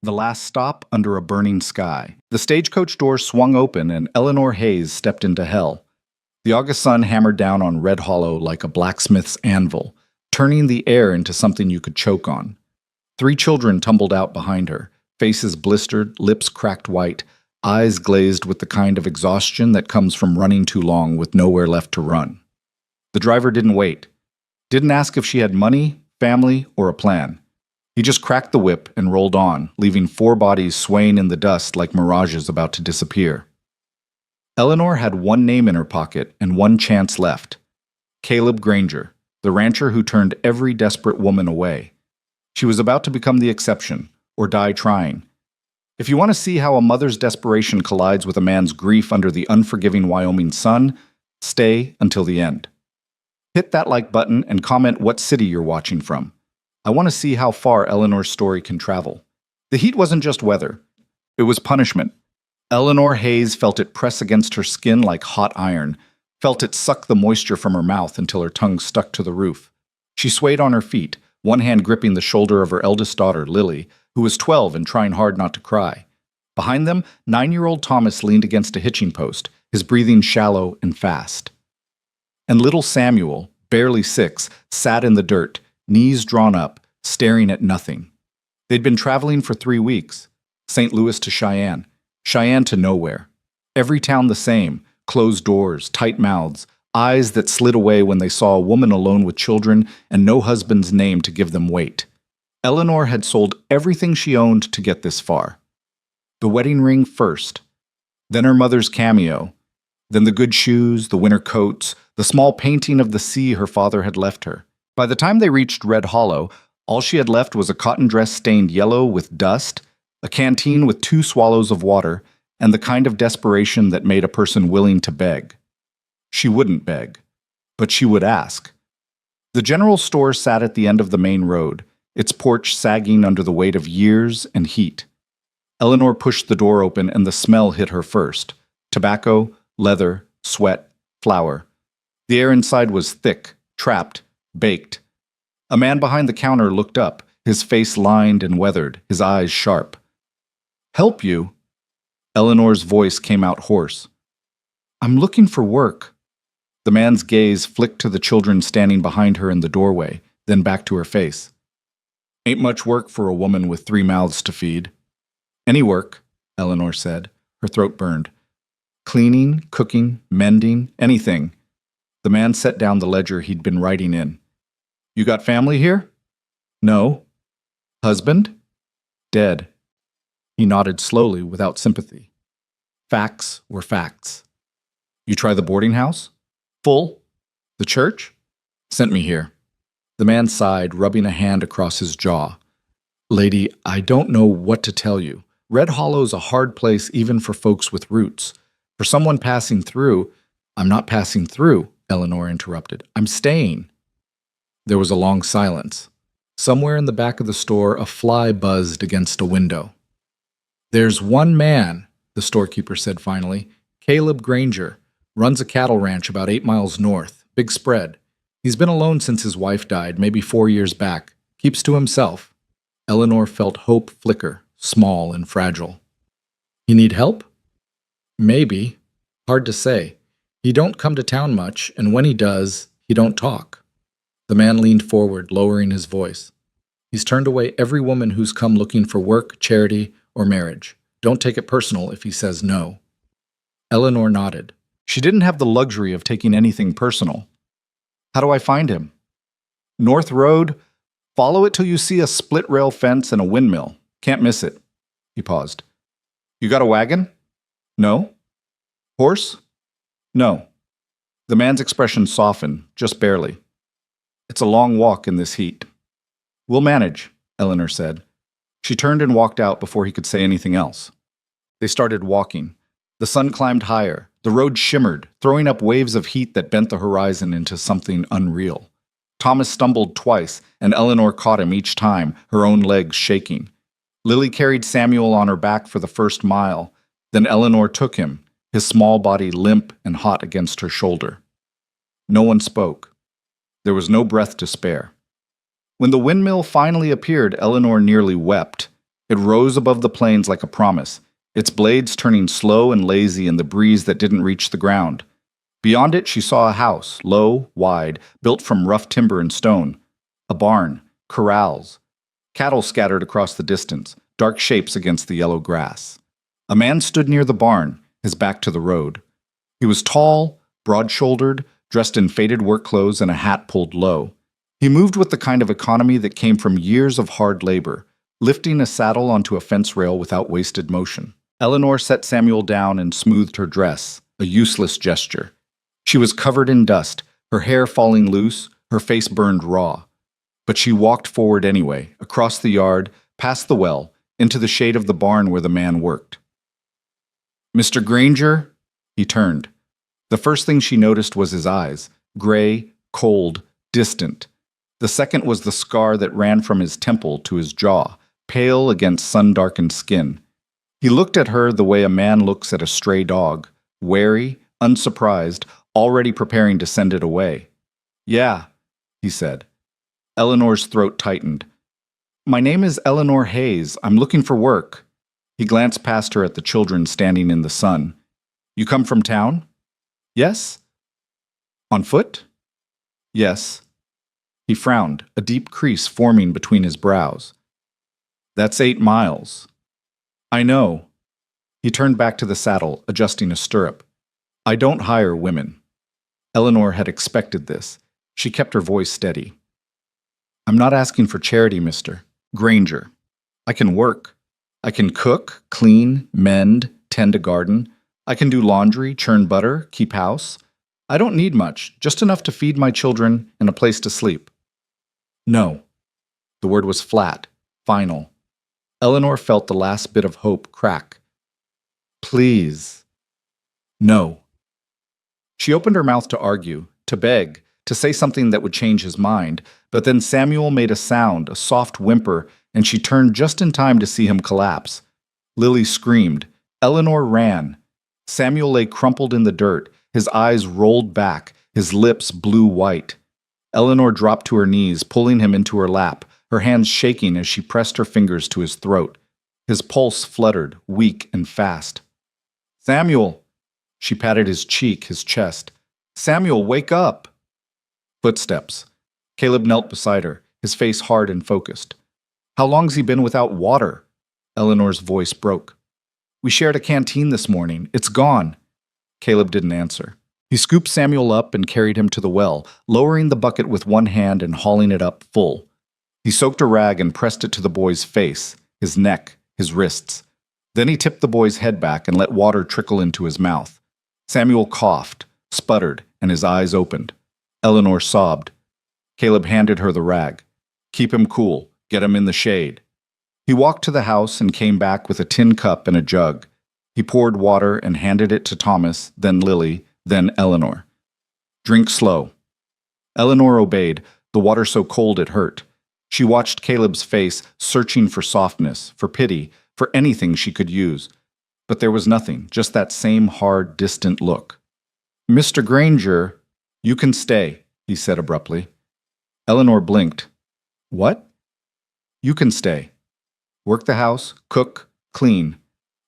The last stop under a burning sky. The stagecoach door swung open and Eleanor Hayes stepped into hell. The August sun hammered down on Red Hollow like a blacksmith's anvil, turning the air into something you could choke on. 3 children tumbled out behind her, faces blistered, lips cracked white, eyes glazed with the kind of exhaustion that comes from running too long with nowhere left to run. The driver didn't wait. Didn't ask if she had money, family, or a plan. He just cracked the whip and rolled on, leaving 4 bodies swaying in the dust like mirages about to disappear. Eleanor had one name in her pocket and one chance left. Caleb Granger, the rancher who turned every desperate woman away. She was about to become the exception, or die trying. If you want to see how a mother's desperation collides with a man's grief under the unforgiving Wyoming sun, stay until the end. Hit that like button and comment what city you're watching from. I want to see how far Eleanor's story can travel. The heat wasn't just weather. It was punishment. Eleanor Hayes felt it press against her skin like hot iron, felt it suck the moisture from her mouth until her tongue stuck to the roof. She swayed on her feet, one hand gripping the shoulder of her eldest daughter, Lily, who was 12 and trying hard not to cry. Behind them, 9-year-old Thomas leaned against a hitching post, his breathing shallow and fast. And little Samuel, barely 6, sat in the dirt, knees drawn up, staring at nothing. They'd been traveling for 3 weeks. St. Louis to Cheyenne, Cheyenne to nowhere. Every town the same, closed doors, tight mouths, eyes that slid away when they saw a woman alone with children and no husband's name to give them weight. Eleanor had sold everything she owned to get this far. The wedding ring first, then her mother's cameo, then the good shoes, the winter coats, the small painting of the sea her father had left her. By the time they reached Red Hollow, all she had left was a cotton dress stained yellow with dust, a canteen with 2 swallows of water, and the kind of desperation that made a person willing to beg. She wouldn't beg, but she would ask. The general store sat at the end of the main road, its porch sagging under the weight of years and heat. Eleanor pushed the door open and the smell hit her first. Tobacco, leather, sweat, flour. The air inside was thick, trapped, baked. A man behind the counter looked up, his face lined and weathered, his eyes sharp. "Help you?" Eleanor's voice came out hoarse. "I'm looking for work." The man's gaze flicked to the children standing behind her in the doorway, then back to her face. "Ain't much work for a woman with 3 mouths to feed." "Any work," Eleanor said. Her throat burned. "Cleaning, cooking, mending, anything." The man set down the ledger he'd been writing in. "You got family here?" "No." "Husband?" "Dead." He nodded slowly without sympathy. Facts were facts. "You try the boarding house?" "Full." "The church?" "Sent me here." The man sighed, rubbing a hand across his jaw. "Lady, I don't know what to tell you. Red Hollow's a hard place even for folks with roots. For someone passing through—" "I'm not passing through," Eleanor interrupted. "I'm staying." There was a long silence. Somewhere in the back of the store, a fly buzzed against a window. "There's one man," the storekeeper said finally. "Caleb Granger. Runs a cattle ranch about 8 miles north. Big spread. He's been alone since his wife died, maybe 4 years back. Keeps to himself." Eleanor felt hope flicker, small and fragile. "You need help?" "Maybe. Hard to say. He don't come to town much, and when he does, he don't talk." The man leaned forward, lowering his voice. "He's turned away every woman who's come looking for work, charity, or marriage. Don't take it personal if he says no." Eleanor nodded. She didn't have the luxury of taking anything personal. "How do I find him?" "North Road. Follow it till you see a split-rail fence and a windmill. Can't miss it." He paused. "You got a wagon?" "No." "Horse?" "No." The man's expression softened, just barely. "It's a long walk in this heat." "We'll manage," Eleanor said. She turned and walked out before he could say anything else. They started walking. The sun climbed higher. The road shimmered, throwing up waves of heat that bent the horizon into something unreal. Thomas stumbled twice, and Eleanor caught him each time, her own legs shaking. Lily carried Samuel on her back for the first mile. Then Eleanor took him, his small body limp and hot against her shoulder. No one spoke. There was no breath to spare. When the windmill finally appeared, Eleanor nearly wept. It rose above the plains like a promise, its blades turning slow and lazy in the breeze that didn't reach the ground. Beyond it, she saw a house, low, wide, built from rough timber and stone. A barn, corrals, cattle scattered across the distance, dark shapes against the yellow grass. A man stood near the barn, his back to the road. He was tall, broad-shouldered, dressed in faded work clothes and a hat pulled low. He moved with the kind of economy that came from years of hard labor, lifting a saddle onto a fence rail without wasted motion. Eleanor set Samuel down and smoothed her dress, a useless gesture. She was covered in dust, her hair falling loose, her face burned raw. But she walked forward anyway, across the yard, past the well, into the shade of the barn where the man worked. "Mr. Granger?" He turned. The first thing she noticed was his eyes, gray, cold, distant. The second was the scar that ran from his temple to his jaw, pale against sun-darkened skin. He looked at her the way a man looks at a stray dog, wary, unsurprised, already preparing to send it away. "Yeah," he said. Eleanor's throat tightened. "My name is Eleanor Hayes. I'm looking for work." He glanced past her at the children standing in the sun. "You come from town?" "Yes." "On foot?" "Yes." He frowned, a deep crease forming between his brows. "That's 8 miles." "I know." He turned back to the saddle, adjusting a stirrup. "I don't hire women." Eleanor had expected this. She kept her voice steady. "I'm not asking for charity, Mr. Granger. I can work. I can cook, clean, mend, tend a garden. I can do laundry, churn butter, keep house. I don't need much, just enough to feed my children and a place to sleep." "No." The word was flat, final. Eleanor felt the last bit of hope crack. "Please." "No." She opened her mouth to argue, to beg, to say something that would change his mind, but then Samuel made a sound, a soft whimper, and she turned just in time to see him collapse. Lily screamed. Eleanor ran. Samuel lay crumpled in the dirt, his eyes rolled back, his lips blue white. Eleanor dropped to her knees, pulling him into her lap, her hands shaking as she pressed her fingers to his throat. His pulse fluttered, weak and fast. "Samuel!" She patted his cheek, his chest. "Samuel, wake up!" Footsteps. Caleb knelt beside her, his face hard and focused. "How long's he been without water?" Eleanor's voice broke. "We shared a canteen this morning. It's gone." Caleb didn't answer. He scooped Samuel up and carried him to the well, lowering the bucket with one hand and hauling it up full. He soaked a rag and pressed it to the boy's face, his neck, his wrists. Then he tipped the boy's head back and let water trickle into his mouth. Samuel coughed, sputtered, and his eyes opened. Eleanor sobbed. Caleb handed her the rag. "Keep him cool. Get him in the shade." He walked to the house and came back with a tin cup and a jug. He poured water and handed it to Thomas, then Lily, then Eleanor. "Drink slow." Eleanor obeyed, the water so cold it hurt. She watched Caleb's face, searching for softness, for pity, for anything she could use. But there was nothing, just that same hard, distant look. "Mr. Granger, you can stay," he said abruptly. Eleanor blinked. "What?" "You can stay. Work the house, cook, clean.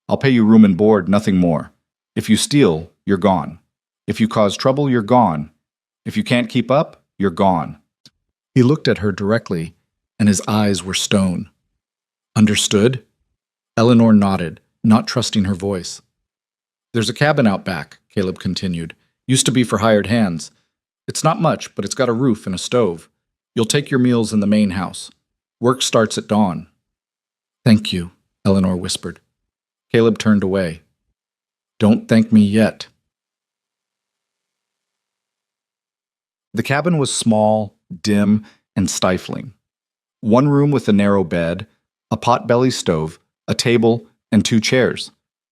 I'll pay you room and board, nothing more. If you steal, you're gone. If you cause trouble, you're gone. If you can't keep up, you're gone." He looked at her directly, and his eyes were stone. "Understood?" Eleanor nodded, not trusting her voice. "There's a cabin out back," Caleb continued. "Used to be for hired hands. It's not much, but it's got a roof and a stove. You'll take your meals in the main house. Work starts at dawn." "Thank you," Eleanor whispered. Caleb turned away. "Don't thank me yet." The cabin was small, dim, and stifling. One room with a narrow bed, a pot-belly stove, a table, and 2 chairs.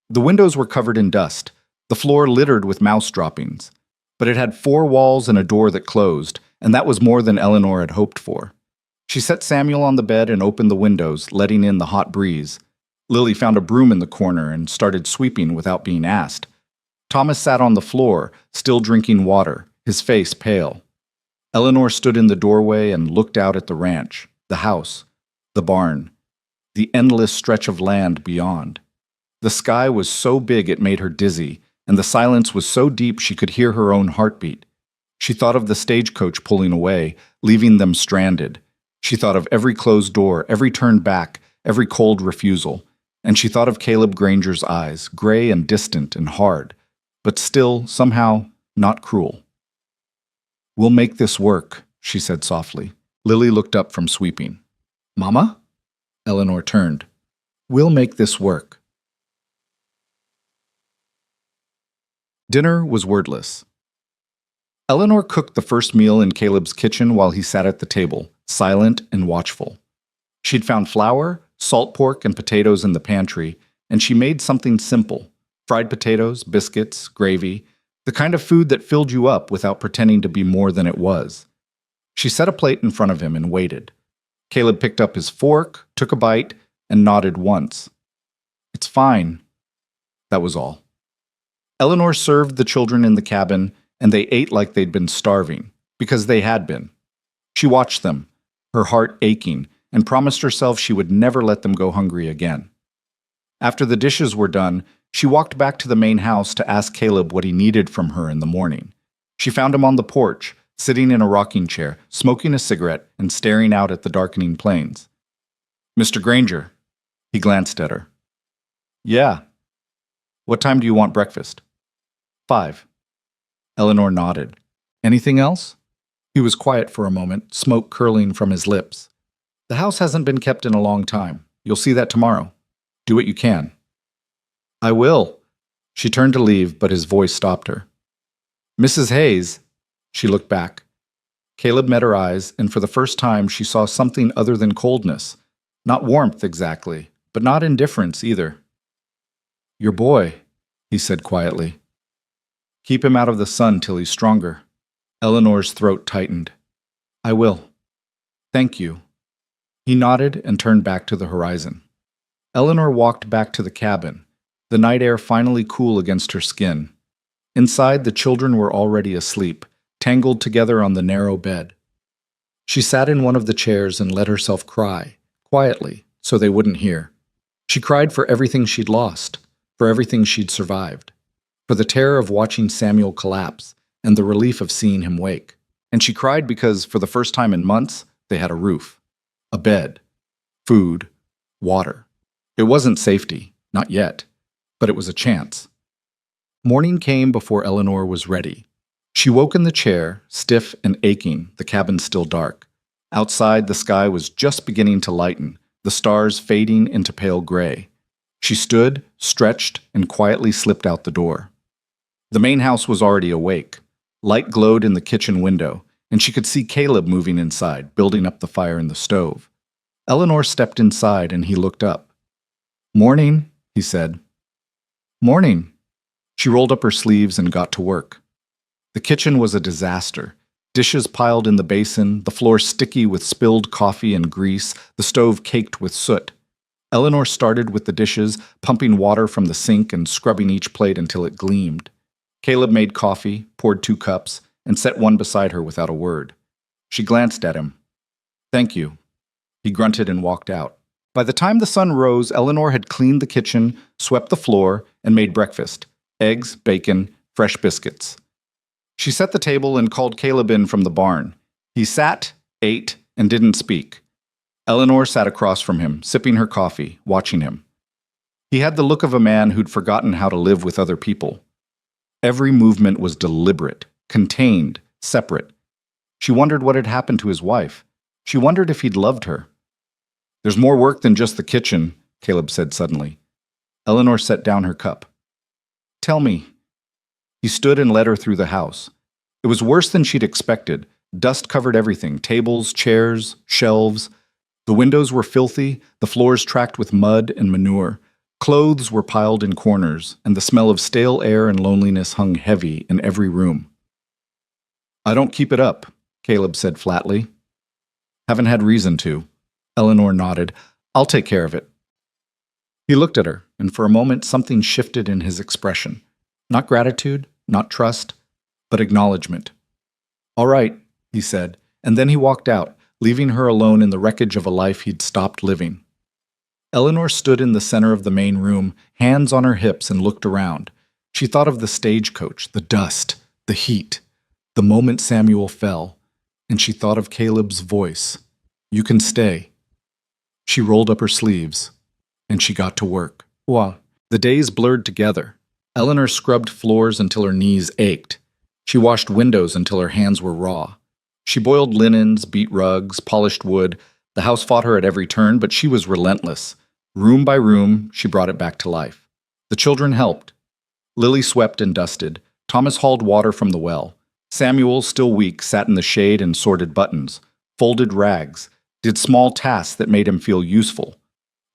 The windows were covered in dust, the floor littered with mouse droppings. But it had 4 walls and a door that closed, and that was more than Eleanor had hoped for. She set Samuel on the bed and opened the windows, letting in the hot breeze. Lily found a broom in the corner and started sweeping without being asked. Thomas sat on the floor, still drinking water, his face pale. Eleanor stood in the doorway and looked out at the ranch, the house, the barn. the endless stretch of land beyond. The sky was so big it made her dizzy, and the silence was so deep she could hear her own heartbeat. She thought of the stagecoach pulling away, leaving them stranded. She thought of every closed door, every turn back, every cold refusal. And she thought of Caleb Granger's eyes, gray and distant and hard, but still, somehow, not cruel. "We'll make this work," she said softly. Lily looked up from sweeping. "Mama?" Eleanor turned. "We'll make this work." Dinner was wordless. Eleanor cooked the first meal in Caleb's kitchen while he sat at the table, silent and watchful. She'd found flour, salt pork, and potatoes in the pantry, and she made something simple: fried potatoes, biscuits, gravy, the kind of food that filled you up without pretending to be more than it was. She set a plate in front of him and waited. Caleb picked up his fork, took a bite, and nodded once. "It's fine." That was all. Eleanor served the children in the cabin, and they ate like they'd been starving, because they had been. She watched them, her heart aching, and promised herself she would never let them go hungry again. After the dishes were done, she walked back to the main house to ask Caleb what he needed from her in the morning. She found him on the porch, sitting in a rocking chair, smoking a cigarette and staring out at the darkening plains. "Mr. Granger." He glanced at her. "Yeah." "What time do you want breakfast?" 5. Eleanor nodded. "Anything else?" He was quiet for a moment, smoke curling from his lips. "The house hasn't been kept in a long time. You'll see that tomorrow. Do what you can." "I will." She turned to leave, but his voice stopped her. "Mrs. Hayes." She looked back. Caleb met her eyes, and for the first time she saw something other than coldness. Not warmth exactly, but not indifference either. "Your boy," he said quietly. "Keep him out of the sun till he's stronger." Eleanor's throat tightened. "I will. Thank you." He nodded and turned back to the horizon. Eleanor walked back to the cabin, the night air finally cool against her skin. Inside, the children were already asleep, tangled together on the narrow bed. She sat in one of the chairs and let herself cry, quietly, so they wouldn't hear. She cried for everything she'd lost, for everything she'd survived, for the terror of watching Samuel collapse and the relief of seeing him wake. And she cried because, for the first time in months, they had a roof, a bed, food, water. It wasn't safety, not yet, but it was a chance. Morning came before Eleanor was ready. She woke in the chair, stiff and aching, the cabin still dark. Outside, the sky was just beginning to lighten, the stars fading into pale gray. She stood, stretched, and quietly slipped out the door. The main house was already awake. Light glowed in the kitchen window, and she could see Caleb moving inside, building up the fire in the stove. Eleanor stepped inside, and he looked up. "Morning," he said. "Morning." She rolled up her sleeves and got to work. The kitchen was a disaster. Dishes piled in the basin, the floor sticky with spilled coffee and grease, the stove caked with soot. Eleanor started with the dishes, pumping water from the sink and scrubbing each plate until it gleamed. Caleb made coffee, poured 2 cups, and set one beside her without a word. She glanced at him. "Thank you." He grunted and walked out. By the time the sun rose, Eleanor had cleaned the kitchen, swept the floor, and made breakfast: eggs, bacon, fresh biscuits. She set the table and called Caleb in from the barn. He sat, ate, and didn't speak. Eleanor sat across from him, sipping her coffee, watching him. He had the look of a man who'd forgotten how to live with other people. Every movement was deliberate, contained, separate. She wondered what had happened to his wife. She wondered if he'd loved her. "There's more work than just the kitchen," Caleb said suddenly. Eleanor set down her cup. "Tell me." He stood and led her through the house. It was worse than she'd expected. Dust covered everything: tables, chairs, shelves. The windows were filthy, the floors tracked with mud and manure. Clothes were piled in corners, and the smell of stale air and loneliness hung heavy in every room. "I don't keep it up," Caleb said flatly. "Haven't had reason to." Eleanor nodded. "I'll take care of it." He looked at her, and for a moment something shifted in his expression. Not gratitude, not trust, but acknowledgement. "All right," he said, and then he walked out, leaving her alone in the wreckage of a life he'd stopped living. Eleanor stood in the center of the main room, hands on her hips, and looked around. She thought of the stagecoach, the dust, the heat, the moment Samuel fell, and she thought of Caleb's voice. "You can stay." She rolled up her sleeves, and she got to work. Wow. The days blurred together. Eleanor scrubbed floors until her knees ached. She washed windows until her hands were raw. She boiled linens, beat rugs, polished wood. The house fought her at every turn, but she was relentless. Room by room, she brought it back to life. The children helped. Lily swept and dusted. Thomas hauled water from the well. Samuel, still weak, sat in the shade and sorted buttons, folded rags, did small tasks that made him feel useful.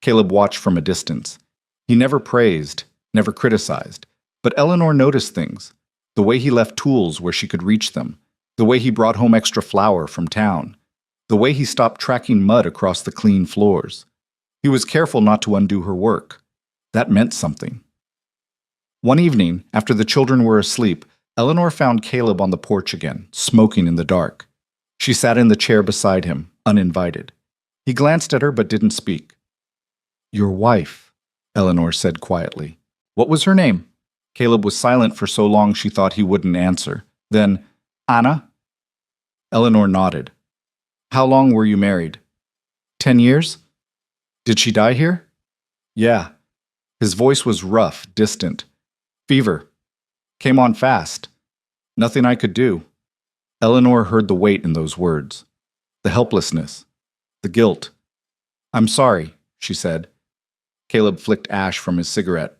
Caleb watched from a distance. He never praised, never criticized, but Eleanor noticed things. The way he left tools where she could reach them, the way he brought home extra flour from town, the way he stopped tracking mud across the clean floors. He was careful not to undo her work. That meant something. One evening, after the children were asleep, Eleanor found Caleb on the porch again, smoking in the dark. She sat in the chair beside him, uninvited. He glanced at her but didn't speak. "Your wife," Eleanor said quietly. "What was her name?" Caleb was silent for so long she thought he wouldn't answer. Then, "Anna?" Eleanor nodded. "How long were you married?" 10 years. "Did she die here?" "Yeah." His voice was rough, distant. "Fever. Came on fast. Nothing I could do." Eleanor heard the weight in those words. The helplessness. The guilt. "I'm sorry," she said. Caleb flicked ash from his cigarette.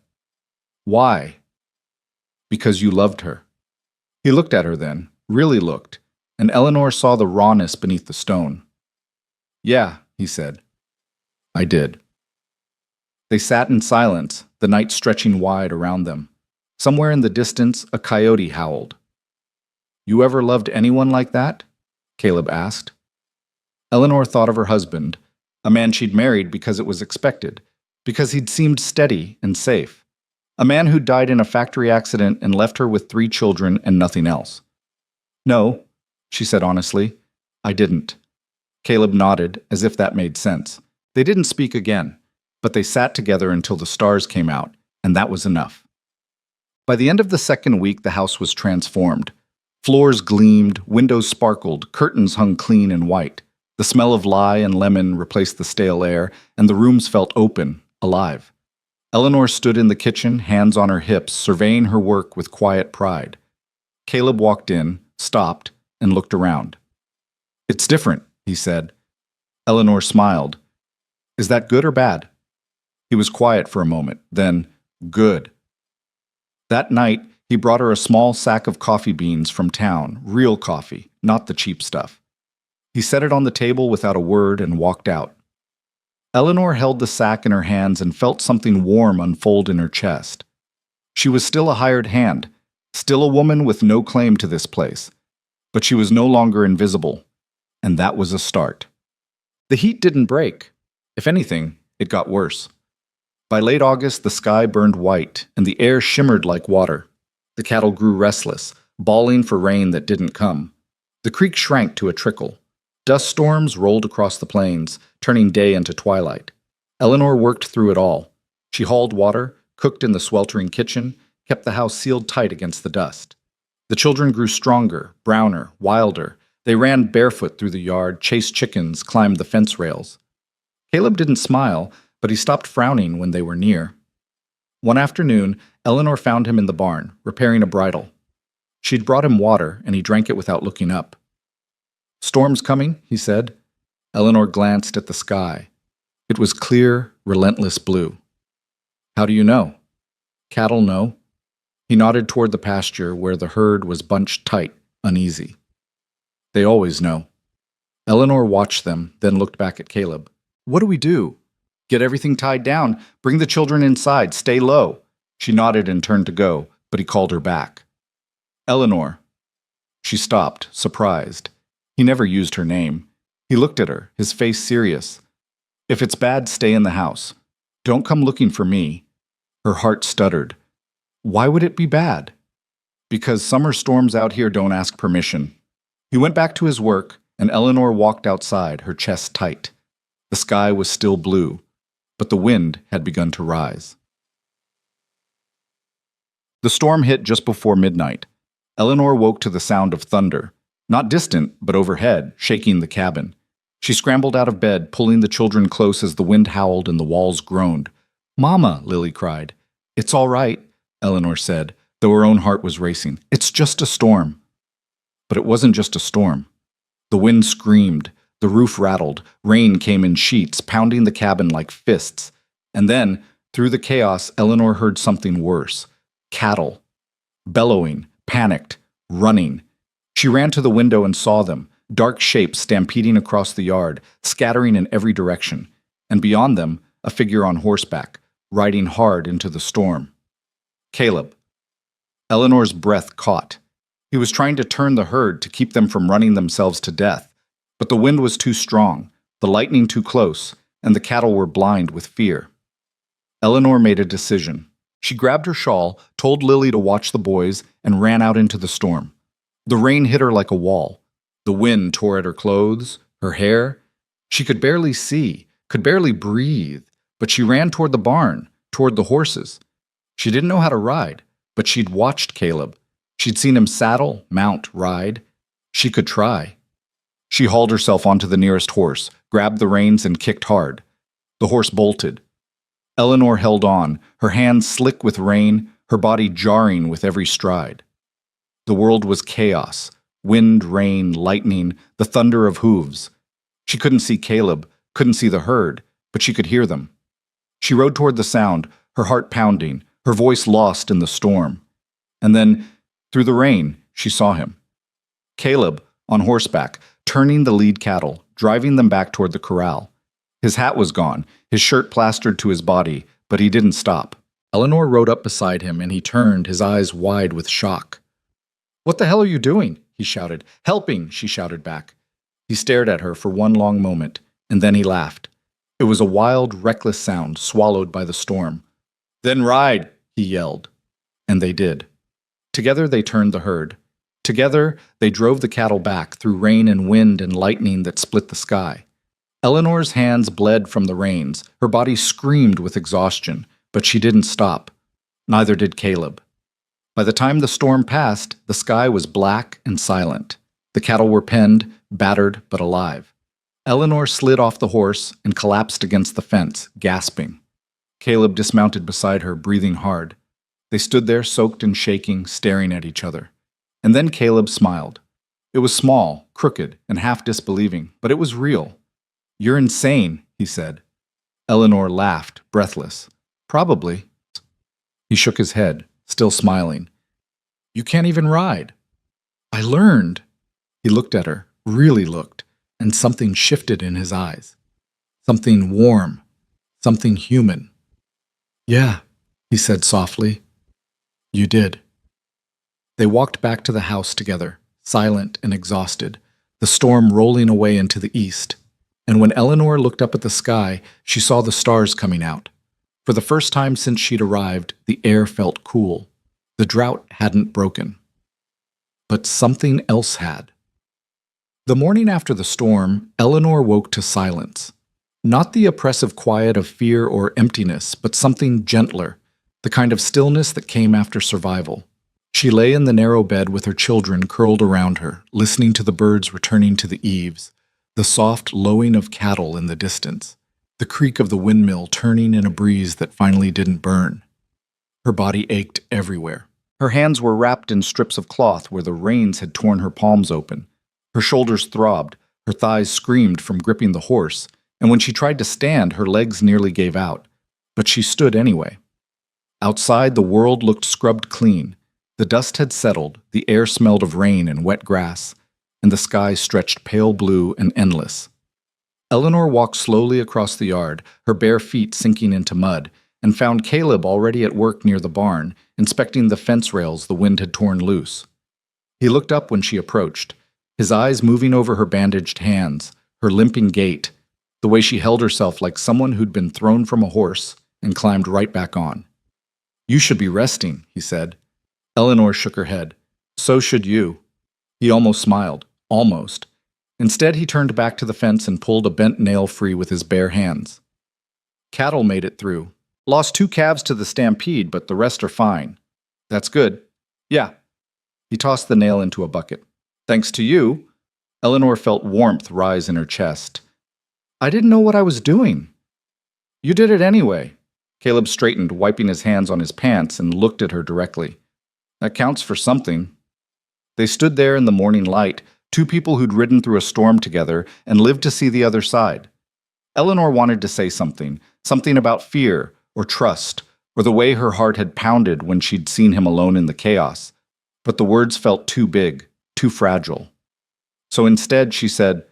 "Why?" "Because you loved her." He looked at her then, really looked, and Eleanor saw the rawness beneath the stone. "Yeah," he said. "I did." They sat in silence, the night stretching wide around them. Somewhere in the distance, a coyote howled. "You ever loved anyone like that?" Caleb asked. Eleanor thought of her husband, a man she'd married because it was expected, because he'd seemed steady and safe. A man who died in a factory accident and left her with 3 children and nothing else. "No," she said honestly, "I didn't." Caleb nodded, as if that made sense. They didn't speak again, but they sat together until the stars came out, and that was enough. By the end of the second week, the house was transformed. Floors gleamed, windows sparkled, curtains hung clean and white. The smell of lye and lemon replaced the stale air, and the rooms felt open, alive. Eleanor stood in the kitchen, hands on her hips, surveying her work with quiet pride. Caleb walked in, stopped, and looked around. "It's different," he said. Eleanor smiled. "Is that good or bad?" He was quiet for a moment, then, "Good." That night, he brought her a small sack of coffee beans from town, real coffee, not the cheap stuff. He set it on the table without a word and walked out. Eleanor held the sack in her hands and felt something warm unfold in her chest. She was still a hired hand, still a woman with no claim to this place, but she was no longer invisible, and that was a start. The heat didn't break. If anything, it got worse. By late August, the sky burned white, and the air shimmered like water. The cattle grew restless, bawling for rain that didn't come. The creek shrank to a trickle. Dust storms rolled across the plains, turning day into twilight. Eleanor worked through it all. She hauled water, cooked in the sweltering kitchen, kept the house sealed tight against the dust. The children grew stronger, browner, wilder. They ran barefoot through the yard, chased chickens, climbed the fence rails. Caleb didn't smile, but he stopped frowning when they were near. One afternoon, Eleanor found him in the barn, repairing a bridle. She'd brought him water, and he drank it without looking up. "Storm's coming," he said. Eleanor glanced at the sky. It was clear, relentless blue. "How do you know?" "Cattle know." He nodded toward the pasture where the herd was bunched tight, uneasy. "They always know." Eleanor watched them, then looked back at Caleb. "What do we do?" "Get everything tied down. Bring the children inside. Stay low." She nodded and turned to go, but he called her back. "Eleanor." She stopped, surprised. He never used her name. He looked at her, his face serious. "If it's bad, stay in the house. Don't come looking for me." Her heart stuttered. "Why would it be bad?" "Because summer storms out here don't ask permission." He went back to his work, and Eleanor walked outside, her chest tight. The sky was still blue, but the wind had begun to rise. The storm hit just before midnight. Eleanor woke to the sound of thunder, not distant, but overhead, shaking the cabin. She scrambled out of bed, pulling the children close as the wind howled and the walls groaned. "Mama," Lily cried. "It's all right," Eleanor said, though her own heart was racing. "It's just a storm." But it wasn't just a storm. The wind screamed, the roof rattled, rain came in sheets, pounding the cabin like fists. And then, through the chaos, Eleanor heard something worse. Cattle. Bellowing, panicked, running. She ran to the window and saw them, dark shapes stampeding across the yard, scattering in every direction. And beyond them, a figure on horseback, riding hard into the storm. Caleb. Eleanor's breath caught. He was trying to turn the herd to keep them from running themselves to death. But the wind was too strong, the lightning too close, and the cattle were blind with fear. Eleanor made a decision. She grabbed her shawl, told Lily to watch the boys, and ran out into the storm. The rain hit her like a wall. The wind tore at her clothes, her hair. She could barely see, could barely breathe, but she ran toward the barn, toward the horses. She didn't know how to ride, but she'd watched Caleb. She'd seen him saddle, mount, ride. She could try. She hauled herself onto the nearest horse, grabbed the reins, and kicked hard. The horse bolted. Eleanor held on, her hands slick with rain, her body jarring with every stride. The world was chaos. Wind, rain, lightning, the thunder of hooves. She couldn't see Caleb, couldn't see the herd, but she could hear them. She rode toward the sound, her heart pounding, her voice lost in the storm. And then, through the rain, she saw him. Caleb, on horseback, turning the lead cattle, driving them back toward the corral. His hat was gone, his shirt plastered to his body, but he didn't stop. Eleanor rode up beside him, and he turned, his eyes wide with shock. "What the hell are you doing?" he shouted. "Helping," she shouted back. He stared at her for one long moment, and then he laughed. It was a wild, reckless sound, swallowed by the storm. "Then ride," he yelled. And they did. Together they turned the herd. Together they drove the cattle back through rain and wind and lightning that split the sky. Eleanor's hands bled from the reins. Her body screamed with exhaustion, but she didn't stop. Neither did Caleb. By the time the storm passed, the sky was black and silent. The cattle were penned, battered but alive. Eleanor slid off the horse and collapsed against the fence, gasping. Caleb dismounted beside her, breathing hard. They stood there, soaked and shaking, staring at each other. And then Caleb smiled. It was small, crooked, and half disbelieving, but it was real. "You're insane," he said. Eleanor laughed, breathless. "Probably." He shook his head, still smiling. "You can't even ride." "I learned." He looked at her, really looked, and something shifted in his eyes. Something warm, something human. "Yeah," he said softly. "You did." They walked back to the house together, silent and exhausted, the storm rolling away into the east. And when Eleanor looked up at the sky, she saw the stars coming out. For the first time since she'd arrived, the air felt cool. The drought hadn't broken. But something else had. The morning after the storm, Eleanor woke to silence. Not the oppressive quiet of fear or emptiness, but something gentler, the kind of stillness that came after survival. She lay in the narrow bed with her children curled around her, listening to the birds returning to the eaves, the soft lowing of cattle in the distance, the creak of the windmill turning in a breeze that finally didn't burn. Her body ached everywhere. Her hands were wrapped in strips of cloth where the rains had torn her palms open. Her shoulders throbbed, her thighs screamed from gripping the horse, and when she tried to stand, her legs nearly gave out. But she stood anyway. Outside, the world looked scrubbed clean. The dust had settled, the air smelled of rain and wet grass, and the sky stretched pale blue and endless. Eleanor walked slowly across the yard, her bare feet sinking into mud, and found Caleb already at work near the barn, inspecting the fence rails the wind had torn loose. He looked up when she approached, his eyes moving over her bandaged hands, her limping gait, the way she held herself like someone who'd been thrown from a horse and climbed right back on. "You should be resting," he said. Eleanor shook her head. "So should you." He almost smiled. Almost. Instead, he turned back to the fence and pulled a bent nail free with his bare hands. Cattle made it through. Lost 2 calves to the stampede, but the rest are fine. That's good. Yeah. He tossed the nail into a bucket. Thanks to you. Eleanor felt warmth rise in her chest. I didn't know what I was doing. You did it anyway. Caleb straightened, wiping his hands on his pants, and looked at her directly. That counts for something. They stood there in the morning light, 2 people who'd ridden through a storm together and lived to see the other side. Eleanor wanted to say something about fear or trust, or the way her heart had pounded when she'd seen him alone in the chaos, but the words felt too big, too fragile. So instead she said,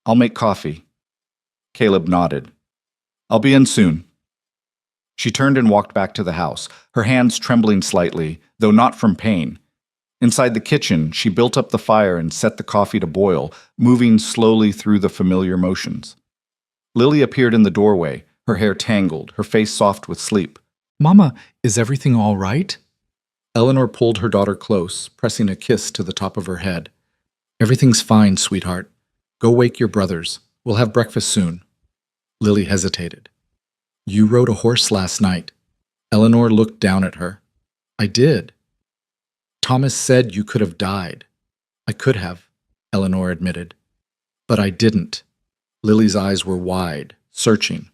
I'll make coffee. Caleb nodded. I'll be in soon. She turned and walked back to the house, her hands trembling slightly, though not from pain. Inside the kitchen, she built up the fire and set the coffee to boil, moving slowly through the familiar motions. Lily appeared in the doorway, her hair tangled, her face soft with sleep. Mama, is everything all right? Eleanor pulled her daughter close, pressing a kiss to the top of her head. Everything's fine, sweetheart. Go wake your brothers. We'll have breakfast soon. Lily hesitated. You rode a horse last night. Eleanor looked down at her. I did. Thomas said you could have died. I could have, Eleanor admitted. But I didn't. Lily's eyes were wide, searching.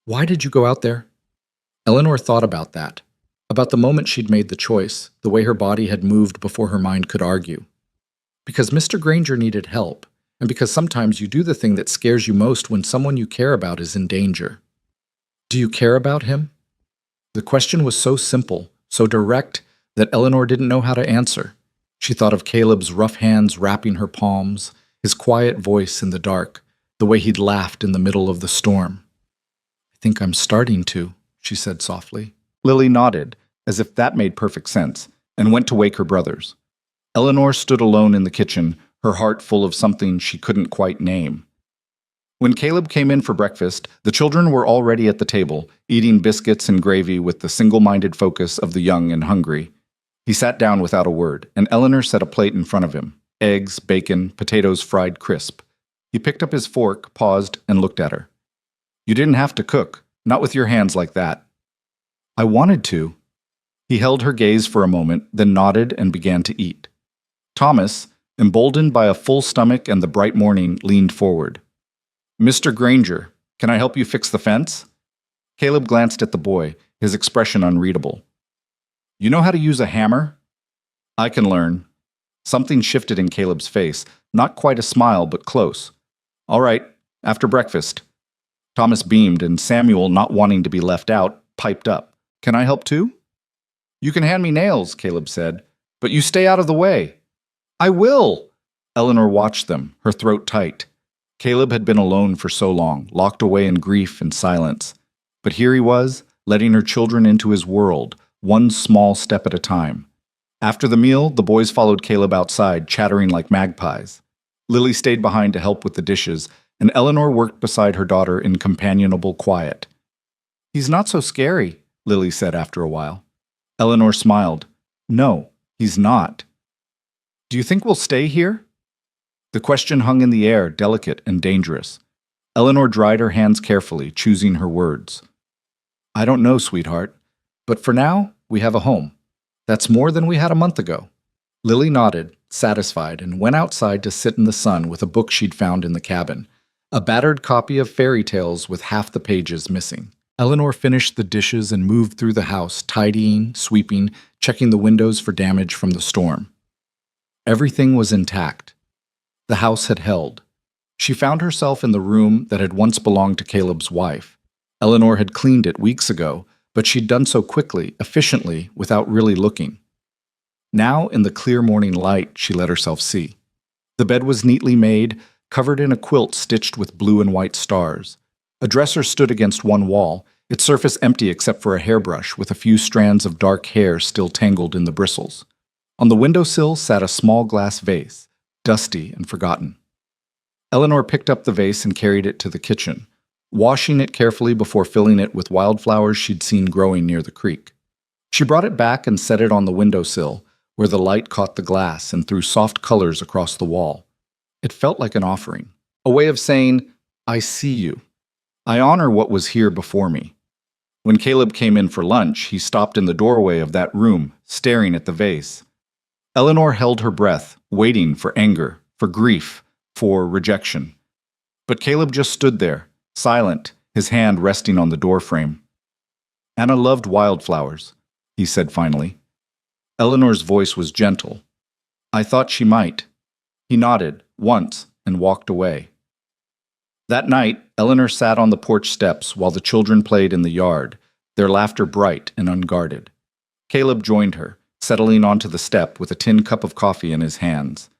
Why did you go out there? Eleanor thought about that, about the moment she'd made the choice, the way her body had moved before her mind could argue. Because Mr. Granger needed help, and because sometimes you do the thing that scares you most when someone you care about is in danger. Do you care about him? The question was so simple, so direct, that Eleanor didn't know how to answer. She thought of Caleb's rough hands wrapping her palms, his quiet voice in the dark, the way he'd laughed in the middle of the storm. I think I'm starting to, she said softly. Lily nodded, as if that made perfect sense, and went to wake her brothers. Eleanor stood alone in the kitchen, her heart full of something she couldn't quite name. When Caleb came in for breakfast, the children were already at the table, eating biscuits and gravy with the single-minded focus of the young and hungry. He sat down without a word, and Eleanor set a plate in front of him. Eggs, bacon, potatoes fried crisp. He picked up his fork, paused, and looked at her. You didn't have to cook, not with your hands like that. I wanted to. He held her gaze for a moment, then nodded and began to eat. Thomas, emboldened by a full stomach and the bright morning, leaned forward. Mr. Granger, can I help you fix the fence? Caleb glanced at the boy, his expression unreadable. You know how to use a hammer? I can learn. Something shifted in Caleb's face, not quite a smile, but close. All right, after breakfast. Thomas beamed, and Samuel, not wanting to be left out, piped up. Can I help too? You can hand me nails, Caleb said, but you stay out of the way. I will! Eleanor watched them, her throat tight. Caleb had been alone for so long, locked away in grief and silence. But here he was, letting her children into his world, one small step at a time. After the meal, the boys followed Caleb outside, chattering like magpies. Lily stayed behind to help with the dishes, and Eleanor worked beside her daughter in companionable quiet. He's not so scary, Lily said after a while. Eleanor smiled. No, he's not. Do you think we'll stay here? The question hung in the air, delicate and dangerous. Eleanor dried her hands carefully, choosing her words. I don't know, sweetheart, but for now, we have a home. That's more than we had a month ago. Lily nodded, satisfied, and went outside to sit in the sun with a book she'd found in the cabin, a battered copy of fairy tales with half the pages missing. Eleanor finished the dishes and moved through the house, tidying, sweeping, checking the windows for damage from the storm. Everything was intact. The house had held. She found herself in the room that had once belonged to Caleb's wife. Eleanor had cleaned it weeks ago, but she'd done so quickly, efficiently, without really looking. Now, in the clear morning light, she let herself see. The bed was neatly made, covered in a quilt stitched with blue and white stars. A dresser stood against one wall, its surface empty except for a hairbrush with a few strands of dark hair still tangled in the bristles. On the windowsill sat a small glass vase, dusty and forgotten. Eleanor picked up the vase and carried it to the kitchen, washing it carefully before filling it with wildflowers she'd seen growing near the creek. She brought it back and set it on the windowsill, where the light caught the glass and threw soft colors across the wall. It felt like an offering, a way of saying, I see you. I honor what was here before me. When Caleb came in for lunch, he stopped in the doorway of that room, staring at the vase. Eleanor held her breath, waiting for anger, for grief, for rejection. But Caleb just stood there, silent, his hand resting on the doorframe. Anna loved wildflowers, he said finally. Eleanor's voice was gentle. I thought she might. He nodded, once, and walked away. That night, Eleanor sat on the porch steps while the children played in the yard, their laughter bright and unguarded. Caleb joined her, settling onto the step with a tin cup of coffee in his hands.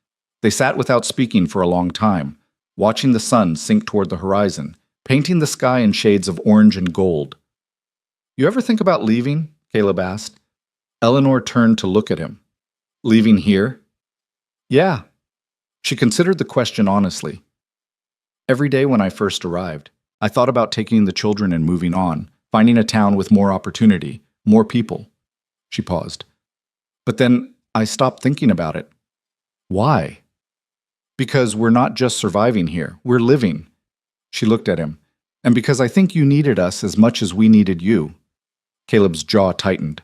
They sat without speaking for a long time, watching the sun sink toward the horizon, painting the sky in shades of orange and gold. You ever think about leaving? Caleb asked. Eleanor turned to look at him. Leaving here? Yeah. She considered the question honestly. Every day when I first arrived, I thought about taking the children and moving on, finding a town with more opportunity, more people. She paused. But then I stopped thinking about it. Why? Because we're not just surviving here, we're living. She looked at him. And because I think you needed us as much as we needed you. Caleb's jaw tightened.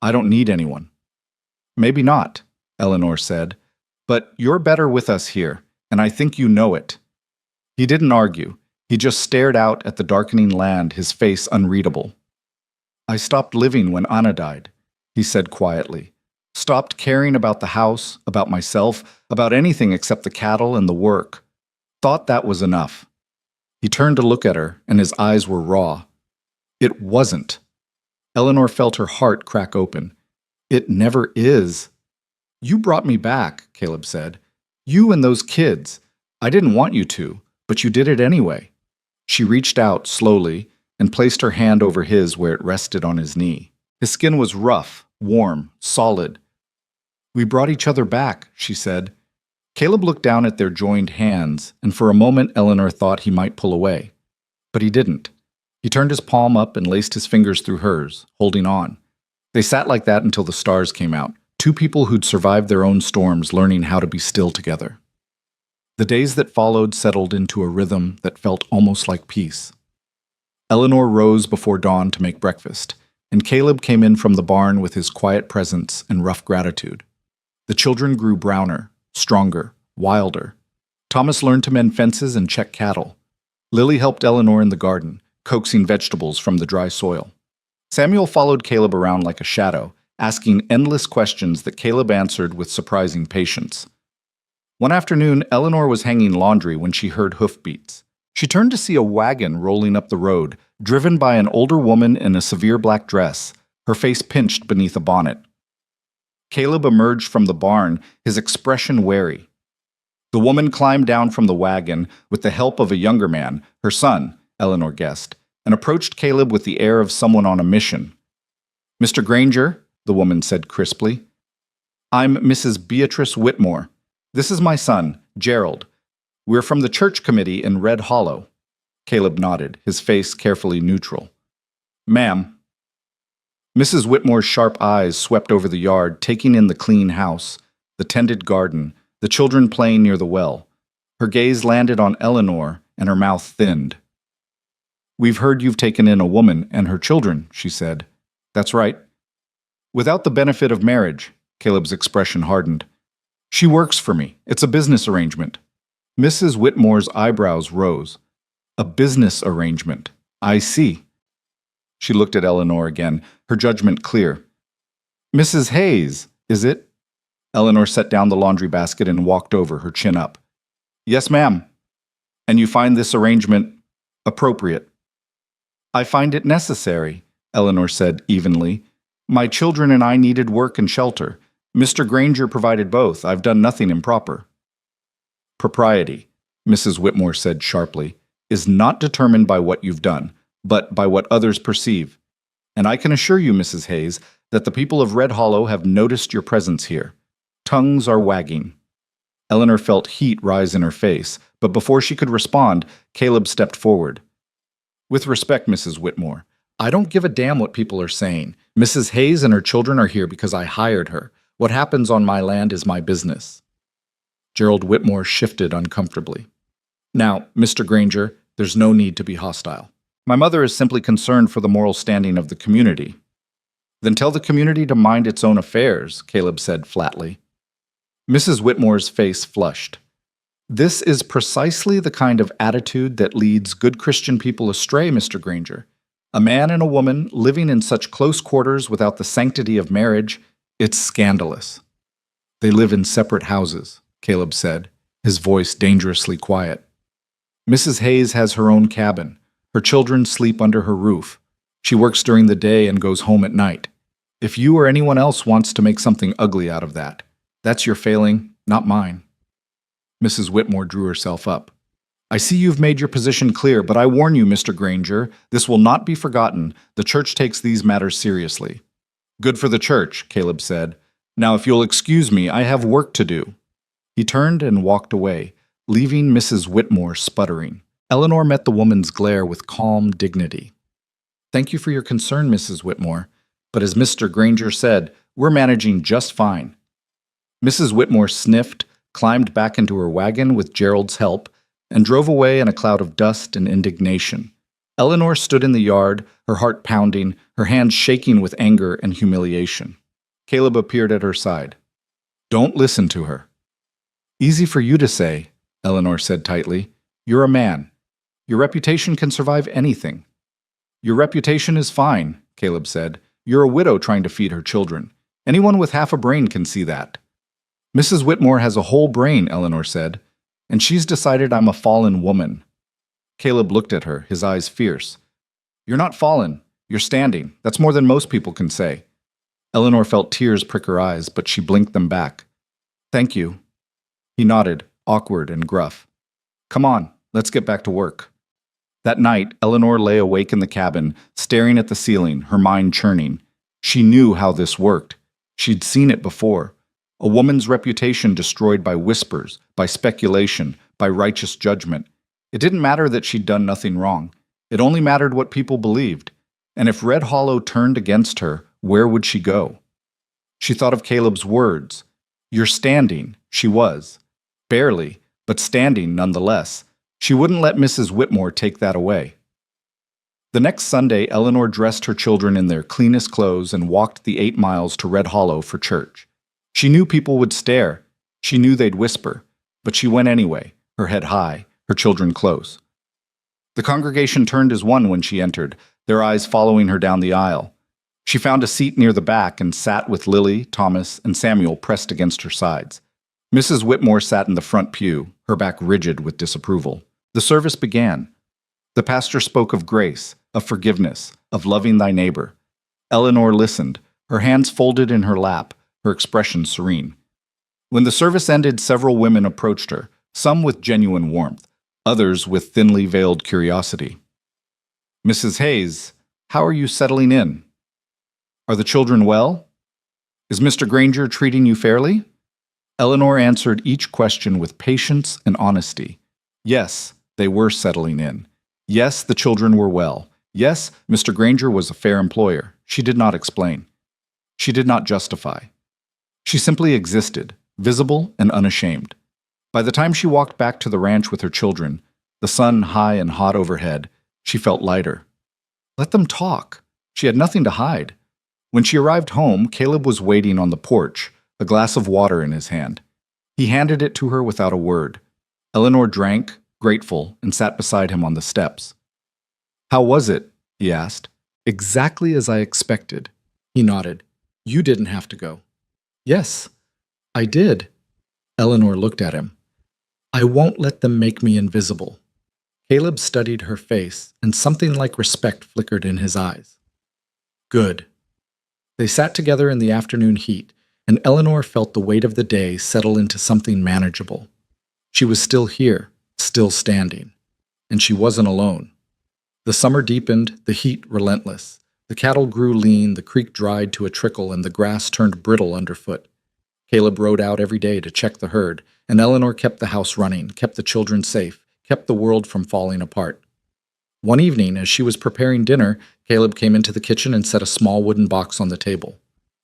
I don't need anyone. Maybe not, Eleanor said. But you're better with us here, and I think you know it. He didn't argue. He just stared out at the darkening land, his face unreadable. I stopped living when Anna died, he said quietly. Stopped caring about the house, about myself, about anything except the cattle and the work. Thought that was enough. He turned to look at her, and his eyes were raw. It wasn't. Eleanor felt her heart crack open. It never is. You brought me back, Caleb said. You and those kids. I didn't want you to, but you did it anyway. She reached out slowly and placed her hand over his where it rested on his knee. His skin was rough, warm, solid. We brought each other back, she said. Caleb looked down at their joined hands, and for a moment Eleanor thought he might pull away. But he didn't. He turned his palm up and laced his fingers through hers, holding on. They sat like that until the stars came out, two people who'd survived their own storms learning how to be still together. The days that followed settled into a rhythm that felt almost like peace. Eleanor rose before dawn to make breakfast, and Caleb came in from the barn with his quiet presence and rough gratitude. The children grew browner, stronger, wilder. Thomas learned to mend fences and check cattle. Lily helped Eleanor in the garden, coaxing vegetables from the dry soil. Samuel followed Caleb around like a shadow, asking endless questions that Caleb answered with surprising patience. One afternoon, Eleanor was hanging laundry when she heard hoofbeats. She turned to see a wagon rolling up the road, driven by an older woman in a severe black dress, her face pinched beneath a bonnet. Caleb emerged from the barn, his expression wary. The woman climbed down from the wagon with the help of a younger man, her son, Eleanor guessed, and approached Caleb with the air of someone on a mission. Mr. Granger, the woman said crisply. I'm Mrs. Beatrice Whitmore. This is my son, Gerald. We're from the church committee in Red Hollow. Caleb nodded, his face carefully neutral. Ma'am. Mrs. Whitmore's sharp eyes swept over the yard, taking in the clean house, the tended garden, the children playing near the well. Her gaze landed on Eleanor, and her mouth thinned. We've heard you've taken in a woman and her children, she said. That's right. Without the benefit of marriage, Caleb's expression hardened. She works for me. It's a business arrangement. Mrs. Whitmore's eyebrows rose. A business arrangement. I see. She looked at Eleanor again, her judgment clear. Mrs. Hayes, is it? Eleanor set down the laundry basket and walked over, her chin up. Yes, ma'am. And you find this arrangement appropriate? I find it necessary, Eleanor said evenly. My children and I needed work and shelter. Mr. Granger provided both. I've done nothing improper. Propriety, Mrs. Whitmore said sharply, is not determined by what you've done, but by what others perceive. And I can assure you, Mrs. Hayes, that the people of Red Hollow have noticed your presence here. Tongues are wagging. Eleanor felt heat rise in her face, but before she could respond, Caleb stepped forward. With respect, Mrs. Whitmore, I don't give a damn what people are saying. Mrs. Hayes and her children are here because I hired her. What happens on my land is my business. Gerald Whitmore shifted uncomfortably. Now, Mr. Granger, There's no need to be hostile. My mother is simply concerned for the moral standing of the community. Then tell the community to mind its own affairs, Caleb said flatly. Mrs. Whitmore's face flushed. This is precisely the kind of attitude that leads good Christian people astray, Mr. Granger. A man and a woman living in such close quarters without the sanctity of marriage, it's scandalous. They live in separate houses, Caleb said, his voice dangerously quiet. Mrs. Hayes has her own cabin. Her children sleep under her roof. She works during the day and goes home at night. If you or anyone else wants to make something ugly out of that, that's your failing, not mine. Mrs. Whitmore drew herself up. I see you've made your position clear, but I warn you, Mr. Granger, this will not be forgotten. The church takes these matters seriously. Good for the church, Caleb said. Now, if you'll excuse me, I have work to do. He turned and walked away, leaving Mrs. Whitmore sputtering. Eleanor met the woman's glare with calm dignity. Thank you for your concern, Mrs. Whitmore, but as Mr. Granger said, we're managing just fine. Mrs. Whitmore sniffed, climbed back into her wagon with Gerald's help, and drove away in a cloud of dust and indignation. Eleanor stood in the yard, her heart pounding, her hands shaking with anger and humiliation. Caleb appeared at her side. Don't listen to her. Easy for you to say, Eleanor said tightly. You're a man. Your reputation can survive anything. Your reputation is fine, Caleb said. You're a widow trying to feed her children. Anyone with half a brain can see that. Mrs. Whitmore has a whole brain, Eleanor said, and she's decided I'm a fallen woman. Caleb looked at her, his eyes fierce. You're not fallen. You're standing. That's more than most people can say. Eleanor felt tears prick her eyes, but she blinked them back. Thank you. He nodded, awkward and gruff. Come on, let's get back to work. That night, Eleanor lay awake in the cabin, staring at the ceiling, her mind churning. She knew how this worked. She'd seen it before. A woman's reputation destroyed by whispers, by speculation, by righteous judgment. It didn't matter that she'd done nothing wrong. It only mattered what people believed. And if Red Hollow turned against her, where would she go? She thought of Caleb's words. You're standing. She was. Barely, but standing nonetheless. She wouldn't let Mrs. Whitmore take that away. The next Sunday, Eleanor dressed her children in their cleanest clothes and walked the 8 miles to Red Hollow for church. She knew people would stare. She knew they'd whisper. But she went anyway, her head high, her children close. The congregation turned as one when she entered, their eyes following her down the aisle. She found a seat near the back and sat with Lily, Thomas, and Samuel pressed against her sides. Mrs. Whitmore sat in the front pew, her back rigid with disapproval. The service began. The pastor spoke of grace, of forgiveness, of loving thy neighbor. Eleanor listened, her hands folded in her lap, her expression serene. When the service ended, several women approached her, some with genuine warmth, others with thinly veiled curiosity. Mrs. Hayes, how are you settling in? Are the children well? Is Mr. Granger treating you fairly? Eleanor answered each question with patience and honesty. Yes, they were settling in. Yes, the children were well. Yes, Mr. Granger was a fair employer. She did not explain. She did not justify. She simply existed, visible and unashamed. By the time she walked back to the ranch with her children, the sun high and hot overhead, she felt lighter. Let them talk. She had nothing to hide. When she arrived home, Caleb was waiting on the porch, a glass of water in his hand. He handed it to her without a word. Eleanor drank, grateful, and sat beside him on the steps. How was it? He asked. Exactly as I expected. He nodded. You didn't have to go. Yes, I did. Eleanor looked at him. I won't let them make me invisible. Caleb studied her face, and something like respect flickered in his eyes. Good. They sat together in the afternoon heat, and Eleanor felt the weight of the day settle into something manageable. She was still here, still standing, and she wasn't alone. The summer deepened, the heat relentless. The cattle grew lean, the creek dried to a trickle, and the grass turned brittle underfoot. Caleb rode out every day to check the herd, and Eleanor kept the house running, kept the children safe, kept the world from falling apart. One evening, as she was preparing dinner, Caleb came into the kitchen and set a small wooden box on the table.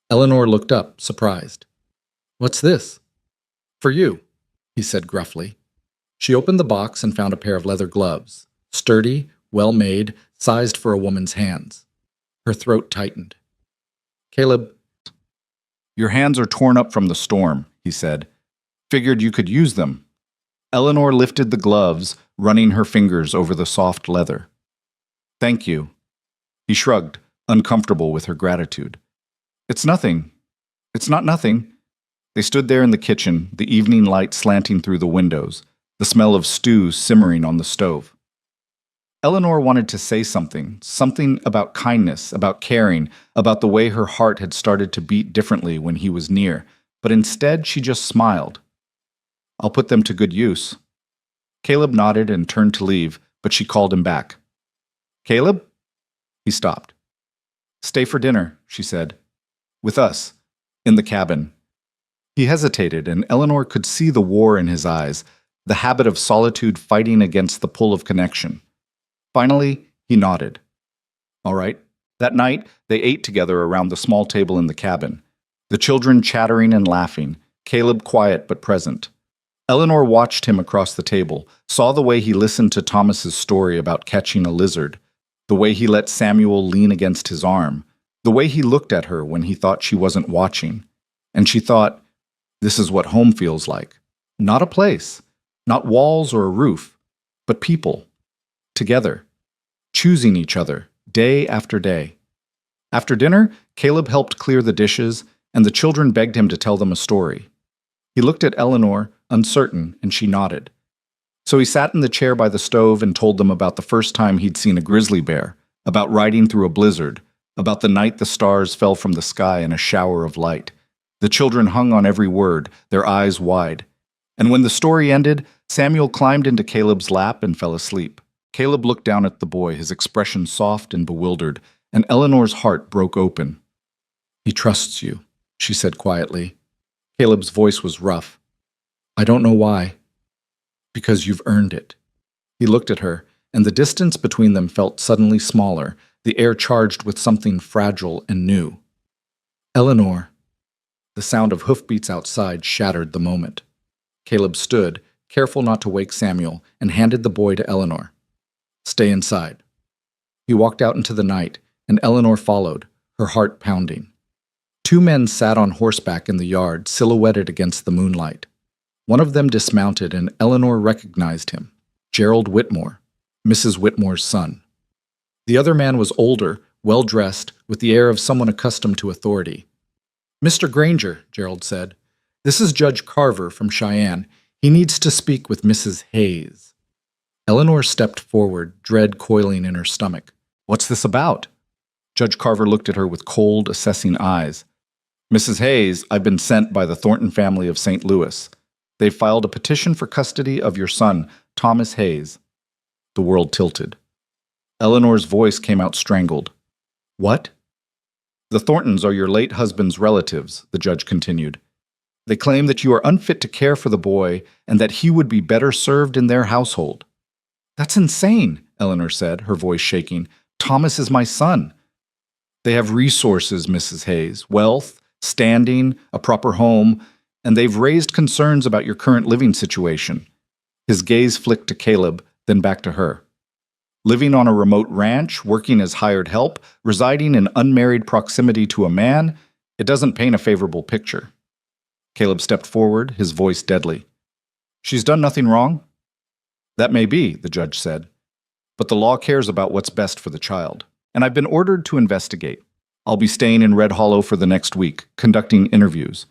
Eleanor looked up, surprised. What's this? For you, he said gruffly. She opened the box and found a pair of leather gloves. sturdy, well-made, sized for a woman's hands. Her throat tightened. "Caleb, your hands are torn up from the storm," he said. "Figured you could use them." Eleanor lifted the gloves, running her fingers over the soft leather. "Thank you." He shrugged, uncomfortable with her gratitude. "It's nothing. It's not nothing." They stood there in the kitchen, the evening light slanting through the windows, the smell of stew simmering on the stove. Eleanor wanted to say something about kindness, about caring, about the way her heart had started to beat differently when he was near, but instead she just smiled. "I'll put them to good use." Caleb nodded and turned to leave, but she called him back. "Caleb?" He stopped. "Stay for dinner," she said. "With us, in the cabin." He hesitated, and Eleanor could see the war in his eyes, the habit of solitude fighting against the pull of connection. Finally, he nodded. All right. That night, they ate together around the small table in the cabin, the children chattering and laughing, Caleb quiet but present. Eleanor watched him across the table, saw the way he listened to Thomas's story about catching a lizard, the way he let Samuel lean against his arm, the way he looked at her when he thought she wasn't watching. And she thought, this is what home feels like. Not a place, not walls or a roof, but people, together, choosing each other, day after day. After dinner, Caleb helped clear the dishes, and the children begged him to tell them a story. He looked at Eleanor, uncertain, and she nodded. So he sat in the chair by the stove and told them about the first time he'd seen a grizzly bear, about riding through a blizzard, about the night the stars fell from the sky in a shower of light. The children hung on every word, their eyes wide. And when the story ended, Samuel climbed into Caleb's lap and fell asleep. Caleb looked down at the boy, his expression soft and bewildered, and Eleanor's heart broke open. "He trusts you," she said quietly. Caleb's voice was rough. "I don't know why." "Because you've earned it." He looked at her, and the distance between them felt suddenly smaller, the air charged with something fragile and new. "Eleanor." The sound of hoofbeats outside shattered the moment. Caleb stood, careful not to wake Samuel, and handed the boy to Eleanor. "Stay inside." He walked out into the night, and Eleanor followed, her heart pounding. Two men sat on horseback in the yard, silhouetted against the moonlight. One of them dismounted, and Eleanor recognized him, Gerald Whitmore, Mrs. Whitmore's son. The other man was older, well-dressed, with the air of someone accustomed to authority. "Mr. Granger," Gerald said, "this is Judge Carver from Cheyenne. He needs to speak with Mrs. Hayes." Eleanor stepped forward, dread coiling in her stomach. "What's this about?" Judge Carver looked at her with cold, assessing eyes. "Mrs. Hayes, I've been sent by the Thornton family of St. Louis. They've filed a petition for custody of your son, Thomas Hayes." The world tilted. Eleanor's voice came out strangled. "What?" "The Thorntons are your late husband's relatives," the judge continued. "They claim that you are unfit to care for the boy and that he would be better served in their household." "That's insane," Eleanor said, her voice shaking. "Thomas is my son." "They have resources, Mrs. Hayes, wealth, standing, a proper home, and they've raised concerns about your current living situation." His gaze flicked to Caleb, then back to her. "Living on a remote ranch, working as hired help, residing in unmarried proximity to a man, it doesn't paint a favorable picture." Caleb stepped forward, his voice deadly. "She's done nothing wrong?" "That may be," the judge said, "but the law cares about what's best for the child, and I've been ordered to investigate. I'll be staying in Red Hollow for the next week, conducting interviews.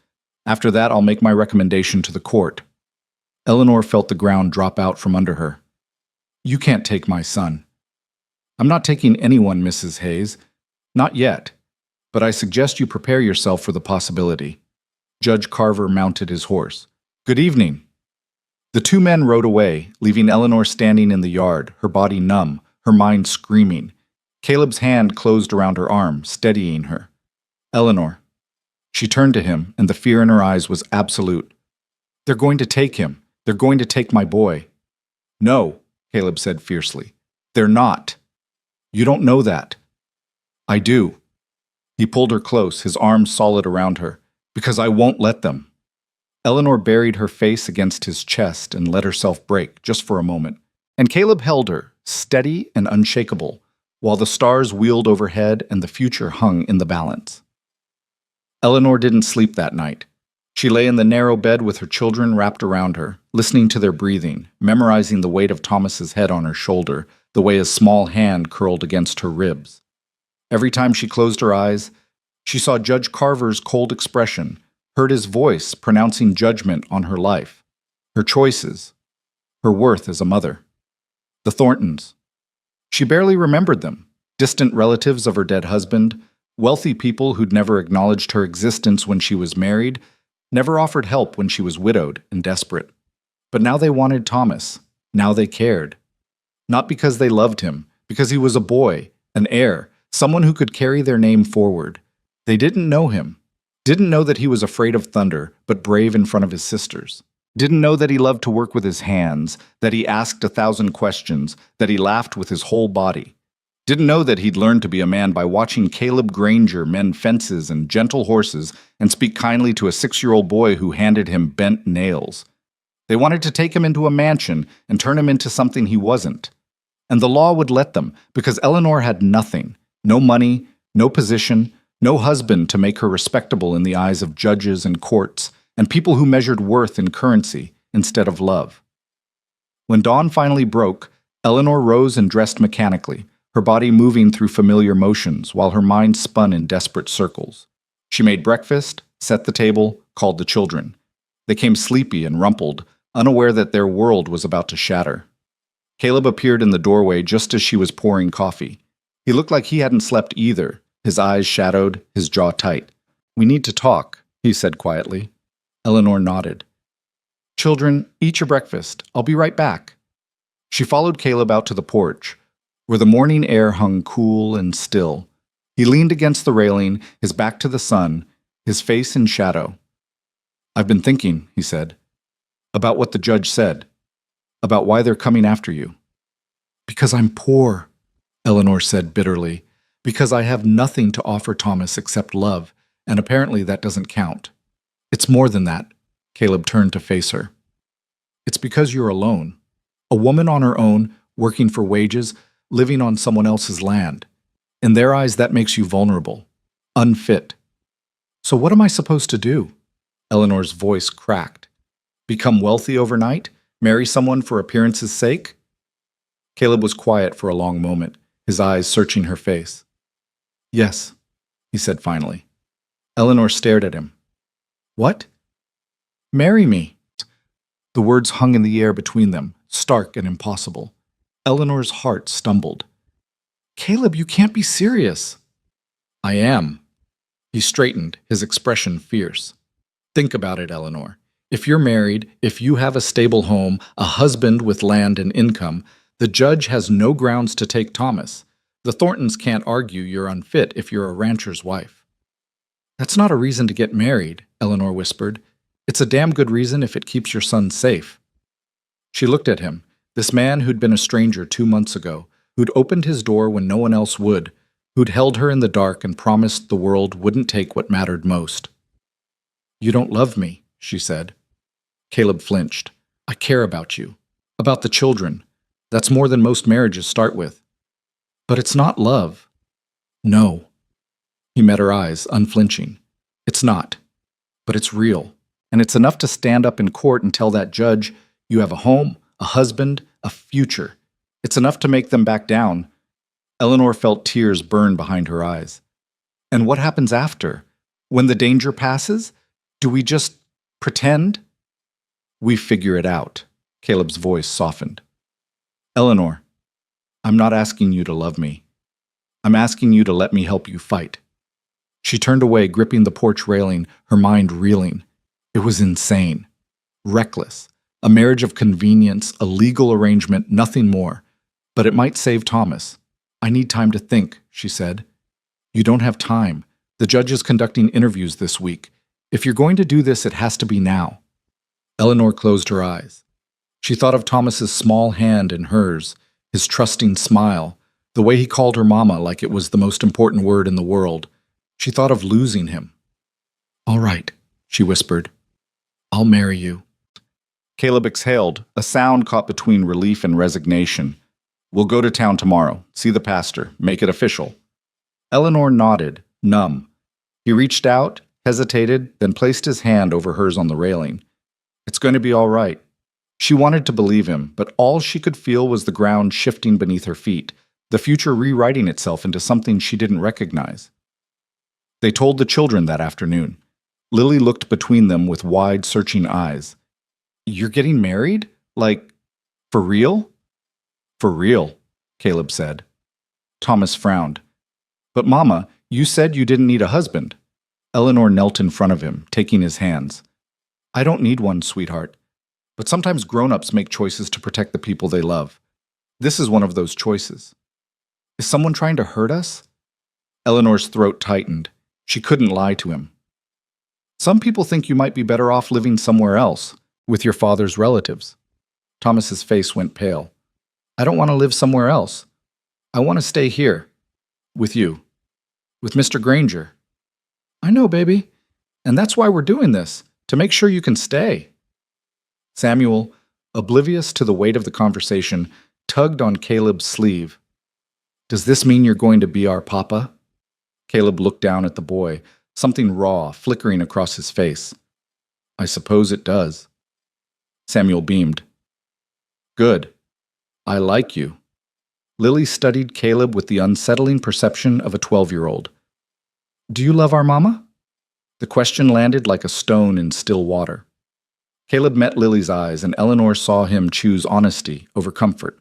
After that, I'll make my recommendation to the court." Eleanor felt the ground drop out from under her. "You can't take my son." "I'm not taking anyone, Mrs. Hayes. Not yet. But I suggest you prepare yourself for the possibility." Judge Carver mounted his horse. "Good evening." The two men rode away, leaving Eleanor standing in the yard, her body numb, her mind screaming. Caleb's hand closed around her arm, steadying her. "Eleanor." She turned to him, and the fear in her eyes was absolute. "They're going to take him. They're going to take my boy." "No," Caleb said fiercely. "They're not. You don't know that." "I do." He pulled her close, his arms solid around her. "Because I won't let them." Eleanor buried her face against his chest and let herself break, just for a moment. And Caleb held her, steady and unshakable, while the stars wheeled overhead and the future hung in the balance. Eleanor didn't sleep that night. She lay in the narrow bed with her children wrapped around her, listening to their breathing, memorizing the weight of Thomas's head on her shoulder, the way his small hand curled against her ribs. Every time she closed her eyes, she saw Judge Carver's cold expression, heard his voice pronouncing judgment on her life, her choices, her worth as a mother. The Thorntons. She barely remembered them, distant relatives of her dead husband, wealthy people who'd never acknowledged her existence when she was married, never offered help when she was widowed and desperate. But now they wanted Thomas. Now they cared. Not because they loved him, because he was a boy, an heir, someone who could carry their name forward. They didn't know him. Didn't know that he was afraid of thunder, but brave in front of his sisters. Didn't know that he loved to work with his hands, that he asked 1,000 questions, that he laughed with his whole body. Didn't know that he'd learned to be a man by watching Caleb Granger mend fences and gentle horses and speak kindly to a 6-year-old boy who handed him bent nails. They wanted to take him into a mansion and turn him into something he wasn't. And the law would let them, because Eleanor had nothing, no money, no position, no husband to make her respectable in the eyes of judges and courts, and people who measured worth in currency instead of love. When dawn finally broke, Eleanor rose and dressed mechanically, her body moving through familiar motions while her mind spun in desperate circles. She made breakfast, set the table, called the children. They came sleepy and rumpled, unaware that their world was about to shatter. Caleb appeared in the doorway just as she was pouring coffee. He looked like he hadn't slept either, his eyes shadowed, his jaw tight. "We need to talk," he said quietly. Eleanor nodded. "Children, eat your breakfast. I'll be right back." She followed Caleb out to the porch, where the morning air hung cool and still. He leaned against the railing, his back to the sun, his face in shadow. "I've been thinking," he said, "about what the judge said, about why they're coming after you." "Because I'm poor," Eleanor said bitterly. "Because I have nothing to offer Thomas except love, and apparently that doesn't count. It's more than that." Caleb turned to face her. "It's because you're alone. A woman on her own, working for wages, living on someone else's land. In their eyes, that makes you vulnerable, unfit. So what am I supposed to do?" Eleanor's voice cracked. "Become wealthy overnight? Marry someone for appearance's sake?" Caleb was quiet for a long moment, his eyes searching her face. "Yes," he said finally. Eleanor stared at him. "What?" "Marry me." The words hung in the air between them, stark and impossible. Eleanor's heart stumbled. "Caleb, you can't be serious." "I am." He straightened, his expression fierce. "Think about it, Eleanor. If you're married, if you have a stable home, a husband with land and income, the judge has no grounds to take Thomas. The Thorntons can't argue you're unfit if you're a rancher's wife." "That's not a reason to get married," Eleanor whispered. "It's a damn good reason if it keeps your son safe." She looked at him, this man who'd been a stranger 2 months ago, who'd opened his door when no one else would, who'd held her in the dark and promised the world wouldn't take what mattered most. "You don't love me," she said. Caleb flinched. "I care about you. About the children. That's more than most marriages start with." "But it's not love." "No." He met her eyes, unflinching. "It's not. But it's real. And it's enough to stand up in court and tell that judge, you have a home, a husband, a future. It's enough to make them back down." Eleanor felt tears burn behind her eyes. "And what happens after? When the danger passes? Do we just pretend?" "We figure it out." Caleb's voice softened. "Eleanor, I'm not asking you to love me. I'm asking you to let me help you fight." She turned away, gripping the porch railing, her mind reeling. It was insane. Reckless. A marriage of convenience, a legal arrangement, nothing more. But it might save Thomas. "I need time to think," she said. "You don't have time. The judge is conducting interviews this week. If you're going to do this, it has to be now." Eleanor closed her eyes. She thought of Thomas's small hand in hers, his trusting smile, the way he called her mama like it was the most important word in the world. She thought of losing him. "All right," she whispered. "I'll marry you." Caleb exhaled, a sound caught between relief and resignation. We'll go to town tomorrow, see the pastor, make it official. Eleanor nodded, numb. He reached out, hesitated, then placed his hand over hers on the railing. It's going to be all right. She wanted to believe him, but all she could feel was the ground shifting beneath her feet, the future rewriting itself into something she didn't recognize. They told the children that afternoon. Lily looked between them with wide, searching eyes. You're getting married? Like, for real? For real, Caleb said. Thomas frowned. But Mama, you said you didn't need a husband. Eleanor knelt in front of him, taking his hands. I don't need one, sweetheart. But sometimes grown-ups make choices to protect the people they love. This is one of those choices. Is someone trying to hurt us? Eleanor's throat tightened. She couldn't lie to him. Some people think you might be better off living somewhere else, with your father's relatives. Thomas's face went pale. I don't want to live somewhere else. I want to stay here. With you. With Mr. Granger. I know, baby. And that's why we're doing this, to make sure you can stay. Samuel, oblivious to the weight of the conversation, tugged on Caleb's sleeve. Does this mean you're going to be our papa? Caleb looked down at the boy, something raw flickering across his face. I suppose it does. Samuel beamed. Good. I like you. Lily studied Caleb with the unsettling perception of a 12-year-old. Do you love our mama? The question landed like a stone in still water. Caleb met Lily's eyes, and Eleanor saw him choose honesty over comfort.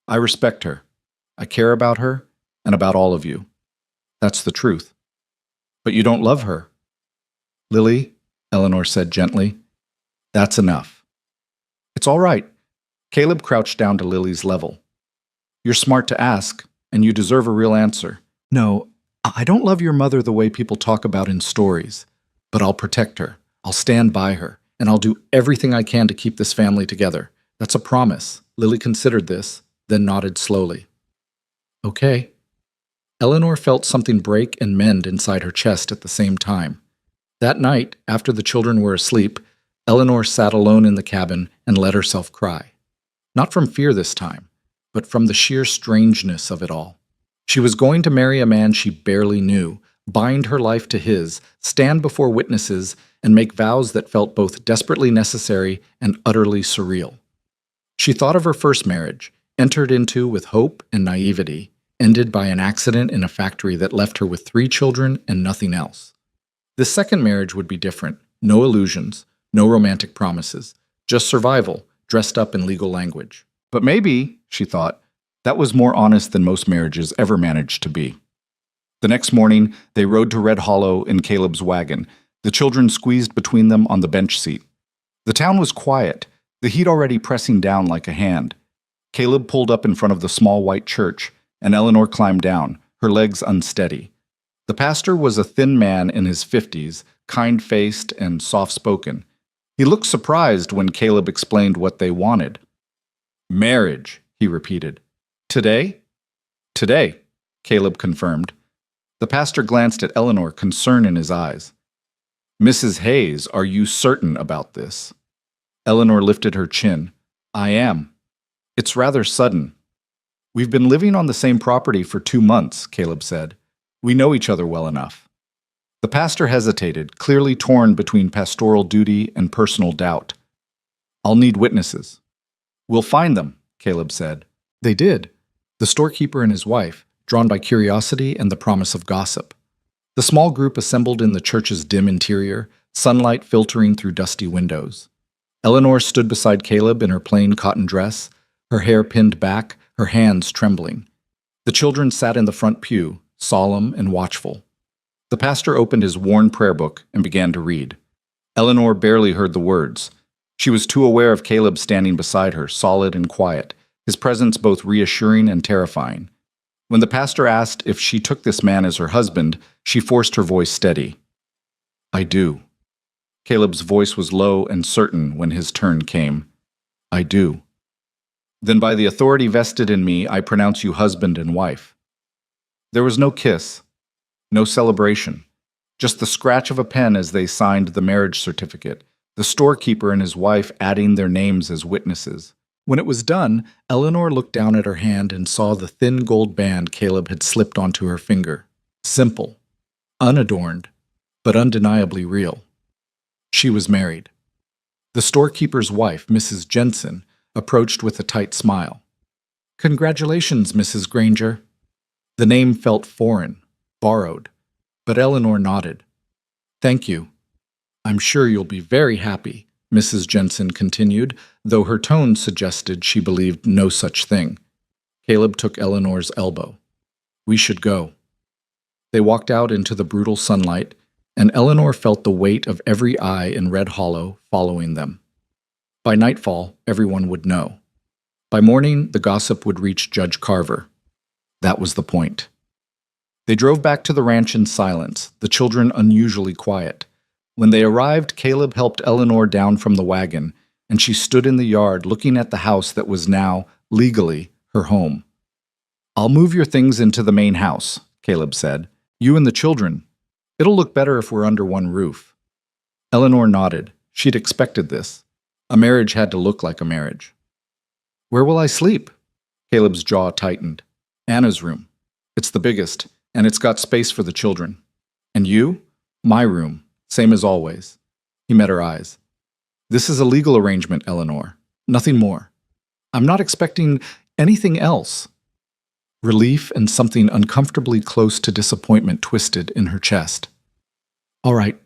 I respect her. I care about her, and about all of you. That's the truth. But you don't love her. Lily, Eleanor said gently, that's enough. It's all right. Caleb crouched down to Lily's level. You're smart to ask, and you deserve a real answer. No, I don't love your mother the way people talk about in stories, but I'll protect her. I'll stand by her, and I'll do everything I can to keep this family together. That's a promise. Lily considered this, then nodded slowly. Okay. Eleanor felt something break and mend inside her chest at the same time. That night, after the children were asleep, Eleanor sat alone in the cabin and let herself cry. Not from fear this time, but from the sheer strangeness of it all. She was going to marry a man she barely knew, bind her life to his, stand before witnesses, and make vows that felt both desperately necessary and utterly surreal. She thought of her first marriage, entered into with hope and naivety, ended by an accident in a factory that left her with 3 children and nothing else. This second marriage would be different. No illusions, no romantic promises, just survival, dressed up in legal language. But maybe, she thought, that was more honest than most marriages ever managed to be. The next morning, they rode to Red Hollow in Caleb's wagon, the children squeezed between them on the bench seat. The town was quiet, the heat already pressing down like a hand. Caleb pulled up in front of the small white church, and Eleanor climbed down, her legs unsteady. The pastor was a thin man in his 50s, kind-faced and soft-spoken. He looked surprised when Caleb explained what they wanted. Marriage, he repeated. Today? Today, Caleb confirmed. The pastor glanced at Eleanor, concern in his eyes. Mrs. Hayes, are you certain about this? Eleanor lifted her chin. I am. It's rather sudden. We've been living on the same property for 2 months, Caleb said. We know each other well enough. The pastor hesitated, clearly torn between pastoral duty and personal doubt. I'll need witnesses. We'll find them, Caleb said. They did. The storekeeper and his wife, drawn by curiosity and the promise of gossip. The small group assembled in the church's dim interior, sunlight filtering through dusty windows. Eleanor stood beside Caleb in her plain cotton dress, her hair pinned back, her hands trembling. The children sat in the front pew, solemn and watchful. The pastor opened his worn prayer book and began to read. Eleanor barely heard the words. She was too aware of Caleb standing beside her, solid and quiet, his presence both reassuring and terrifying. When the pastor asked if she took this man as her husband, she forced her voice steady. I do. Caleb's voice was low and certain when his turn came. I do. Then by the authority vested in me, I pronounce you husband and wife. There was no kiss, no celebration, just the scratch of a pen as they signed the marriage certificate, the storekeeper and his wife adding their names as witnesses. When it was done, Eleanor looked down at her hand and saw the thin gold band Caleb had slipped onto her finger. Simple, unadorned, but undeniably real. She was married. The storekeeper's wife, Mrs. Jensen, approached with a tight smile. "Congratulations, Mrs. Granger." The name felt foreign, borrowed, but Eleanor nodded. "Thank you. I'm sure you'll be very happy," Mrs. Jensen continued, though her tone suggested she believed no such thing. Caleb took Eleanor's elbow. "We should go." They walked out into the brutal sunlight, and Eleanor felt the weight of every eye in Red Hollow following them. By nightfall, everyone would know. By morning, the gossip would reach Judge Carver. That was the point. They drove back to the ranch in silence, the children unusually quiet. When they arrived, Caleb helped Eleanor down from the wagon, and she stood in the yard looking at the house that was now, legally, her home. "I'll move your things into the main house," Caleb said. "You and the children. It'll look better if we're under one roof." Eleanor nodded. She'd expected this. A marriage had to look like a marriage. "Where will I sleep?" Caleb's jaw tightened. "Anna's room. It's the biggest, and it's got space for the children. And you? My room, same as always." He met her eyes. "This is a legal arrangement, Eleanor. Nothing more. I'm not expecting anything else." Relief and something uncomfortably close to disappointment twisted in her chest. "All right."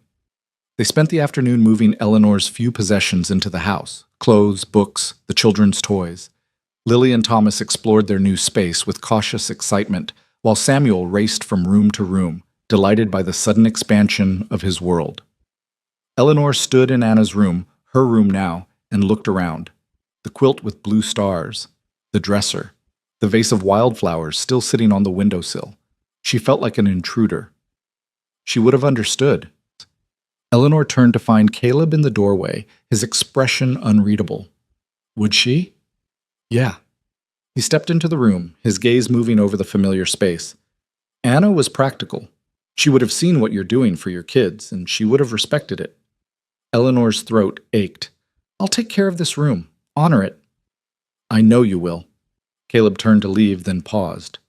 They spent the afternoon moving Eleanor's few possessions into the house: clothes, books, the children's toys. Lily and Thomas explored their new space with cautious excitement, while Samuel raced from room to room, delighted by the sudden expansion of his world. Eleanor stood in Anna's room, her room now, and looked around. The quilt with blue stars, the dresser, the vase of wildflowers still sitting on the windowsill. She felt like an intruder. She would have understood. Eleanor turned to find Caleb in the doorway, his expression unreadable. Would she? Yeah. He stepped into the room, his gaze moving over the familiar space. "Anna was practical. She would have seen what you're doing for your kids, and she would have respected it." Eleanor's throat ached. "I'll take care of this room. Honor it." "I know you will." Caleb turned to leave, then paused.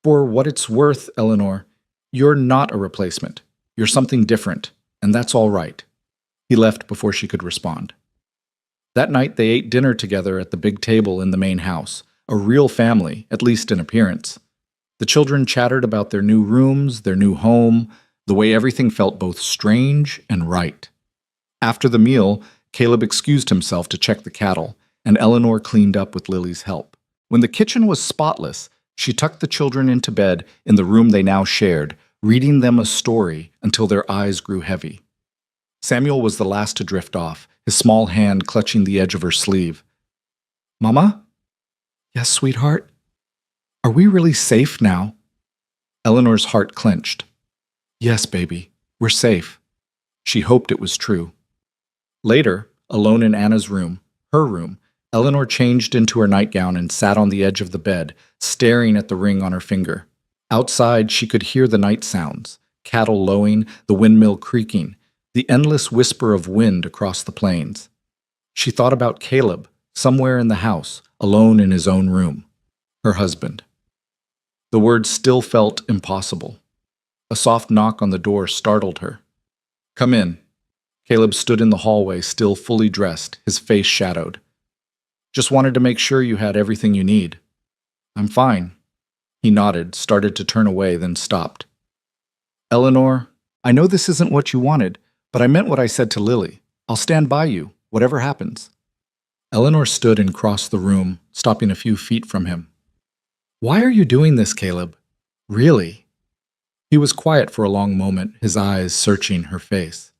"For what it's worth, Eleanor, you're not a replacement. You're something different, and that's all right." He left before she could respond. That night they ate dinner together at the big table in the main house, a real family, at least in appearance. The children chattered about their new rooms, their new home, the way everything felt both strange and right. After the meal, Caleb excused himself to check the cattle, and Eleanor cleaned up with Lily's help. When the kitchen was spotless, she tucked the children into bed in the room they now shared, reading them a story until their eyes grew heavy. Samuel was the last to drift off, his small hand clutching the edge of her sleeve. "Mama?" "Yes, sweetheart?" "Are we really safe now?" Eleanor's heart clenched. "Yes, baby, we're safe." She hoped it was true. Later, alone in Anna's room, her room, Eleanor changed into her nightgown and sat on the edge of the bed, staring at the ring on her finger. Outside, she could hear the night sounds, cattle lowing, the windmill creaking, the endless whisper of wind across the plains. She thought about Caleb, somewhere in the house, alone in his own room. Her husband. The words still felt impossible. A soft knock on the door startled her. "Come in." Caleb stood in the hallway, still fully dressed, his face shadowed. "Just wanted to make sure you had everything you need." "I'm fine." He nodded, started to turn away, then stopped. "Eleanor, I know this isn't what you wanted, but I meant what I said to Lily. I'll stand by you, whatever happens." Eleanor stood and crossed the room, stopping a few feet from him. "Why are you doing this, Caleb? Really?" He was quiet for a long moment, his eyes searching her face.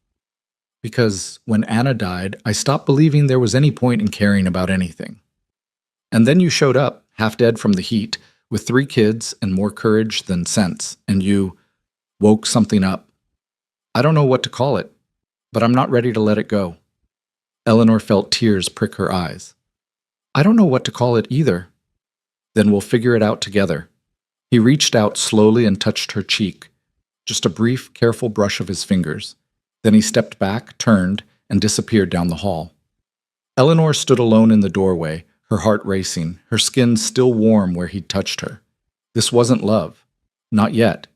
"Because when Anna died, I stopped believing there was any point in caring about anything. And then you showed up, half dead from the heat, with 3 kids and more courage than sense, and you woke something up. I don't know what to call it, but I'm not ready to let it go." Eleanor felt tears prick her eyes. "I don't know what to call it either." "Then we'll figure it out together." He reached out slowly and touched her cheek, just a brief, careful brush of his fingers. Then he stepped back, turned, and disappeared down the hall. Eleanor stood alone in the doorway, her heart racing, her skin still warm where he'd touched her. This wasn't love. Not yet.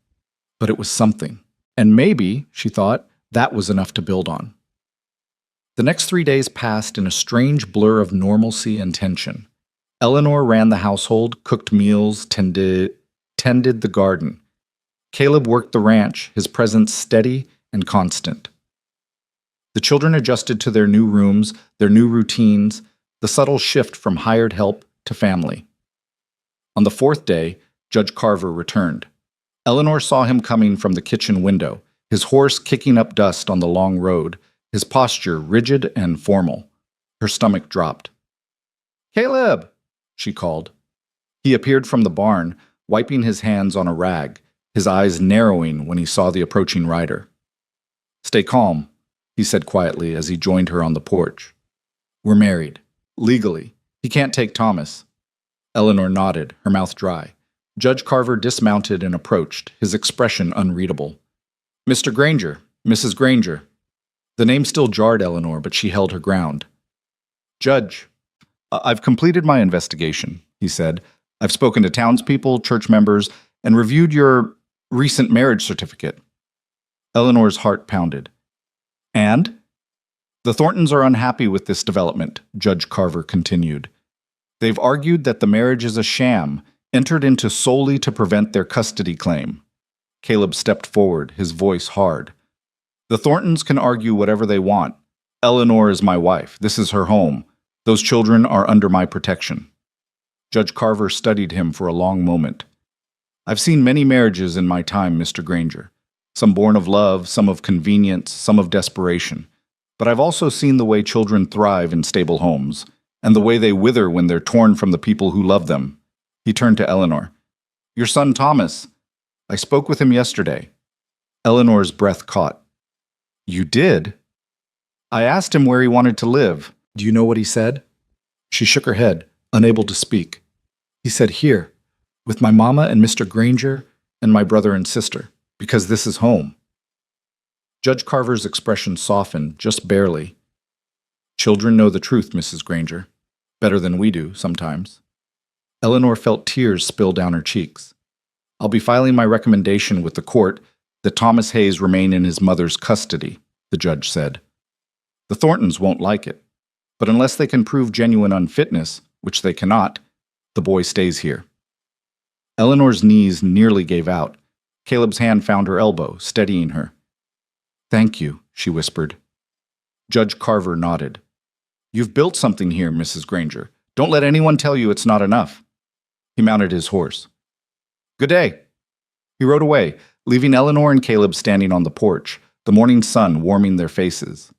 But it was something. And maybe, she thought, that was enough to build on. The next 3 days passed in a strange blur of normalcy and tension. Eleanor ran the household, cooked meals, tended the garden. Caleb worked the ranch, his presence steady and constant. The children adjusted to their new rooms, their new routines, the subtle shift from hired help to family. On the 4th day, Judge Carver returned. Eleanor saw him coming from the kitchen window, his horse kicking up dust on the long road, his posture rigid and formal. Her stomach dropped. "Caleb!" she called. He appeared from the barn, wiping his hands on a rag, his eyes narrowing when he saw the approaching rider. "Stay calm," he said quietly as he joined her on the porch. "We're married. Legally. He can't take Thomas." Eleanor nodded, her mouth dry. Judge Carver dismounted and approached, his expression unreadable. "Mr. Granger, Mrs. Granger." The name still jarred Eleanor, but she held her ground. "Judge, I've completed my investigation," he said. "I've spoken to townspeople, church members, and reviewed your recent marriage certificate." Eleanor's heart pounded. "And?" "The Thorntons are unhappy with this development," Judge Carver continued. "They've argued that the marriage is a sham, entered into solely to prevent their custody claim." Caleb stepped forward, his voice hard. "The Thorntons can argue whatever they want. Eleanor is my wife. This is her home. Those children are under my protection." Judge Carver studied him for a long moment. "I've seen many marriages in my time, Mr. Granger. Some born of love, some of convenience, some of desperation. But I've also seen the way children thrive in stable homes, and the way they wither when they're torn from the people who love them." He turned to Eleanor. "Your son Thomas. I spoke with him yesterday." Eleanor's breath caught. "You did?" "I asked him where he wanted to live. Do you know what he said?" She shook her head, unable to speak. "He said here, with my mama and Mr. Granger and my brother and sister, because this is home." Judge Carver's expression softened, just barely. "Children know the truth, Mrs. Granger. Better than we do, sometimes." Eleanor felt tears spill down her cheeks. "I'll be filing my recommendation with the court that Thomas Hayes remain in his mother's custody," the judge said. "The Thorntons won't like it, but unless they can prove genuine unfitness, which they cannot, the boy stays here." Eleanor's knees nearly gave out. Caleb's hand found her elbow, steadying her. "Thank you," she whispered. Judge Carver nodded. "You've built something here, Mrs. Granger. Don't let anyone tell you it's not enough." He mounted his horse. "Good day." He rode away, leaving Eleanor and Caleb standing on the porch, the morning sun warming their faces.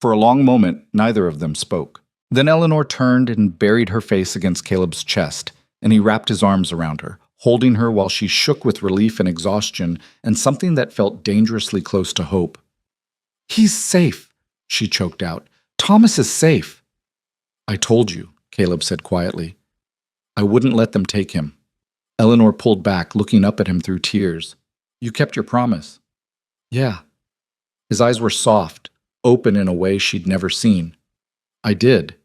For a long moment, neither of them spoke. Then Eleanor turned and buried her face against Caleb's chest, and he wrapped his arms around her, holding her while she shook with relief and exhaustion and something that felt dangerously close to hope. "He's safe," she choked out. "Thomas is safe." "I told you," Caleb said quietly. "I wouldn't let them take him." Eleanor pulled back, looking up at him through tears. "You kept your promise." "Yeah." His eyes were soft, open in a way she'd never seen. "I did."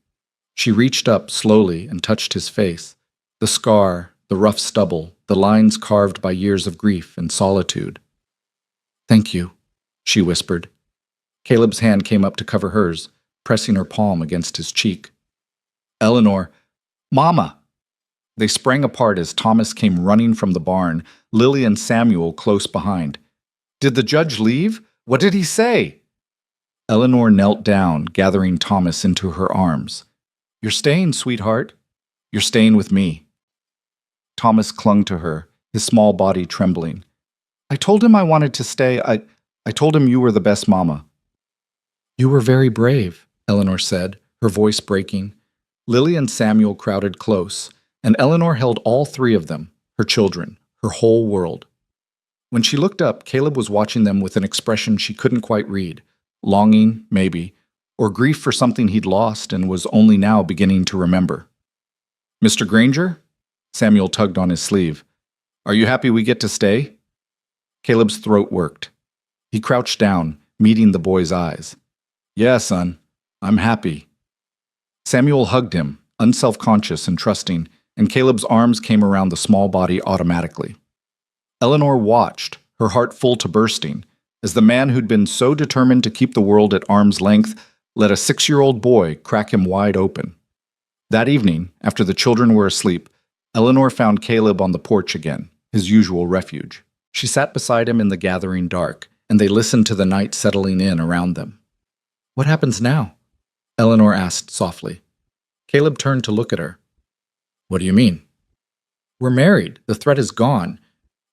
She reached up slowly and touched his face, the scar, the rough stubble, the lines carved by years of grief and solitude. "Thank you," she whispered. Caleb's hand came up to cover hers, pressing her palm against his cheek. "Eleanor, Mama!" They sprang apart as Thomas came running from the barn, Lily and Samuel close behind. "Did the judge leave? What did he say?" Eleanor knelt down, gathering Thomas into her arms. "You're staying, sweetheart. You're staying with me." Thomas clung to her, his small body trembling. "I told him I wanted to stay. I told him you were the best mama." "You were very brave," Eleanor said, her voice breaking. Lily and Samuel crowded close, and Eleanor held all three of them, her children, her whole world. When she looked up, Caleb was watching them with an expression she couldn't quite read, longing, maybe, or grief for something he'd lost and was only now beginning to remember. "Mr. Granger?" Samuel tugged on his sleeve. "Are you happy we get to stay?" Caleb's throat worked. He crouched down, meeting the boy's eyes. Yeah, son, I'm happy. Samuel hugged him, unself-conscious and trusting, and Caleb's arms came around the small body automatically. Eleanor watched, her heart full to bursting, as the man who'd been so determined to keep the world at arm's length let a 6-year-old boy crack him wide open. That evening, after the children were asleep, Eleanor found Caleb on the porch again, his usual refuge. She sat beside him in the gathering dark, and they listened to the night settling in around them. "What happens now?" Eleanor asked softly. Caleb turned to look at her. "What do you mean?" "We're married. The threat is gone.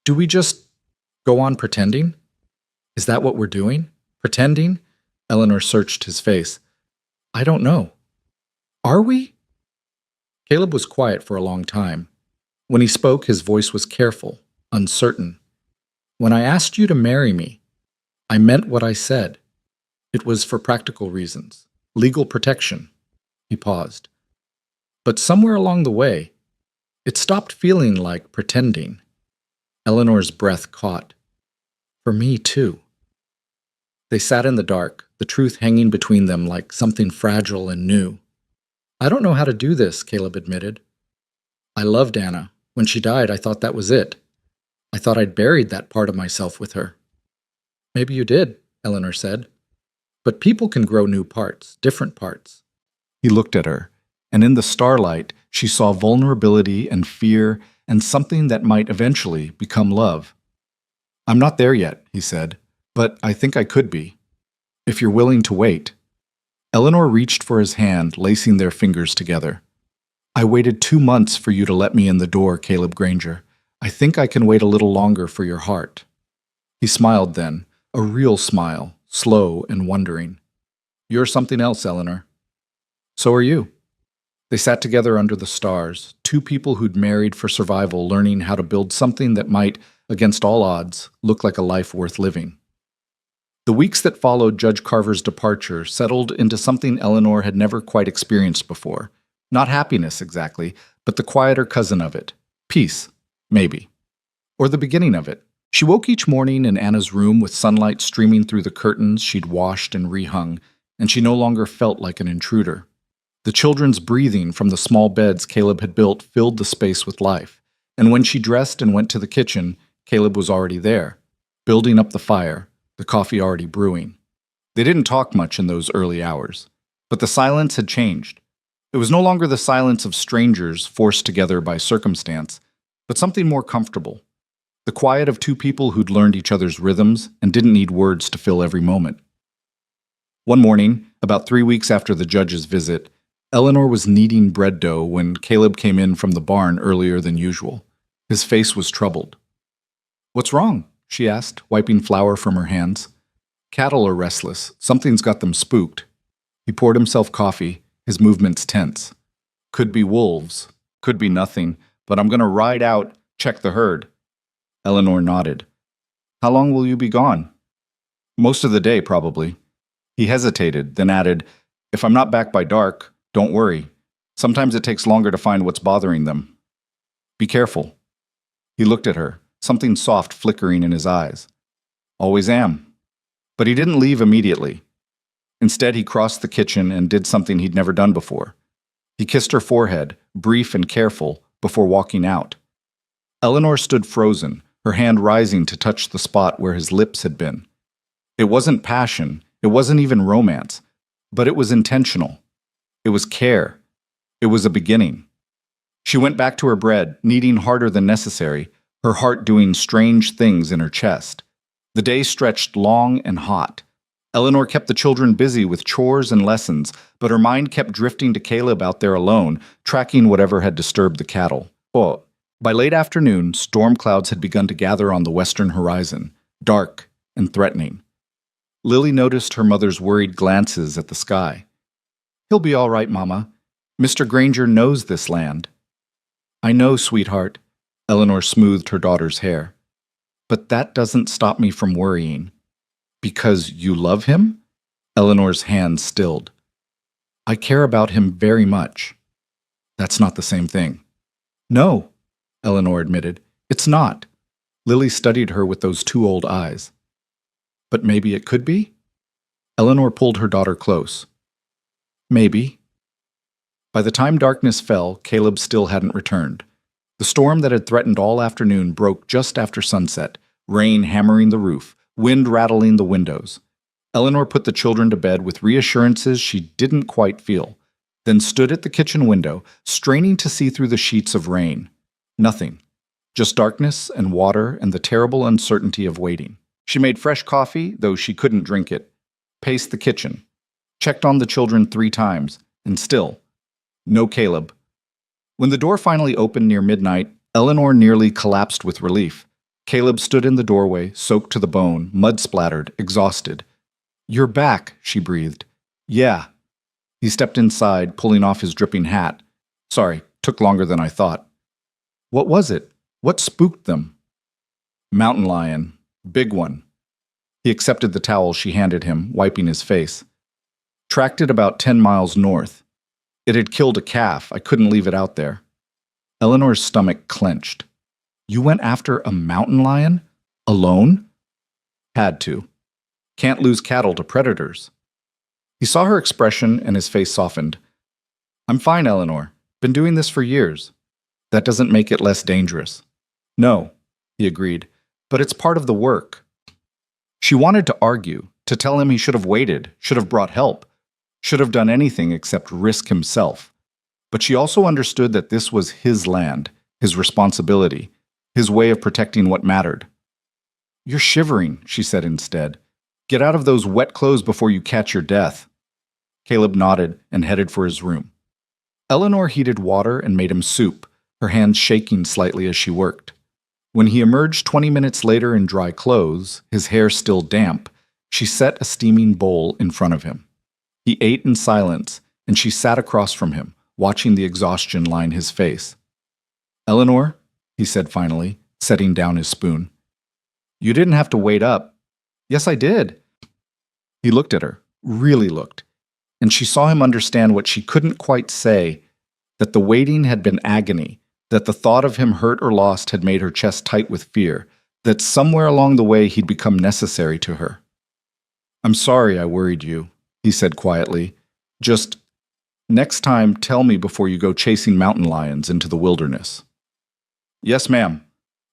Do we just go on pretending? Is that what we're doing? Pretending?" Eleanor searched his face. "I don't know. Are we?" Caleb was quiet for a long time. When he spoke, his voice was careful, uncertain. "When I asked you to marry me, I meant what I said. It was for practical reasons, legal protection." He paused. "But somewhere along the way, it stopped feeling like pretending." Eleanor's breath caught. "For me, too." They sat in the dark, the truth hanging between them like something fragile and new. "I don't know how to do this," Caleb admitted. "I loved Anna. When she died, I thought that was it. I thought I'd buried that part of myself with her." "Maybe you did," Eleanor said. "But people can grow new parts, different parts." He looked at her, and in the starlight, she saw vulnerability and fear and something that might eventually become love. "I'm not there yet," he said, "but I think I could be, if you're willing to wait." Eleanor reached for his hand, lacing their fingers together. "I waited 2 months for you to let me in the door, Caleb Granger. I think I can wait a little longer for your heart." He smiled then, a real smile, slow and wondering. "You're something else, Eleanor." "So are you." They sat together under the stars, two people who'd married for survival, learning how to build something that might, against all odds, look like a life worth living. The weeks that followed Judge Carver's departure settled into something Eleanor had never quite experienced before. Not happiness, exactly, but the quieter cousin of it. Peace, maybe. Or the beginning of it. She woke each morning in Anna's room with sunlight streaming through the curtains she'd washed and rehung, and she no longer felt like an intruder. The children's breathing from the small beds Caleb had built filled the space with life, and when she dressed and went to the kitchen, Caleb was already there, building up the fire, the coffee already brewing. They didn't talk much in those early hours, but the silence had changed. It was no longer the silence of strangers forced together by circumstance, but something more comfortable. The quiet of two people who'd learned each other's rhythms and didn't need words to fill every moment. One morning, about 3 weeks after the judge's visit, Eleanor was kneading bread dough when Caleb came in from the barn earlier than usual. His face was troubled. "What's wrong?" she asked, wiping flour from her hands. "Cattle are restless. Something's got them spooked." He poured himself coffee, his movements tense. "Could be wolves. Could be nothing. But I'm going to ride out, check the herd." Eleanor nodded. "How long will you be gone?" "Most of the day, probably." He hesitated, then added, "If I'm not back by dark, don't worry. Sometimes it takes longer to find what's bothering them. Be careful." He looked at her, something soft flickering in his eyes. "Always am." But he didn't leave immediately. Instead, he crossed the kitchen and did something he'd never done before. He kissed her forehead, brief and careful, before walking out. Eleanor stood frozen, her hand rising to touch the spot where his lips had been. It wasn't passion, it wasn't even romance, but it was intentional. It was care. It was a beginning. She went back to her bread, kneading harder than necessary, her heart doing strange things in her chest. The day stretched long and hot. Eleanor kept the children busy with chores and lessons, but her mind kept drifting to Caleb out there alone, tracking whatever had disturbed the cattle. Oh, by late afternoon, storm clouds had begun to gather on the western horizon, dark and threatening. Lily noticed her mother's worried glances at the sky. "He'll be all right, Mama. Mr. Granger knows this land." "I know, sweetheart." Eleanor smoothed her daughter's hair. "But that doesn't stop me from worrying." "Because you love him?" Eleanor's hand stilled. "I care about him very much." "That's not the same thing." "No," Eleanor admitted. "It's not." Lily studied her with those two old eyes. "But maybe it could be?" Eleanor pulled her daughter close. Maybe. By the time darkness fell, Caleb still hadn't returned. The storm that had threatened all afternoon broke just after sunset, rain hammering the roof, wind rattling the windows. Eleanor put the children to bed with reassurances she didn't quite feel, then stood at the kitchen window, straining to see through the sheets of rain. Nothing. Just darkness and water and the terrible uncertainty of waiting. She made fresh coffee, though she couldn't drink it, paced the kitchen, checked on the children 3 times, and still, no Caleb. When the door finally opened near midnight, Eleanor nearly collapsed with relief. Caleb stood in the doorway, soaked to the bone, mud-splattered, exhausted. "You're back," she breathed. "Yeah." He stepped inside, pulling off his dripping hat. "Sorry, took longer than I thought." "What was it? What spooked them?" "Mountain lion. Big one." He accepted the towel she handed him, wiping his face. "Tracked it about 10 miles north. It had killed a calf. I couldn't leave it out there." Eleanor's stomach clenched. "You went after a mountain lion? Alone?" "Had to. Can't lose cattle to predators." He saw her expression and his face softened. "I'm fine, Eleanor. Been doing this for years. That doesn't make it less dangerous." "No," he agreed, "but it's part of the work." She wanted to argue, to tell him he should have waited, should have brought help, should have done anything except risk himself. But she also understood that this was his land, his responsibility, his way of protecting what mattered. "You're shivering," she said instead. "Get out of those wet clothes before you catch your death." Caleb nodded and headed for his room. Eleanor heated water and made him soup, her hands shaking slightly as she worked. When he emerged 20 minutes later in dry clothes, his hair still damp, she set a steaming bowl in front of him. He ate in silence, and she sat across from him, watching the exhaustion line his face. "Eleanor," he said finally, setting down his spoon. "You didn't have to wait up." "Yes, I did." He looked at her, really looked, and she saw him understand what she couldn't quite say, that the waiting had been agony, that the thought of him hurt or lost had made her chest tight with fear, that somewhere along the way he'd become necessary to her. "I'm sorry I worried you," he said quietly. "Just, next time tell me before you go chasing mountain lions into the wilderness." "Yes, ma'am."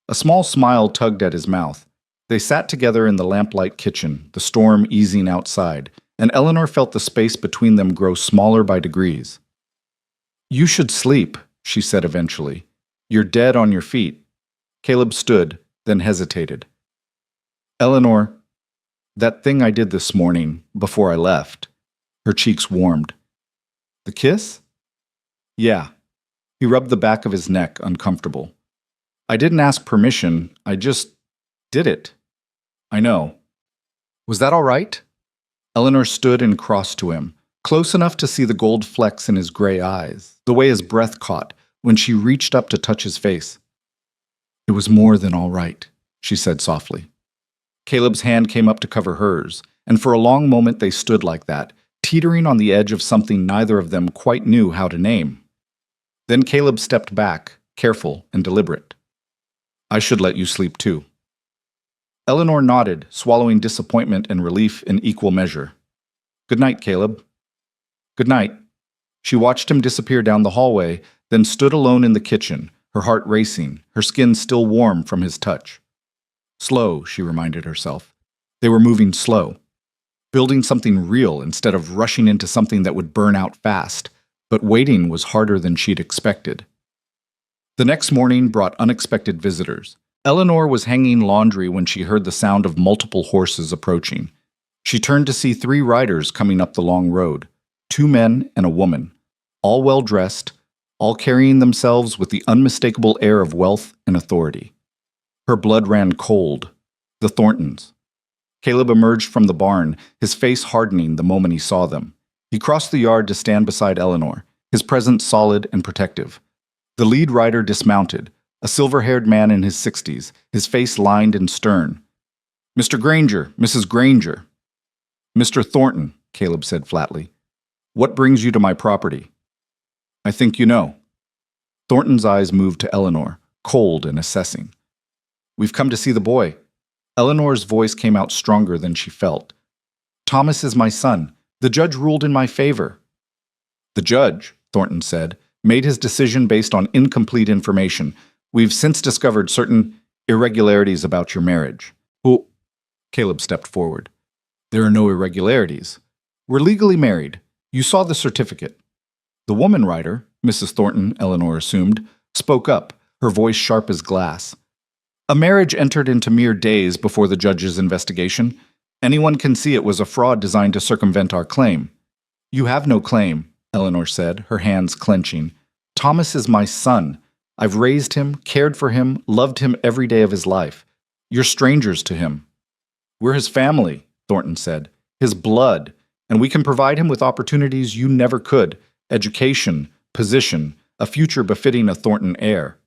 A small smile tugged at his mouth. They sat together in the lamplight kitchen, the storm easing outside, and Eleanor felt the space between them grow smaller by degrees. "You should sleep," she said eventually. "You're dead on your feet." Caleb stood, then hesitated. "Eleanor, that thing I did this morning, before I left." Her cheeks warmed. "The kiss?" "Yeah." He rubbed the back of his neck, uncomfortable. "I didn't ask permission, I just did it." "I know." "Was that all right?" Eleanor stood and crossed to him, close enough to see the gold flecks in his gray eyes, the way his breath caught when she reached up to touch his face. "It was more than all right," she said softly. Caleb's hand came up to cover hers, and for a long moment they stood like that, teetering on the edge of something neither of them quite knew how to name. Then Caleb stepped back, careful and deliberate. "I should let you sleep too." Eleanor nodded, swallowing disappointment and relief in equal measure. "Good night, Caleb." "Good night." She watched him disappear down the hallway, then stood alone in the kitchen, her heart racing, her skin still warm from his touch. Slow, she reminded herself. They were moving slow, building something real instead of rushing into something that would burn out fast, but waiting was harder than she'd expected. The next morning brought unexpected visitors. Eleanor was hanging laundry when she heard the sound of multiple horses approaching. She turned to see 3 riders coming up the long road, 2 men and a woman, all well-dressed, all carrying themselves with the unmistakable air of wealth and authority. Her blood ran cold. The Thorntons. Caleb emerged from the barn, his face hardening the moment he saw them. He crossed the yard to stand beside Eleanor, his presence solid and protective. The lead rider dismounted, a silver-haired man in his 60s, his face lined and stern. "Mr. Granger, Mrs. Granger." "Mr. Thornton," Caleb said flatly. "What brings you to my property?" "I think you know." Thornton's eyes moved to Eleanor, cold and assessing. "We've come to see the boy." Eleanor's voice came out stronger than she felt. Thomas is my son. The judge ruled in my favor. The judge, Thornton said, made his decision based on incomplete information. We've since discovered certain irregularities about your marriage. Oh, Caleb stepped forward. There are no irregularities. We're legally married. You saw the certificate. The woman writer, Mrs. Thornton, Eleanor assumed, spoke up, her voice sharp as glass. A marriage entered into mere days before the judge's investigation. Anyone can see it was a fraud designed to circumvent our claim. You have no claim, Eleanor said, her hands clenching. Thomas is my son. I've raised him, cared for him, loved him every day of his life. You're strangers to him. We're his family, Thornton said, his blood, and we can provide him with opportunities you never could, education, position, a future befitting a Thornton heir.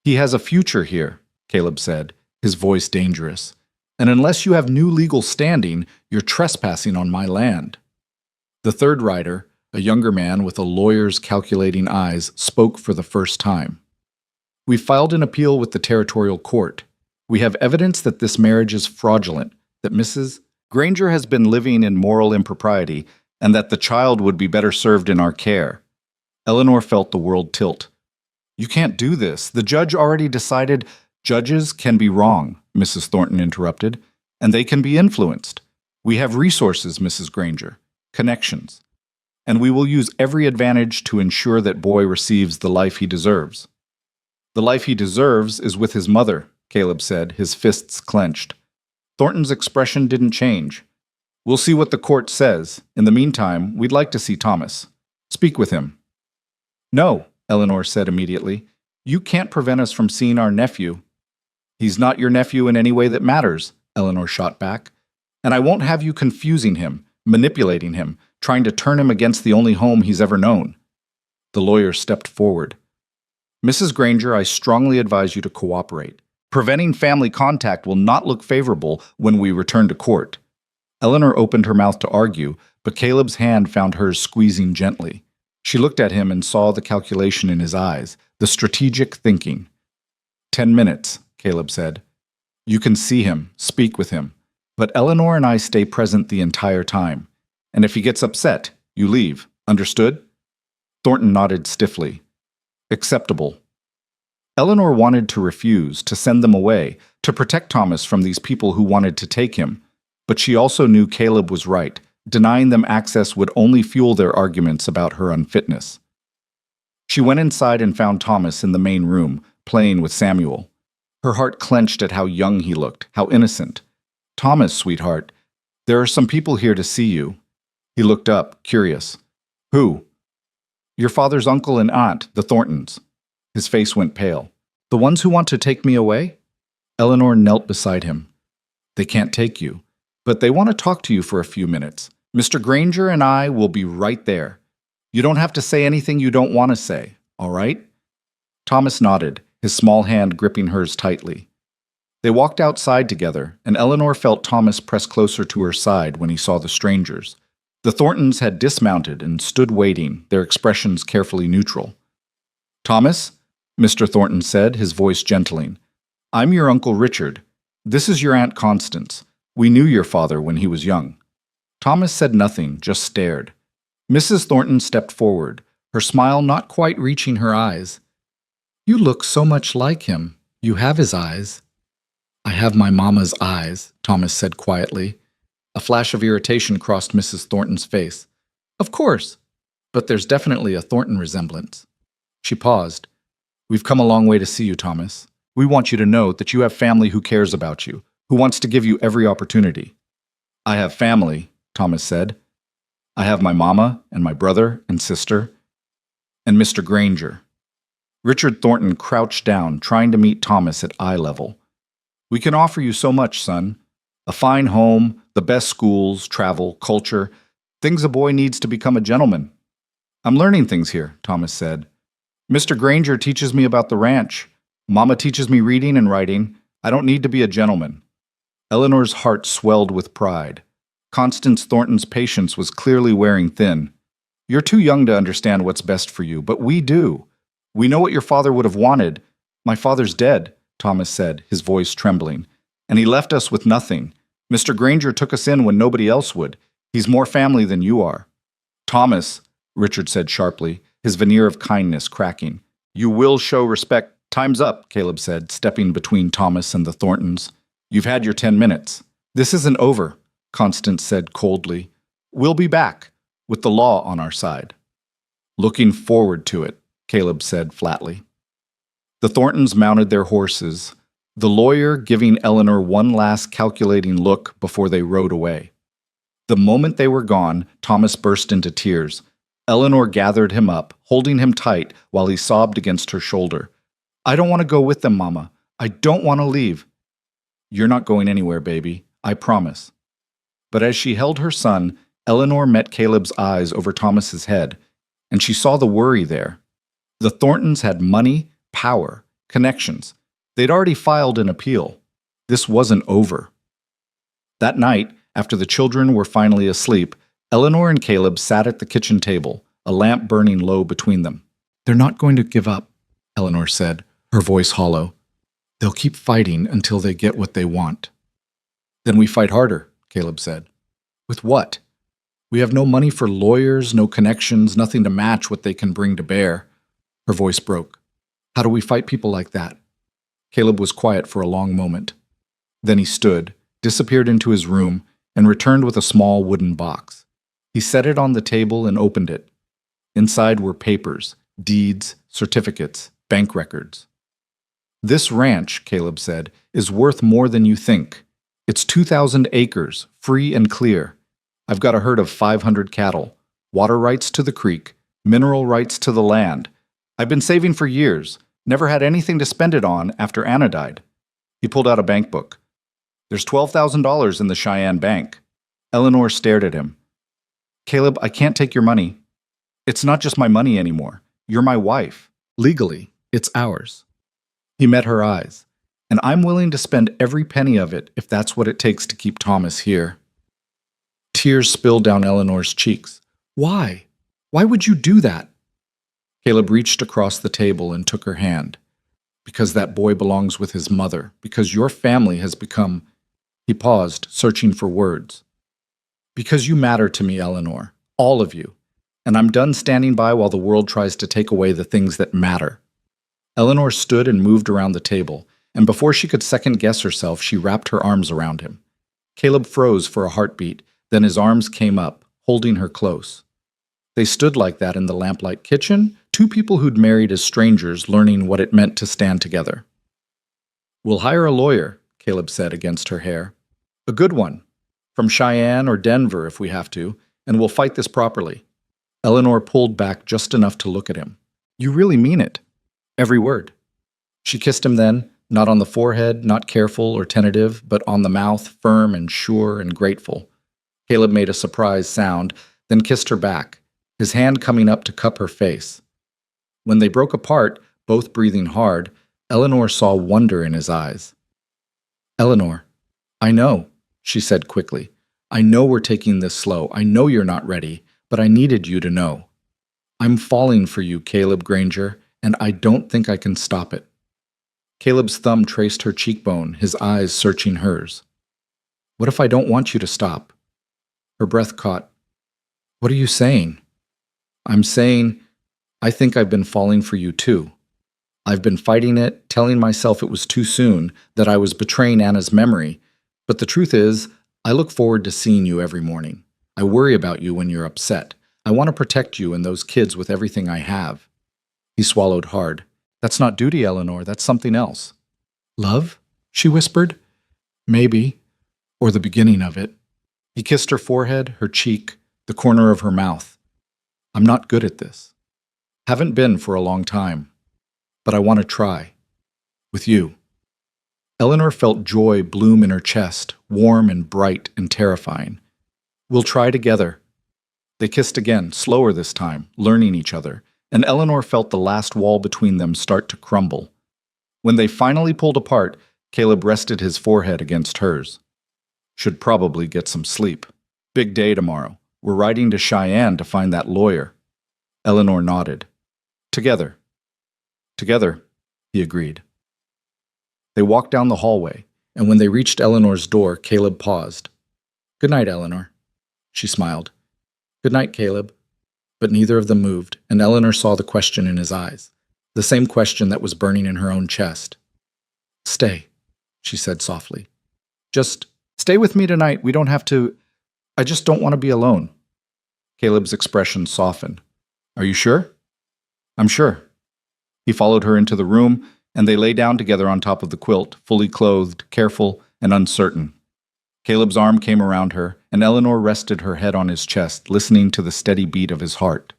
He has a future here, Caleb said, his voice dangerous. And unless you have new legal standing, you're trespassing on my land. The third writer, a younger man with a lawyer's calculating eyes, spoke for the first time. We filed an appeal with the territorial court. We have evidence that this marriage is fraudulent, that Mrs. Granger has been living in moral impropriety, and that the child would be better served in our care. Eleanor felt the world tilt. You can't do this. The judge already decided. Judges can be wrong, Mrs. Thornton interrupted, and they can be influenced. We have resources, Mrs. Granger, connections, and we will use every advantage to ensure that boy receives the life he deserves. The life he deserves is with his mother, Caleb said, his fists clenched. Thornton's expression didn't change. We'll see what the court says. In the meantime, we'd like to see Thomas. Speak with him. No, Eleanor said immediately. You can't prevent us from seeing our nephew. He's not your nephew in any way that matters, Eleanor shot back. And I won't have you confusing him, manipulating him, trying to turn him against the only home he's ever known. The lawyer stepped forward. Mrs. Granger, I strongly advise you to cooperate. Preventing family contact will not look favorable when we return to court. Eleanor opened her mouth to argue, but Caleb's hand found hers squeezing gently. She looked at him and saw the calculation in his eyes, the strategic thinking. 10 minutes, Caleb said. You can see him, speak with him, but Eleanor and I stay present the entire time. And if he gets upset, you leave. Understood? Thornton nodded stiffly. Acceptable. Eleanor wanted to refuse, to send them away, to protect Thomas from these people who wanted to take him. But she also knew Caleb was right. Denying them access would only fuel their arguments about her unfitness. She went inside and found Thomas in the main room, playing with Samuel. Her heart clenched at how young he looked, how innocent. Thomas, sweetheart, there are some people here to see you. He looked up, curious. Who? Your father's uncle and aunt, the Thorntons. His face went pale. The ones who want to take me away? Eleanor knelt beside him. They can't take you, but they want to talk to you for a few minutes. Mr. Granger and I will be right there. You don't have to say anything you don't want to say, all right? Thomas nodded, his small hand gripping hers tightly. They walked outside together, and Eleanor felt Thomas press closer to her side when he saw the strangers. The Thorntons had dismounted and stood waiting, their expressions carefully neutral. Thomas, Mr. Thornton said, his voice gentling, I'm your Uncle Richard. This is your Aunt Constance. We knew your father when he was young. Thomas said nothing, just stared. Mrs. Thornton stepped forward, her smile not quite reaching her eyes. You look so much like him. You have his eyes. I have my mama's eyes, Thomas said quietly. A flash of irritation crossed Mrs. Thornton's face. Of course, but there's definitely a Thornton resemblance. She paused. We've come a long way to see you, Thomas. We want you to know that you have family who cares about you, who wants to give you every opportunity. I have family, Thomas said. I have my mama and my brother and sister and Mr. Granger. Richard Thornton crouched down, trying to meet Thomas at eye level. We can offer you so much, son. A fine home, the best schools, travel, culture, things a boy needs to become a gentleman. I'm learning things here, Thomas said. Mr. Granger teaches me about the ranch. Mama teaches me reading and writing. I don't need to be a gentleman. Eleanor's heart swelled with pride. Constance Thornton's patience was clearly wearing thin. You're too young to understand what's best for you, but we do. We know what your father would have wanted. My father's dead, Thomas said, his voice trembling, and he left us with nothing. Mr. Granger took us in when nobody else would. He's more family than you are. Thomas, Richard said sharply, his veneer of kindness cracking. You will show respect. Time's up, Caleb said, stepping between Thomas and the Thorntons. You've had your 10 minutes. This isn't over, Constance said coldly. We'll be back, with the law on our side. Looking forward to it, Caleb said flatly. The Thorntons mounted their horses, the lawyer giving Eleanor one last calculating look before they rode away. The moment they were gone, Thomas burst into tears. Eleanor gathered him up, holding him tight while he sobbed against her shoulder. I don't want to go with them, Mama. I don't want to leave. You're not going anywhere, baby. I promise. But as she held her son, Eleanor met Caleb's eyes over Thomas's head, and she saw the worry there. The Thorntons had money, power, connections. They'd already filed an appeal. This wasn't over. That night, after the children were finally asleep, Eleanor and Caleb sat at the kitchen table, a lamp burning low between them. They're not going to give up, Eleanor said, her voice hollow. They'll keep fighting until they get what they want. Then we fight harder, Caleb said. With what? We have no money for lawyers, no connections, nothing to match what they can bring to bear. Her voice broke. How do we fight people like that? Caleb was quiet for a long moment. Then he stood, disappeared into his room, and returned with a small wooden box. He set it on the table and opened it. Inside were papers, deeds, certificates, bank records. This ranch, Caleb said, is worth more than you think. It's 2,000 acres, free and clear. I've got a herd of 500 cattle, water rights to the creek, mineral rights to the land. I've been saving for years, never had anything to spend it on after Anna died. He pulled out a bank book. There's $12,000 in the Cheyenne bank. Eleanor stared at him. Caleb, I can't take your money. It's not just my money anymore. You're my wife. Legally, it's ours. He met her eyes. And I'm willing to spend every penny of it if that's what it takes to keep Thomas here. Tears spilled down Eleanor's cheeks. Why? Why would you do that? Caleb reached across the table and took her hand. Because that boy belongs with his mother. Because your family has become... He paused, searching for words. Because you matter to me, Eleanor. All of you. And I'm done standing by while the world tries to take away the things that matter. Eleanor stood and moved around the table, and before she could second-guess herself, she wrapped her arms around him. Caleb froze for a heartbeat, then his arms came up, holding her close. They stood like that in the lamplight kitchen, two people who'd married as strangers learning what it meant to stand together. We'll hire a lawyer, Caleb said against her hair. A good one. From Cheyenne or Denver if we have to, and we'll fight this properly. Eleanor pulled back just enough to look at him. You really mean it. Every word. She kissed him then, not on the forehead, not careful or tentative, but on the mouth, firm and sure and grateful. Caleb made a surprised sound, then kissed her back, his hand coming up to cup her face. When they broke apart, both breathing hard, Eleanor saw wonder in his eyes. Eleanor, I know, she said quickly. I know we're taking this slow. I know you're not ready, but I needed you to know. I'm falling for you, Caleb Granger, and I don't think I can stop it. Caleb's thumb traced her cheekbone, his eyes searching hers. What if I don't want you to stop? Her breath caught. What are you saying? I'm saying, I think I've been falling for you too. I've been fighting it, telling myself it was too soon, that I was betraying Anna's memory. But the truth is, I look forward to seeing you every morning. I worry about you when you're upset. I want to protect you and those kids with everything I have. He swallowed hard. That's not duty, Eleanor. That's something else. Love? She whispered. Maybe. Or the beginning of it. He kissed her forehead, her cheek, the corner of her mouth. I'm not good at this. Haven't been for a long time. But I want to try. With you. Eleanor felt joy bloom in her chest, warm and bright and terrifying. We'll try together. They kissed again, slower this time, learning each other, and Eleanor felt the last wall between them start to crumble. When they finally pulled apart, Caleb rested his forehead against hers. Should probably get some sleep. Big day tomorrow. We're riding to Cheyenne to find that lawyer. Eleanor nodded. Together. Together, he agreed. They walked down the hallway. and when they reached Eleanor's door, Caleb paused. "Good night, Eleanor." She smiled. "Good night, Caleb." But neither of them moved, and Eleanor saw the question in his eyes, the same question that was burning in her own chest. "Stay," she said softly. "Just stay with me tonight. We don't have to. I just don't want to be alone." Caleb's expression softened. "Are you sure?" "I'm sure." He followed her into the room, and they lay down together on top of the quilt, fully clothed, careful, and uncertain. Caleb's arm came around her, and Eleanor rested her head on his chest, listening to the steady beat of his heart.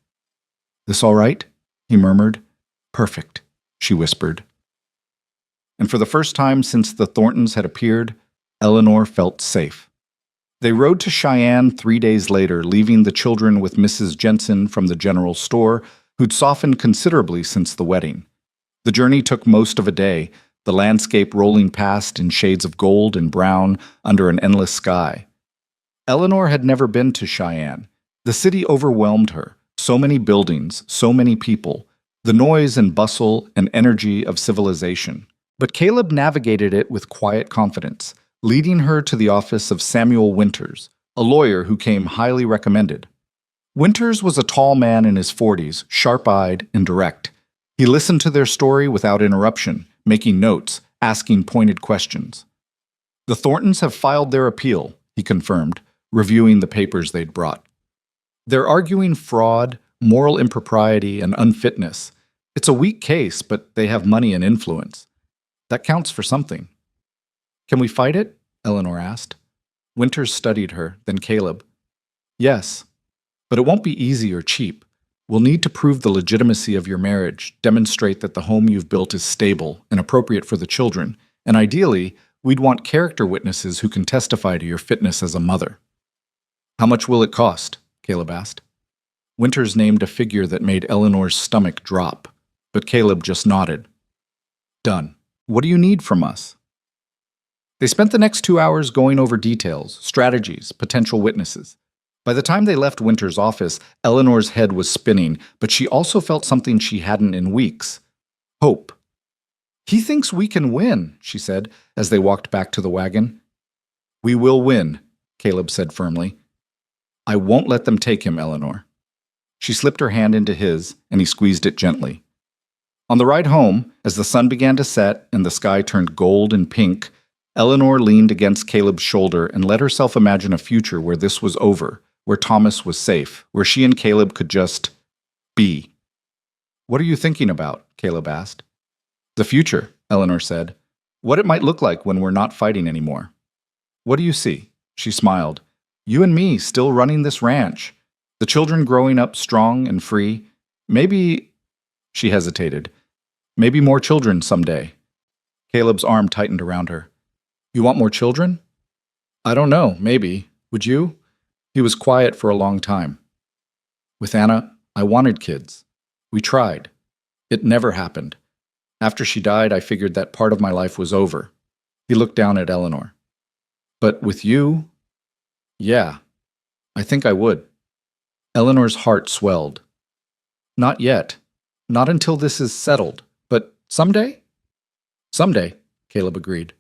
"This all right?" he murmured. "Perfect," she whispered. And for the first time since the Thorntons had appeared, Eleanor felt safe. They rode to Cheyenne 3 days later, leaving the children with Mrs. Jensen from the general store, who'd softened considerably since the wedding. The journey took most of a day, the landscape rolling past in shades of gold and brown under an endless sky. Eleanor had never been to Cheyenne. The city overwhelmed her. So many buildings, so many people, the noise and bustle and energy of civilization. But Caleb navigated it with quiet confidence, leading her to the office of Samuel Winters, a lawyer who came highly recommended. Winters was a tall man in his 40s, sharp-eyed and direct. He listened to their story without interruption, making notes, asking pointed questions. "The Thorntons have filed their appeal," he confirmed, reviewing the papers they'd brought. "They're arguing fraud, moral impropriety, and unfitness. It's a weak case, but they have money and influence. That counts for something." "Can we fight it?" Eleanor asked. Winters studied her, then Caleb. "Yes, but it won't be easy or cheap. We'll need to prove the legitimacy of your marriage, demonstrate that the home you've built is stable and appropriate for the children, and ideally, we'd want character witnesses who can testify to your fitness as a mother." "How much will it cost?" Caleb asked. Winters named a figure that made Eleanor's stomach drop, but Caleb just nodded. "Done. What do you need from us?" They spent the next 2 hours going over details, strategies, potential witnesses. By the time they left Winter's office, Eleanor's head was spinning, but she also felt something she hadn't in weeks. Hope. "He thinks we can win," she said, as they walked back to the wagon. "We will win," Caleb said firmly. "I won't let them take him, Eleanor." She slipped her hand into his, and he squeezed it gently. On the ride home, as the sun began to set and the sky turned gold and pink, Eleanor leaned against Caleb's shoulder and let herself imagine a future where this was over, where Thomas was safe, where she and Caleb could just be. "What are you thinking about?" Caleb asked. "The future," Eleanor said. "What it might look like when we're not fighting anymore." "What do you see?" She smiled. "You and me still running this ranch. The children growing up strong and free. Maybe—" She hesitated. "Maybe more children someday." Caleb's arm tightened around her. "You want more children?" "I don't know, maybe. Would you?" He was quiet for a long time. "With Anna, I wanted kids. We tried. It never happened. After she died, I figured that part of my life was over." He looked down at Eleanor. "But with you? Yeah, I think I would." Eleanor's heart swelled. "Not yet. Not until this is settled. But someday?" "Someday," Caleb agreed.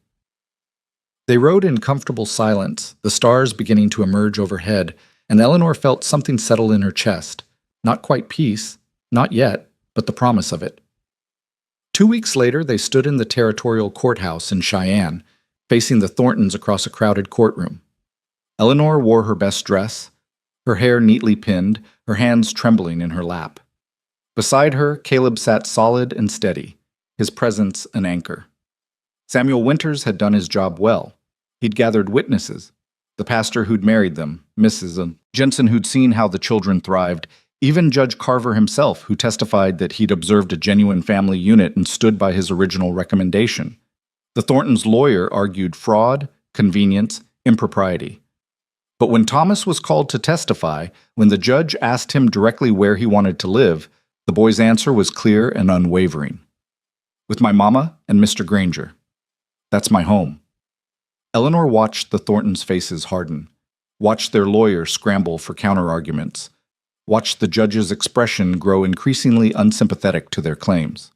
They rode in comfortable silence, the stars beginning to emerge overhead, and Eleanor felt something settle in her chest. Not quite peace, not yet, but the promise of it. 2 weeks later, they stood in the territorial courthouse in Cheyenne, facing the Thorntons across a crowded courtroom. Eleanor wore her best dress, her hair neatly pinned, her hands trembling in her lap. Beside her, Caleb sat solid and steady, his presence an anchor. Samuel Winters had done his job well. He'd gathered witnesses, the pastor who'd married them, Mrs. Jensen who'd seen how the children thrived, even Judge Carver himself, who testified that he'd observed a genuine family unit and stood by his original recommendation. The Thorntons' lawyer argued fraud, convenience, impropriety. But when Thomas was called to testify, when the judge asked him directly where he wanted to live, the boy's answer was clear and unwavering. "With my mama and Mr. Granger. That's my home." Eleanor watched the Thorntons' faces harden, watched their lawyer scramble for counterarguments, watched the judge's expression grow increasingly unsympathetic to their claims.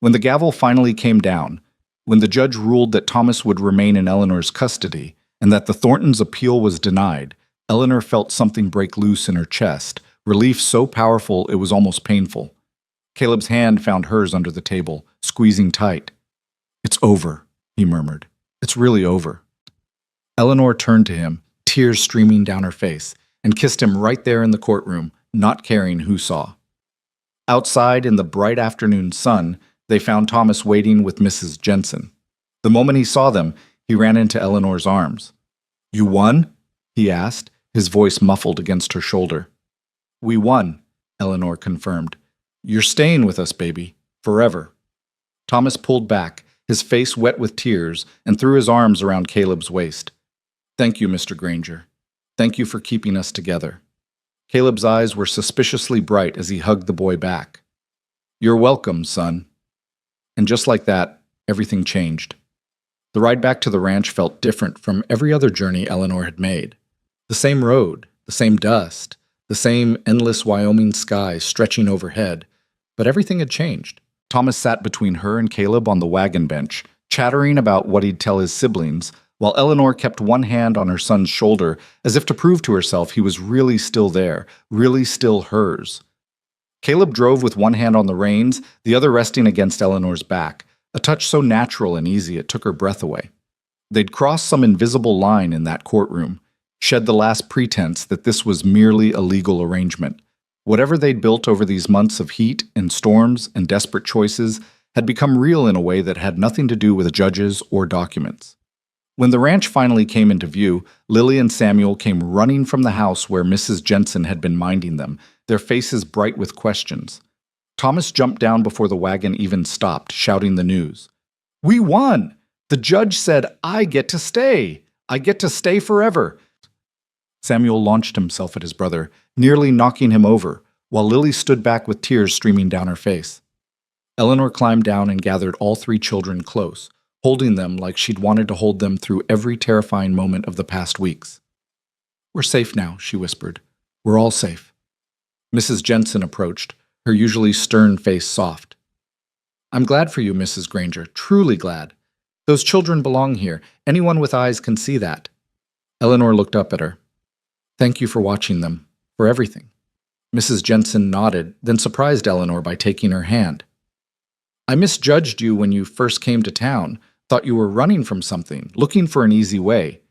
When the gavel finally came down, When the judge ruled that Thomas would remain in Eleanor's custody and that the Thorntons' appeal was denied, Eleanor felt something break loose in her chest, relief so powerful it was almost painful. Caleb's hand found hers under the table, squeezing tight. "It's over," he murmured. "It's really over." Eleanor turned to him, tears streaming down her face, and kissed him right there in the courtroom, not caring who saw. Outside in the bright afternoon sun, they found Thomas waiting with Mrs. Jensen. The moment he saw them, he ran into Eleanor's arms. "You won?" he asked, his voice muffled against her shoulder. "We won," Eleanor confirmed. "You're staying with us, baby, forever." Thomas pulled back, his face wet with tears, and threw his arms around Caleb's waist. "Thank you, Mr. Granger. Thank you for keeping us together." Caleb's eyes were suspiciously bright as he hugged the boy back. "You're welcome, son." And just like that, everything changed. The ride back to the ranch felt different from every other journey Eleanor had made. The same road, the same dust, the same endless Wyoming sky stretching overhead, but everything had changed. Thomas sat between her and Caleb on the wagon bench, chattering about what he'd tell his siblings, while Eleanor kept one hand on her son's shoulder as if to prove to herself he was really still there, really still hers. Caleb drove with one hand on the reins, the other resting against Eleanor's back, a touch so natural and easy it took her breath away. They'd crossed some invisible line in that courtroom, shed the last pretense that this was merely a legal arrangement. Whatever they'd built over these months of heat and storms and desperate choices had become real in a way that had nothing to do with judges or documents. When the ranch finally came into view, Lily and Samuel came running from the house where Mrs. Jensen had been minding them, their faces bright with questions. Thomas jumped down before the wagon even stopped, shouting the news. "We won! The judge said I get to stay! I get to stay forever!" Samuel launched himself at his brother, nearly knocking him over, while Lily stood back with tears streaming down her face. Eleanor climbed down and gathered all three children close, holding them like she'd wanted to hold them through every terrifying moment of the past weeks. "We're safe now," she whispered. "We're all safe." Mrs. Jensen approached, her usually stern face soft. "I'm glad for you, Mrs. Granger, truly glad. Those children belong here. Anyone with eyes can see that." Eleanor looked up at her. "Thank you for watching them, for everything." Mrs. Jensen nodded, then surprised Eleanor by taking her hand. "I misjudged you when you first came to town, thought you were running from something, looking for an easy way.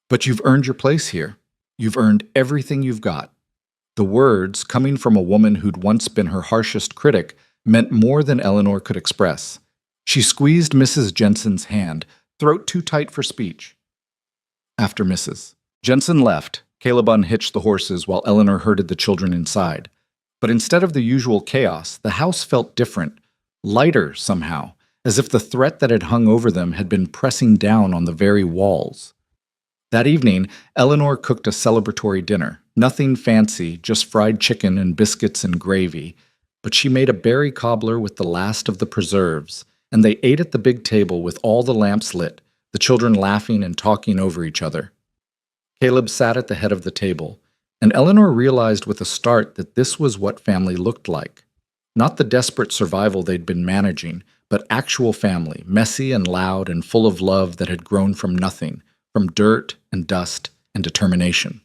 But you've earned your place here. You've earned everything you've got." The words, coming from a woman who'd once been her harshest critic, meant more than Eleanor could express. She squeezed Mrs. Jensen's hand, throat too tight for speech. After Mrs. Jensen left, Caleb unhitched the horses while Eleanor herded the children inside. But instead of the usual chaos, the house felt different, lighter somehow, as if the threat that had hung over them had been pressing down on the very walls. That evening, Eleanor cooked a celebratory dinner. Nothing fancy, just fried chicken and biscuits and gravy. But she made a berry cobbler with the last of the preserves, and they ate at the big table with all the lamps lit, the children laughing and talking over each other. Caleb sat at the head of the table, and Eleanor realized with a start that this was what family looked like. Not the desperate survival they'd been managing, but actual family, messy and loud and full of love that had grown from nothing, from dirt and dust and determination.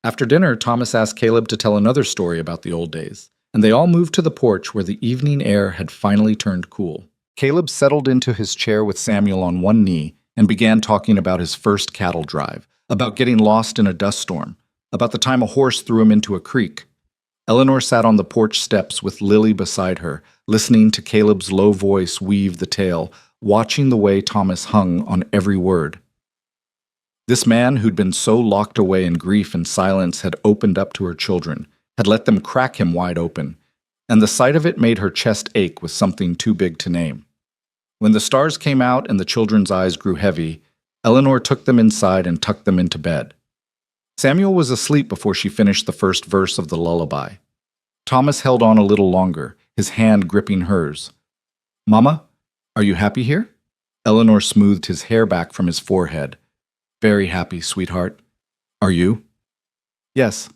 After dinner, Thomas asked Caleb to tell another story about the old days, and they all moved to the porch where the evening air had finally turned cool. Caleb settled into his chair with Samuel on one knee and began talking about his first cattle drive, about getting lost in a dust storm, about the time a horse threw him into a creek. Eleanor sat on the porch steps with Lily beside her, listening to Caleb's low voice weave the tale, watching the way Thomas hung on every word. This man who'd been so locked away in grief and silence had opened up to her children, had let them crack him wide open, and the sight of it made her chest ache with something too big to name. When the stars came out and the children's eyes grew heavy, Eleanor took them inside and tucked them into bed. Samuel was asleep before she finished the first verse of the lullaby. Thomas held on a little longer, his hand gripping hers. "Mama, are you happy here?" Eleanor smoothed his hair back from his forehead. "Very happy, sweetheart. Are you?" "Yes.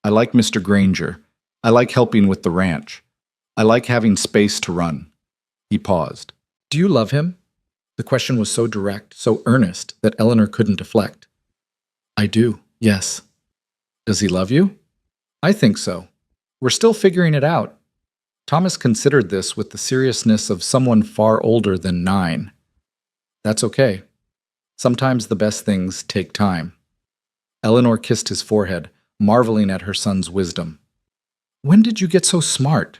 I like Mr. Granger. I like helping with the ranch. I like having space to run." He paused. "Do you love him?" The question was so direct, so earnest, that Eleanor couldn't deflect. I do, yes. Does he love you? I think so. We're still figuring it out. Thomas considered this with the seriousness of someone far older than 9. That's okay. Sometimes the best things take time. Eleanor kissed his forehead, marveling at her son's wisdom. When did you get so smart?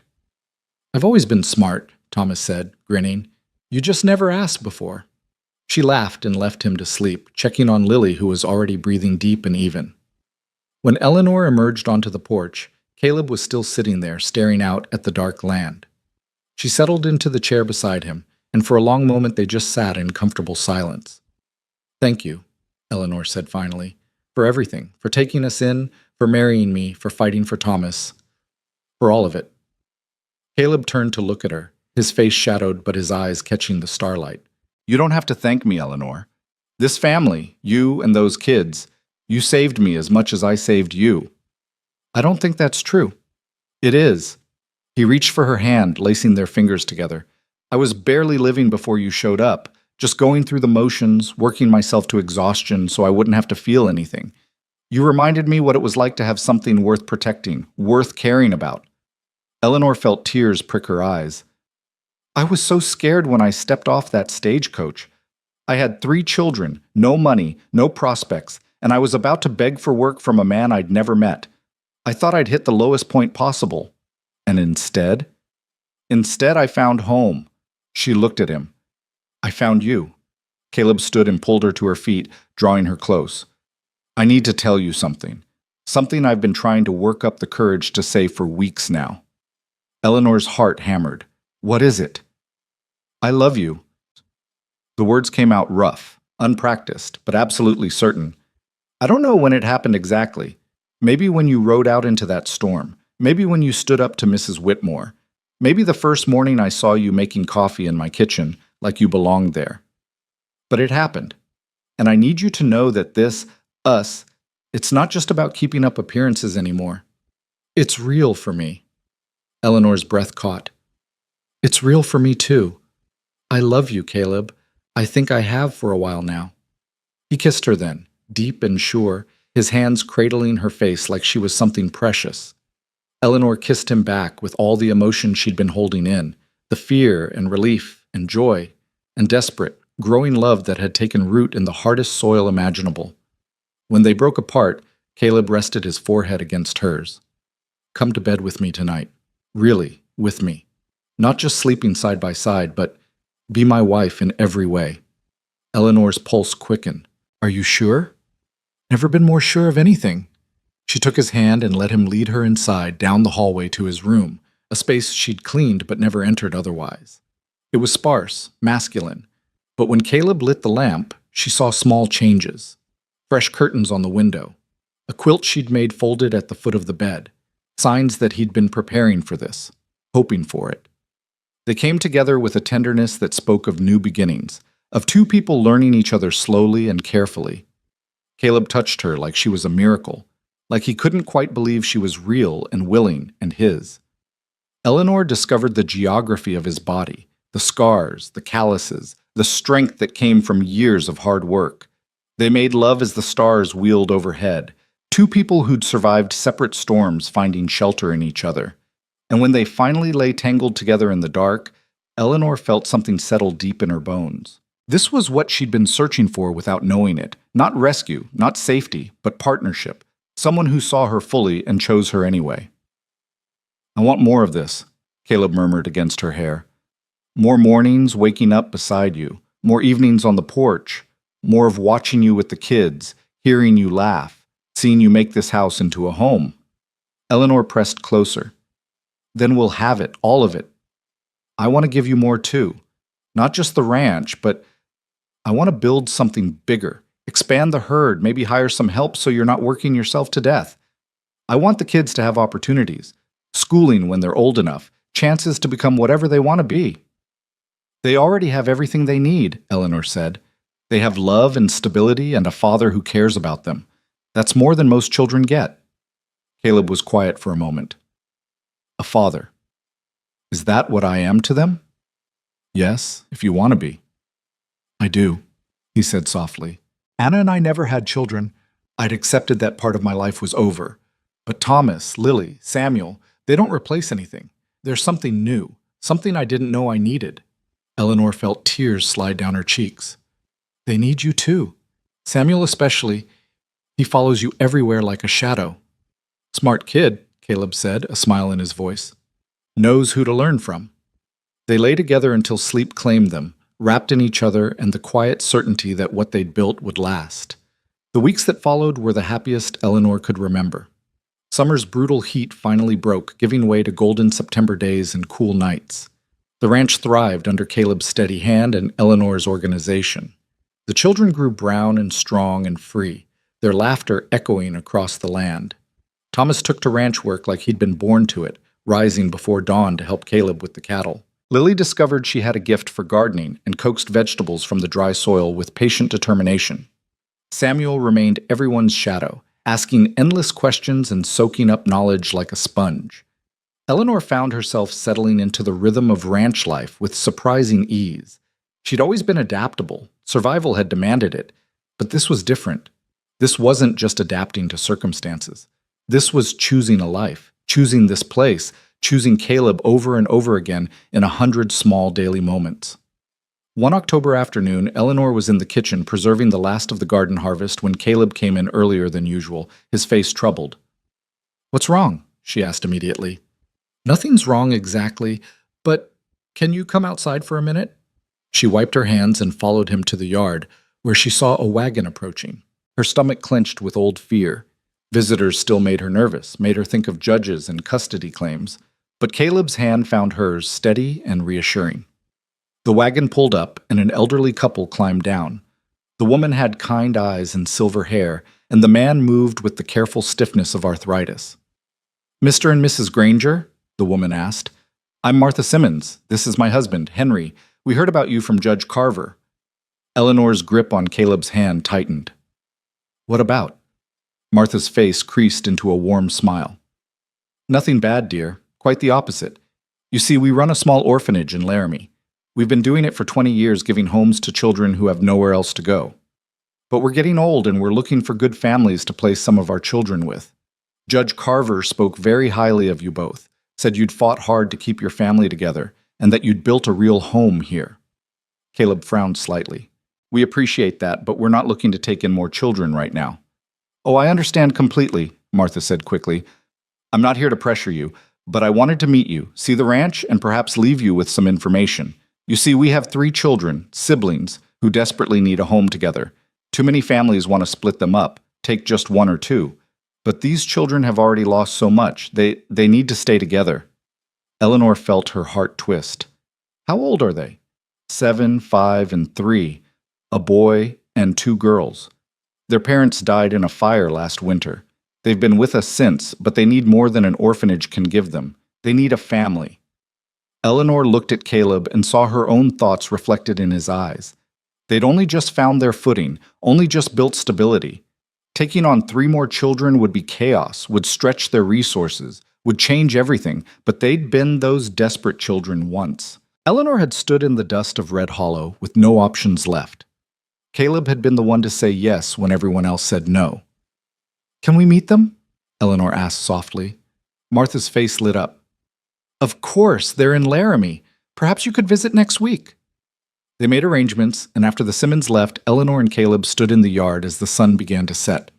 I've always been smart, Thomas said, grinning. You just never asked before. She laughed and left him to sleep, checking on Lily, who was already breathing deep and even. When Eleanor emerged onto the porch, Caleb was still sitting there, staring out at the dark land. She settled into the chair beside him, and for a long moment they just sat in comfortable silence. Thank you, Eleanor said finally, for everything, for taking us in, for marrying me, for fighting for Thomas, for all of it. Caleb turned to look at her, his face shadowed but his eyes catching the starlight. You don't have to thank me, Eleanor. This family, you and those kids, you saved me as much as I saved you. I don't think that's true. It is. He reached for her hand, lacing their fingers together. I was barely living before you showed up, just going through the motions, working myself to exhaustion so I wouldn't have to feel anything. You reminded me what it was like to have something worth protecting, worth caring about. Eleanor felt tears prick her eyes. I was so scared when I stepped off that stagecoach. I had 3 children, no money, no prospects, and I was about to beg for work from a man I'd never met. I thought I'd hit the lowest point possible. And instead I found home. She looked at him. I found you. Caleb stood and pulled her to her feet, drawing her close. I need to tell you something. Something I've been trying to work up the courage to say for weeks now. Eleanor's heart hammered. What is it? I love you. The words came out rough, unpracticed, but absolutely certain. I don't know when it happened exactly. Maybe when you rode out into that storm. Maybe when you stood up to Mrs. Whitmore. Maybe the first morning I saw you making coffee in my kitchen, like you belonged there. But it happened. And I need you to know that us, it's not just about keeping up appearances anymore. It's real for me. Eleanor's breath caught. It's real for me too. I love you, Caleb. I think I have for a while now. He kissed her then, deep and sure, his hands cradling her face like she was something precious. Eleanor kissed him back with all the emotion she'd been holding in, the fear and relief and joy and desperate, growing love that had taken root in the hardest soil imaginable. When they broke apart, Caleb rested his forehead against hers. Come to bed with me tonight. Really, with me. Not just sleeping side by side, but be my wife in every way. Eleanor's pulse quickened. Are you sure? Never been more sure of anything. She took his hand and let him lead her inside down the hallway to his room, a space she'd cleaned but never entered otherwise. It was sparse, masculine, but when Caleb lit the lamp, she saw small changes. Fresh curtains on the window, a quilt she'd made folded at the foot of the bed, signs that he'd been preparing for this, hoping for it. They came together with a tenderness that spoke of new beginnings, of 2 people learning each other slowly and carefully. Caleb touched her like she was a miracle, like he couldn't quite believe she was real and willing and his. Eleanor discovered the geography of his body, the scars, the calluses, the strength that came from years of hard work. They made love as the stars wheeled overhead, 2 people who'd survived separate storms finding shelter in each other. And when they finally lay tangled together in the dark, Eleanor felt something settle deep in her bones. This was what she'd been searching for without knowing it. Not rescue, not safety, but partnership. Someone who saw her fully and chose her anyway. I want more of this, Caleb murmured against her hair. More mornings waking up beside you, more evenings on the porch, more of watching you with the kids, hearing you laugh, seeing you make this house into a home. Eleanor pressed closer. Then we'll have it, all of it. I want to give you more too. Not just the ranch, but I want to build something bigger. Expand the herd, maybe hire some help so you're not working yourself to death. I want the kids to have opportunities, schooling when they're old enough, chances to become whatever they want to be. They already have everything they need, Eleanor said. They have love and stability and a father who cares about them. That's more than most children get. Caleb was quiet for a moment. A father. Is that what I am to them? Yes, if you want to be. I do, he said softly. Anna and I never had children. I'd accepted that part of my life was over. But Thomas, Lily, Samuel, they don't replace anything. There's something new, something I didn't know I needed. Eleanor felt tears slide down her cheeks. They need you too. Samuel especially. He follows you everywhere like a shadow. Smart kid, Caleb said, a smile in his voice. Knows who to learn from. They lay together until sleep claimed them, wrapped in each other and the quiet certainty that what they'd built would last. The weeks that followed were the happiest Eleanor could remember. Summer's brutal heat finally broke, giving way to golden September days and cool nights. The ranch thrived under Caleb's steady hand and Eleanor's organization. The children grew brown and strong and free, their laughter echoing across the land. Thomas took to ranch work like he'd been born to it, rising before dawn to help Caleb with the cattle. Lily discovered she had a gift for gardening and coaxed vegetables from the dry soil with patient determination. Samuel remained everyone's shadow, asking endless questions and soaking up knowledge like a sponge. Eleanor found herself settling into the rhythm of ranch life with surprising ease. She'd always been adaptable, survival had demanded it, but this was different. This wasn't just adapting to circumstances. This was choosing a life, choosing this place, choosing Caleb over and over again in 100 small daily moments. One October afternoon, Eleanor was in the kitchen preserving the last of the garden harvest when Caleb came in earlier than usual, his face troubled. "What's wrong?" she asked immediately. "Nothing's wrong exactly, but can you come outside for a minute?" She wiped her hands and followed him to the yard, where she saw a wagon approaching. Her stomach clenched with old fear. Visitors still made her nervous, made her think of judges and custody claims. But Caleb's hand found hers steady and reassuring. The wagon pulled up, and an elderly couple climbed down. The woman had kind eyes and silver hair, and the man moved with the careful stiffness of arthritis. "Mr. and Mrs. Granger?" the woman asked. "I'm Martha Simmons. This is my husband, Henry. We heard about you from Judge Carver." Eleanor's grip on Caleb's hand tightened. "What about?" Martha's face creased into a warm smile. "Nothing bad, dear. Quite the opposite. You see, we run a small orphanage in Laramie. We've been doing it for 20 years, giving homes to children who have nowhere else to go. But we're getting old and we're looking for good families to place some of our children with. Judge Carver spoke very highly of you both, said you'd fought hard to keep your family together, and that you'd built a real home here." Caleb frowned slightly. "We appreciate that, but we're not looking to take in more children right now." "Oh, I understand completely," Martha said quickly. "I'm not here to pressure you, but I wanted to meet you, see the ranch, and perhaps leave you with some information. You see, we have 3 children, siblings, who desperately need a home together. Too many families want to split them up, take just 1 or 2. But these children have already lost so much, they need to stay together." Eleanor felt her heart twist. "How old are they?" 7, 5, and 3. A boy and 2 girls. Their parents died in a fire last winter. They've been with us since, but they need more than an orphanage can give them. They need a family." Eleanor looked at Caleb and saw her own thoughts reflected in his eyes. They'd only just found their footing, only just built stability. Taking on 3 more children would be chaos, would stretch their resources, would change everything, but they'd been those desperate children once. Eleanor had stood in the dust of Red Hollow with no options left. Caleb had been the one to say yes when everyone else said no. "Can we meet them?" Eleanor asked softly. Martha's face lit up. "Of course, they're in Laramie. Perhaps you could visit next week." They made arrangements, and after the Simmons left, Eleanor and Caleb stood in the yard as the sun began to set.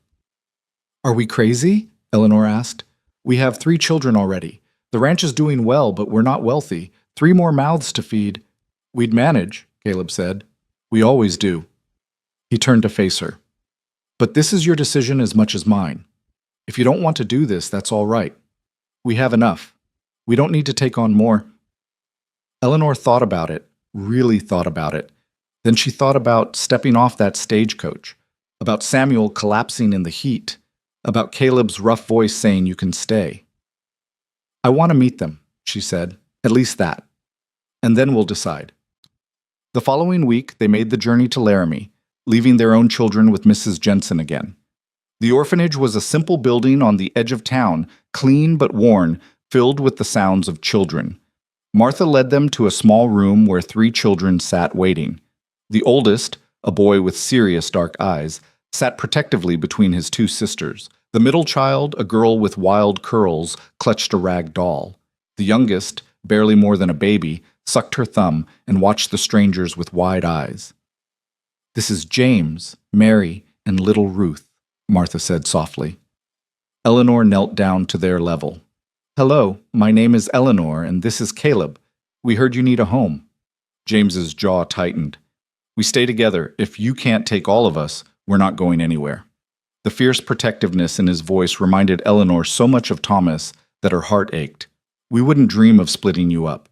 "Are we crazy?" Eleanor asked. "We have 3 children already. The ranch is doing well, but we're not wealthy. 3 more mouths to feed." "We'd manage," Caleb said. "We always do." He turned to face her. "But this is your decision as much as mine. If you don't want to do this, that's all right. We have enough. We don't need to take on more." Eleanor thought about it, really thought about it. Then she thought about stepping off that stagecoach, about Samuel collapsing in the heat, about Caleb's rough voice saying you can stay. "I want to meet them," she said, "at least that. And then we'll decide." The following week, they made the journey to Laramie, leaving their own children with Mrs. Jensen again. The orphanage was a simple building on the edge of town, clean but worn, filled with the sounds of children. Martha led them to a small room where 3 children sat waiting. The oldest, a boy with serious dark eyes, sat protectively between his two sisters. The middle child, a girl with wild curls, clutched a rag doll. The youngest, barely more than a baby, sucked her thumb and watched the strangers with wide eyes. "This is James, Mary, and little Ruth," Martha said softly. Eleanor knelt down to their level. "Hello, my name is Eleanor, and this is Caleb. We heard you need a home." James's jaw tightened. "We stay together. If you can't take all of us, we're not going anywhere." The fierce protectiveness in his voice reminded Eleanor so much of Thomas that her heart ached. "We wouldn't dream of splitting you up.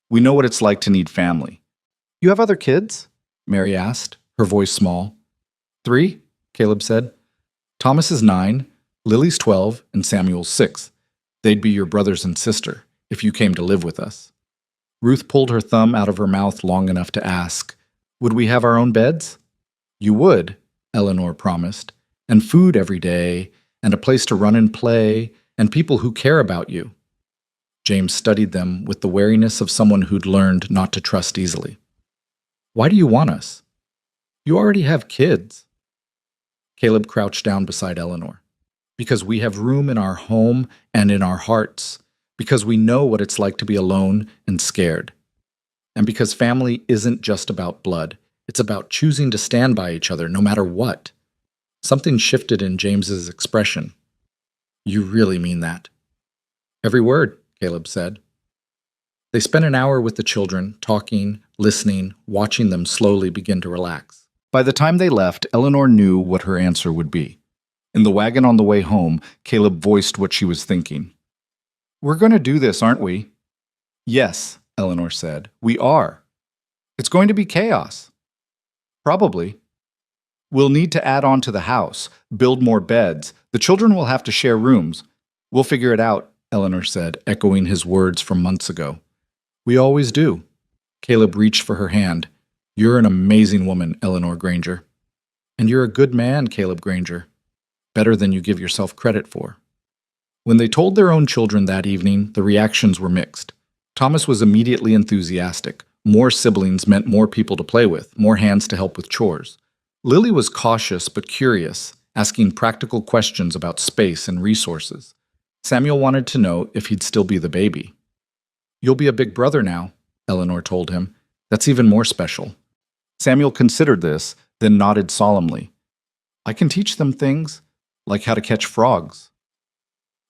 We know what it's like to need family." "You have other kids?" Mary asked, her voice small. "3," Caleb said. "Thomas is 9, Lily's 12, and Samuel's 6. They'd be your brothers and sister if you came to live with us." Ruth pulled her thumb out of her mouth long enough to ask, "Would we have our own beds?" "You would," Eleanor promised, "and food every day, and a place to run and play, and people who care about you." James studied them with the wariness of someone who'd learned not to trust easily. "Why do you want us?" "You already have kids." Caleb crouched down beside Eleanor. "Because we have room in our home and in our hearts. Because we know what it's like to be alone and scared. And because family isn't just about blood. It's about choosing to stand by each other no matter what." Something shifted in James's expression. "You really mean that?" "Every word," Caleb said. They spent an hour with the children, talking, listening, watching them slowly begin to relax. By the time they left, Eleanor knew what her answer would be. In the wagon on the way home, Caleb voiced what she was thinking. "We're going to do this, aren't we?" "Yes," Eleanor said. "We are." "It's going to be chaos." "Probably." "We'll need to add on to the house, build more beds. The children will have to share rooms. We'll figure it out," Eleanor said, echoing his words from months ago. "We always do." Caleb reached for her hand. "You're an amazing woman, Eleanor Granger." "And you're a good man, Caleb Granger. Better than you give yourself credit for." When they told their own children that evening, the reactions were mixed. Thomas was immediately enthusiastic. More siblings meant more people to play with, more hands to help with chores. Lily was cautious but curious, asking practical questions about space and resources. Samuel wanted to know if he'd still be the baby. "You'll be a big brother now," Eleanor told him. "That's even more special." Samuel considered this, then nodded solemnly. "I can teach them things, like how to catch frogs."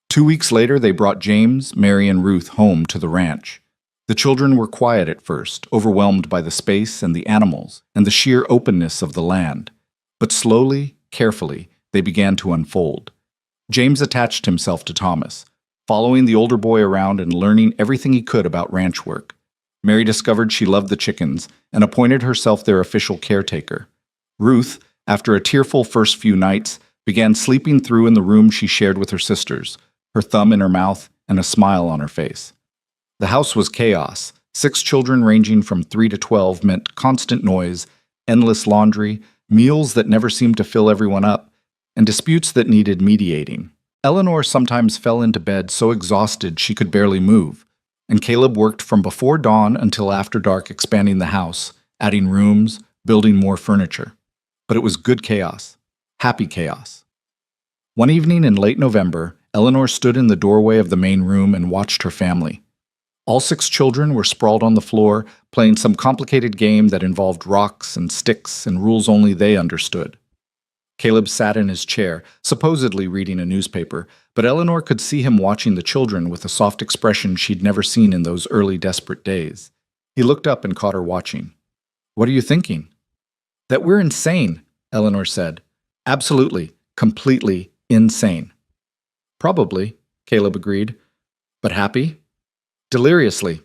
2 weeks later, they brought James, Mary, and Ruth home to the ranch. The children were quiet at first, overwhelmed by the space and the animals and the sheer openness of the land. But slowly, carefully, they began to unfold. James attached himself to Thomas, following the older boy around and learning everything he could about ranch work. Mary discovered she loved the chickens and appointed herself their official caretaker. Ruth, after a tearful first few nights, began sleeping through in the room she shared with her sisters, her thumb in her mouth and a smile on her face. The house was chaos. 6 children ranging from 3 to 12 meant constant noise, endless laundry, meals that never seemed to fill everyone up, and disputes that needed mediating. Eleanor sometimes fell into bed so exhausted she could barely move, and Caleb worked from before dawn until after dark expanding the house, adding rooms, building more furniture. But it was good chaos, happy chaos. One evening in late November, Eleanor stood in the doorway of the main room and watched her family. All 6 children were sprawled on the floor, playing some complicated game that involved rocks and sticks and rules only they understood. Caleb sat in his chair, supposedly reading a newspaper, but Eleanor could see him watching the children with a soft expression she'd never seen in those early desperate days. He looked up and caught her watching. "What are you thinking?" "That we're insane," Eleanor said. "Absolutely, completely insane." "Probably," Caleb agreed. "But happy?" "Deliriously."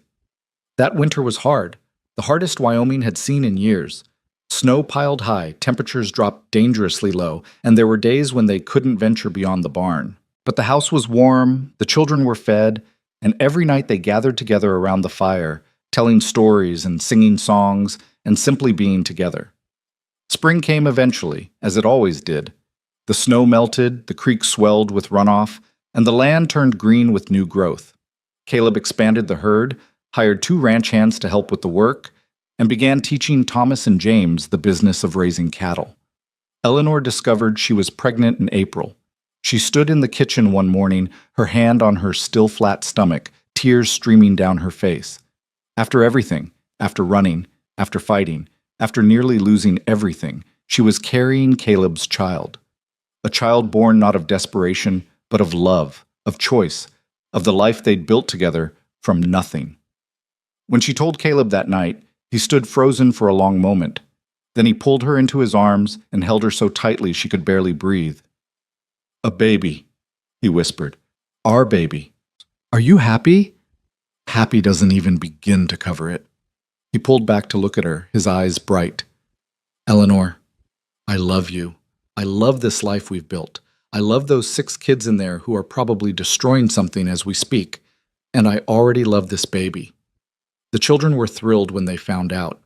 That winter was hard, the hardest Wyoming had seen in years. Snow piled high, temperatures dropped dangerously low, and there were days when they couldn't venture beyond the barn. But the house was warm, the children were fed, and every night they gathered together around the fire, telling stories and singing songs and simply being together. Spring came eventually, as it always did. The snow melted, the creek swelled with runoff, and the land turned green with new growth. Caleb expanded the herd, hired 2 ranch hands to help with the work, and began teaching Thomas and James the business of raising cattle. Eleanor discovered she was pregnant in April. She stood in the kitchen one morning, her hand on her still flat stomach, tears streaming down her face. After everything, after running, after fighting, after nearly losing everything, she was carrying Caleb's child. A child born not of desperation, but of love, of choice, of the life they'd built together from nothing. When she told Caleb that night, he stood frozen for a long moment. Then he pulled her into his arms and held her so tightly she could barely breathe. "A baby," he whispered. "Our baby. Are you happy?" Happy doesn't even begin to cover it. He pulled back to look at her, his eyes bright. "Eleanor, I love you. I love this life we've built. I love those 6 kids in there who are probably destroying something as we speak. And I already love this baby." The children were thrilled when they found out.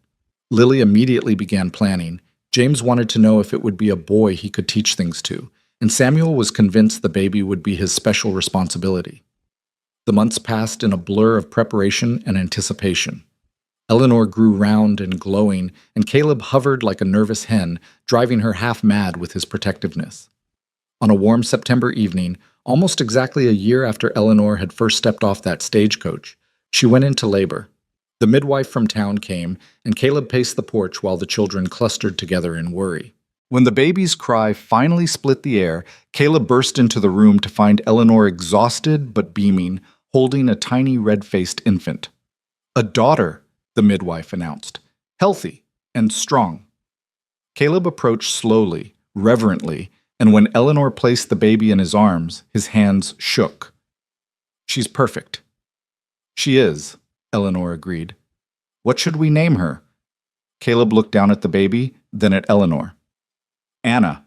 Lily immediately began planning. James wanted to know if it would be a boy he could teach things to, and Samuel was convinced the baby would be his special responsibility. The months passed in a blur of preparation and anticipation. Eleanor grew round and glowing, and Caleb hovered like a nervous hen, driving her half mad with his protectiveness. On a warm September evening, almost exactly a year after Eleanor had first stepped off that stagecoach, she went into labor. The midwife from town came, and Caleb paced the porch while the children clustered together in worry. When the baby's cry finally split the air, Caleb burst into the room to find Eleanor exhausted but beaming, holding a tiny red-faced infant. "A daughter," the midwife announced, "healthy and strong." Caleb approached slowly, reverently, and when Eleanor placed the baby in his arms, his hands shook. "She's perfect." "She is," Eleanor agreed. "What should we name her?" Caleb looked down at the baby, then at Eleanor. "Anna,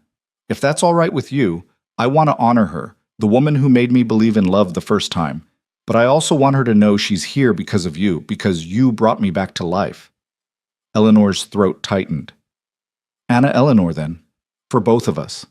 if that's all right with you, I want to honor her, the woman who made me believe in love the first time. But I also want her to know she's here because of you, because you brought me back to life." Eleanor's throat tightened. "Anna Eleanor, then, for both of us."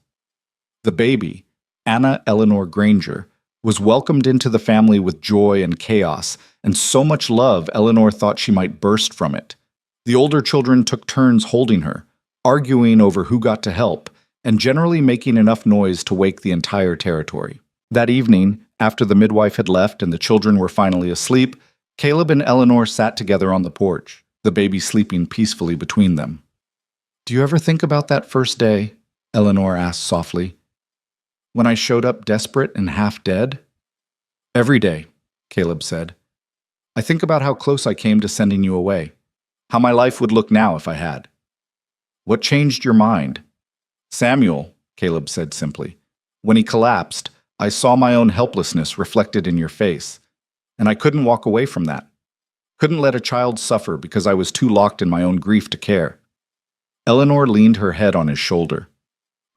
The baby, Anna Eleanor Granger, was welcomed into the family with joy and chaos, and so much love Eleanor thought she might burst from it. The older children took turns holding her, arguing over who got to help, and generally making enough noise to wake the entire territory. That evening, after the midwife had left and the children were finally asleep, Caleb and Eleanor sat together on the porch, the baby sleeping peacefully between them. "Do you ever think about that first day?" Eleanor asked softly. "When I showed up desperate and half dead?" "Every day," Caleb said. "I think about how close I came to sending you away, how my life would look now if I had." "What changed your mind?" "Samuel," Caleb said simply. "When he collapsed, I saw my own helplessness reflected in your face, and I couldn't walk away from that. Couldn't let a child suffer because I was too locked in my own grief to care." Eleanor leaned her head on his shoulder.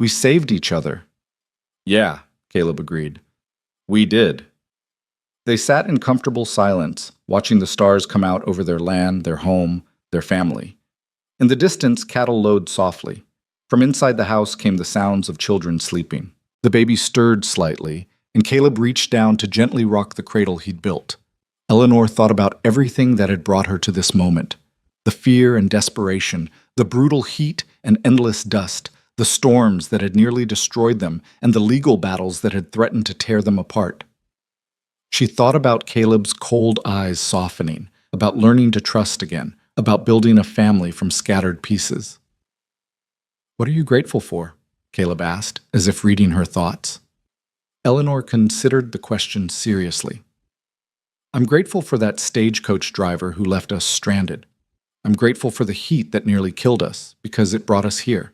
"We saved each other." "Yeah," Caleb agreed. "We did." They sat in comfortable silence, watching the stars come out over their land, their home, their family. In the distance, cattle lowed softly. From inside the house came the sounds of children sleeping. The baby stirred slightly, and Caleb reached down to gently rock the cradle he'd built. Eleanor thought about everything that had brought her to this moment. The fear and desperation, the brutal heat and endless dust, the storms that had nearly destroyed them, and the legal battles that had threatened to tear them apart. She thought about Caleb's cold eyes softening, about learning to trust again, about building a family from scattered pieces. "What are you grateful for?" Caleb asked, as if reading her thoughts. Eleanor considered the question seriously. "I'm grateful for that stagecoach driver who left us stranded. I'm grateful for the heat that nearly killed us, because it brought us here.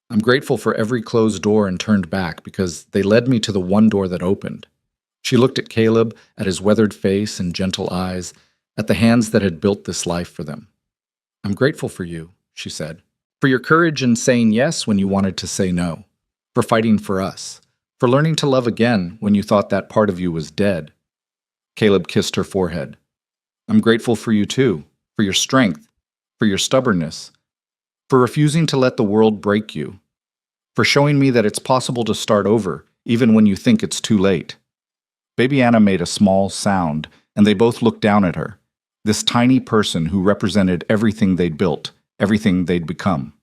I'm grateful for every closed door and turned back, because they led me to the one door that opened." She looked at Caleb, at his weathered face and gentle eyes, at the hands that had built this life for them. "I'm grateful for you," she said. "For your courage in saying yes when you wanted to say no. For fighting for us. For learning to love again when you thought that part of you was dead." Caleb kissed her forehead. "I'm grateful for you too. For your strength. For your stubbornness. For refusing to let the world break you. For showing me that it's possible to start over, even when you think it's too late." Baby Anna made a small sound, and they both looked down at her. this tiny person who represented everything they'd built, everything they'd become.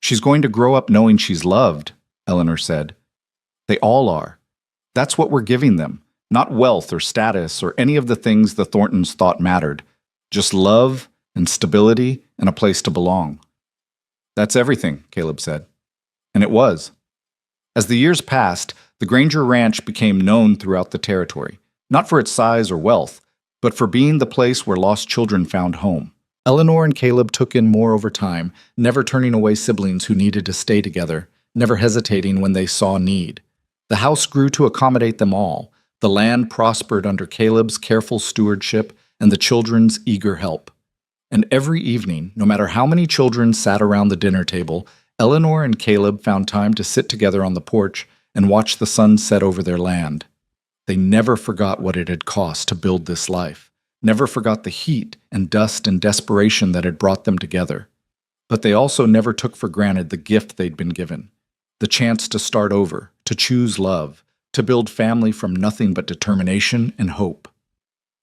"She's going to grow up knowing she's loved," Eleanor said. "They all are. That's what we're giving them, not wealth or status or any of the things the Thorntons thought mattered, just love and stability and a place to belong." "That's everything," Caleb said. And it was. As the years passed, the Granger Ranch became known throughout the territory, not for its size or wealth, but for being the place where lost children found home. Eleanor and Caleb took in more over time, never turning away siblings who needed to stay together, never hesitating when they saw need. The house grew to accommodate them all. The land prospered under Caleb's careful stewardship and the children's eager help. And every evening, no matter how many children sat around the dinner table, Eleanor and Caleb found time to sit together on the porch and watch the sun set over their land. They never forgot what it had cost to build this life, never forgot the heat and dust and desperation that had brought them together. But they also never took for granted the gift they'd been given, the chance to start over, to choose love, to build family from nothing but determination and hope.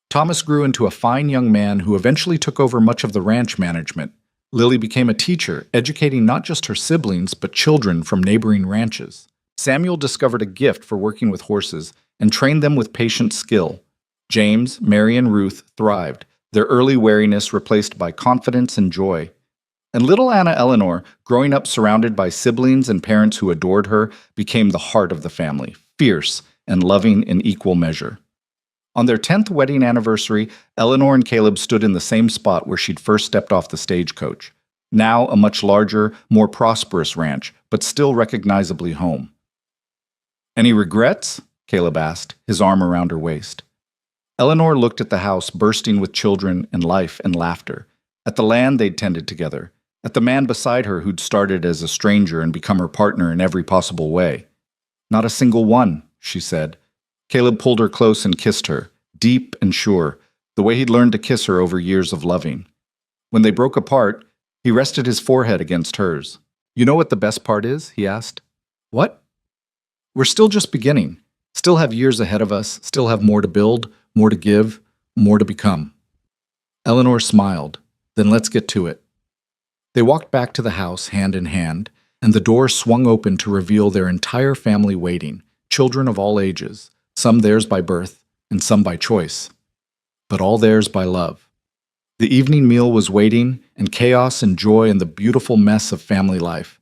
Thomas grew into a fine young man who eventually took over much of the ranch management. Lily became a teacher, educating not just her siblings, but children from neighboring ranches. Samuel discovered a gift for working with horses and trained them with patient skill. James, Mary, and Ruth thrived, their early wariness replaced by confidence and joy. And little Anna Eleanor, growing up surrounded by siblings and parents who adored her, became the heart of the family, fierce and loving in equal measure. On their 10th wedding anniversary, Eleanor and Caleb stood in the same spot where she'd first stepped off the stagecoach. Now a much larger, more prosperous ranch, but still recognizably home. "Any regrets?" Caleb asked, his arm around her waist. Eleanor looked at the house bursting with children and life and laughter, at the land they'd tended together, at the man beside her who'd started as a stranger and become her partner in every possible way. "Not a single one," she said. Caleb pulled her close and kissed her, deep and sure, the way he'd learned to kiss her over years of loving. When they broke apart, he rested his forehead against hers. "You know what the best part is?" he asked. "What?" "We're still just beginning. Still have years ahead of us, still have more to build, more to give, more to become." Eleanor smiled. "Then let's get to it." They walked back to the house hand in hand, and the door swung open to reveal their entire family waiting, children of all ages, some theirs by birth and some by choice, but all theirs by love. The evening meal was waiting, and chaos and joy and the beautiful mess of family life.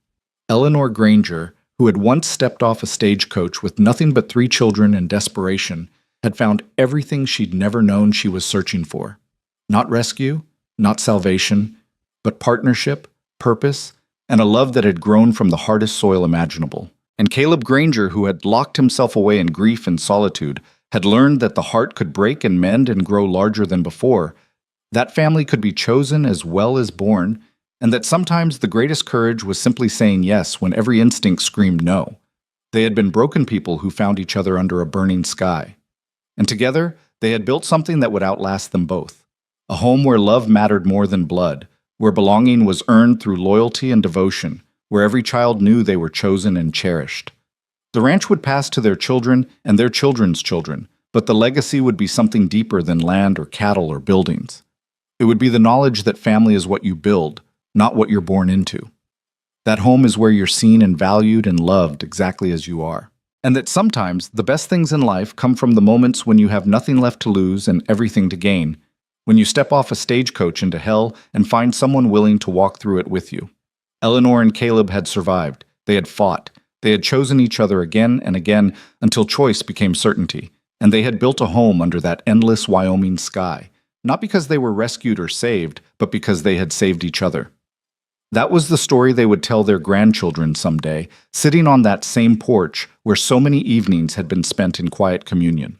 Eleanor Granger, who had once stepped off a stagecoach with nothing but 3 children and desperation, had found everything she'd never known she was searching for. Not rescue, not salvation, but partnership, purpose, and a love that had grown from the hardest soil imaginable. And Caleb Granger, who had locked himself away in grief and solitude, had learned that the heart could break and mend and grow larger than before. That family could be chosen as well as born, and that sometimes the greatest courage was simply saying yes when every instinct screamed no. They had been broken people who found each other under a burning sky. And together, they had built something that would outlast them both. A home where love mattered more than blood, where belonging was earned through loyalty and devotion, where every child knew they were chosen and cherished. The ranch would pass to their children and their children's children, but the legacy would be something deeper than land or cattle or buildings. It would be the knowledge that family is what you build, not what you're born into. That home is where you're seen and valued and loved exactly as you are. And that sometimes the best things in life come from the moments when you have nothing left to lose and everything to gain, when you step off a stagecoach into hell and find someone willing to walk through it with you. Eleanor and Caleb had survived. They had fought. They had chosen each other again and again until choice became certainty, and they had built a home under that endless Wyoming sky, not because they were rescued or saved, but because they had saved each other. That was the story they would tell their grandchildren someday, sitting on that same porch where so many evenings had been spent in quiet communion.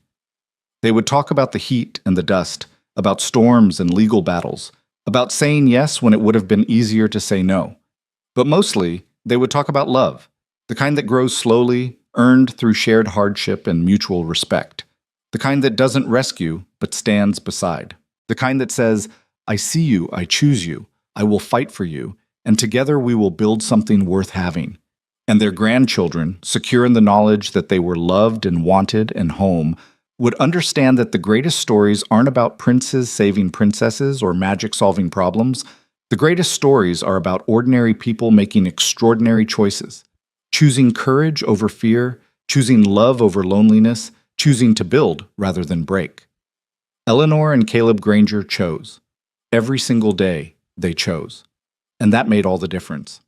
They would talk about the heat and the dust, about storms and legal battles, about saying yes when it would have been easier to say no. But mostly, they would talk about love, the kind that grows slowly, earned through shared hardship and mutual respect, the kind that doesn't rescue but stands beside, the kind that says, "I see you, I choose you, I will fight for you, and together we will build something worth having." And their grandchildren, secure in the knowledge that they were loved and wanted and home, would understand that the greatest stories aren't about princes saving princesses or magic solving problems. The greatest stories are about ordinary people making extraordinary choices, choosing courage over fear, choosing love over loneliness, choosing to build rather than break. Eleanor and Caleb Granger chose. Every single day, they chose. And that made all the difference.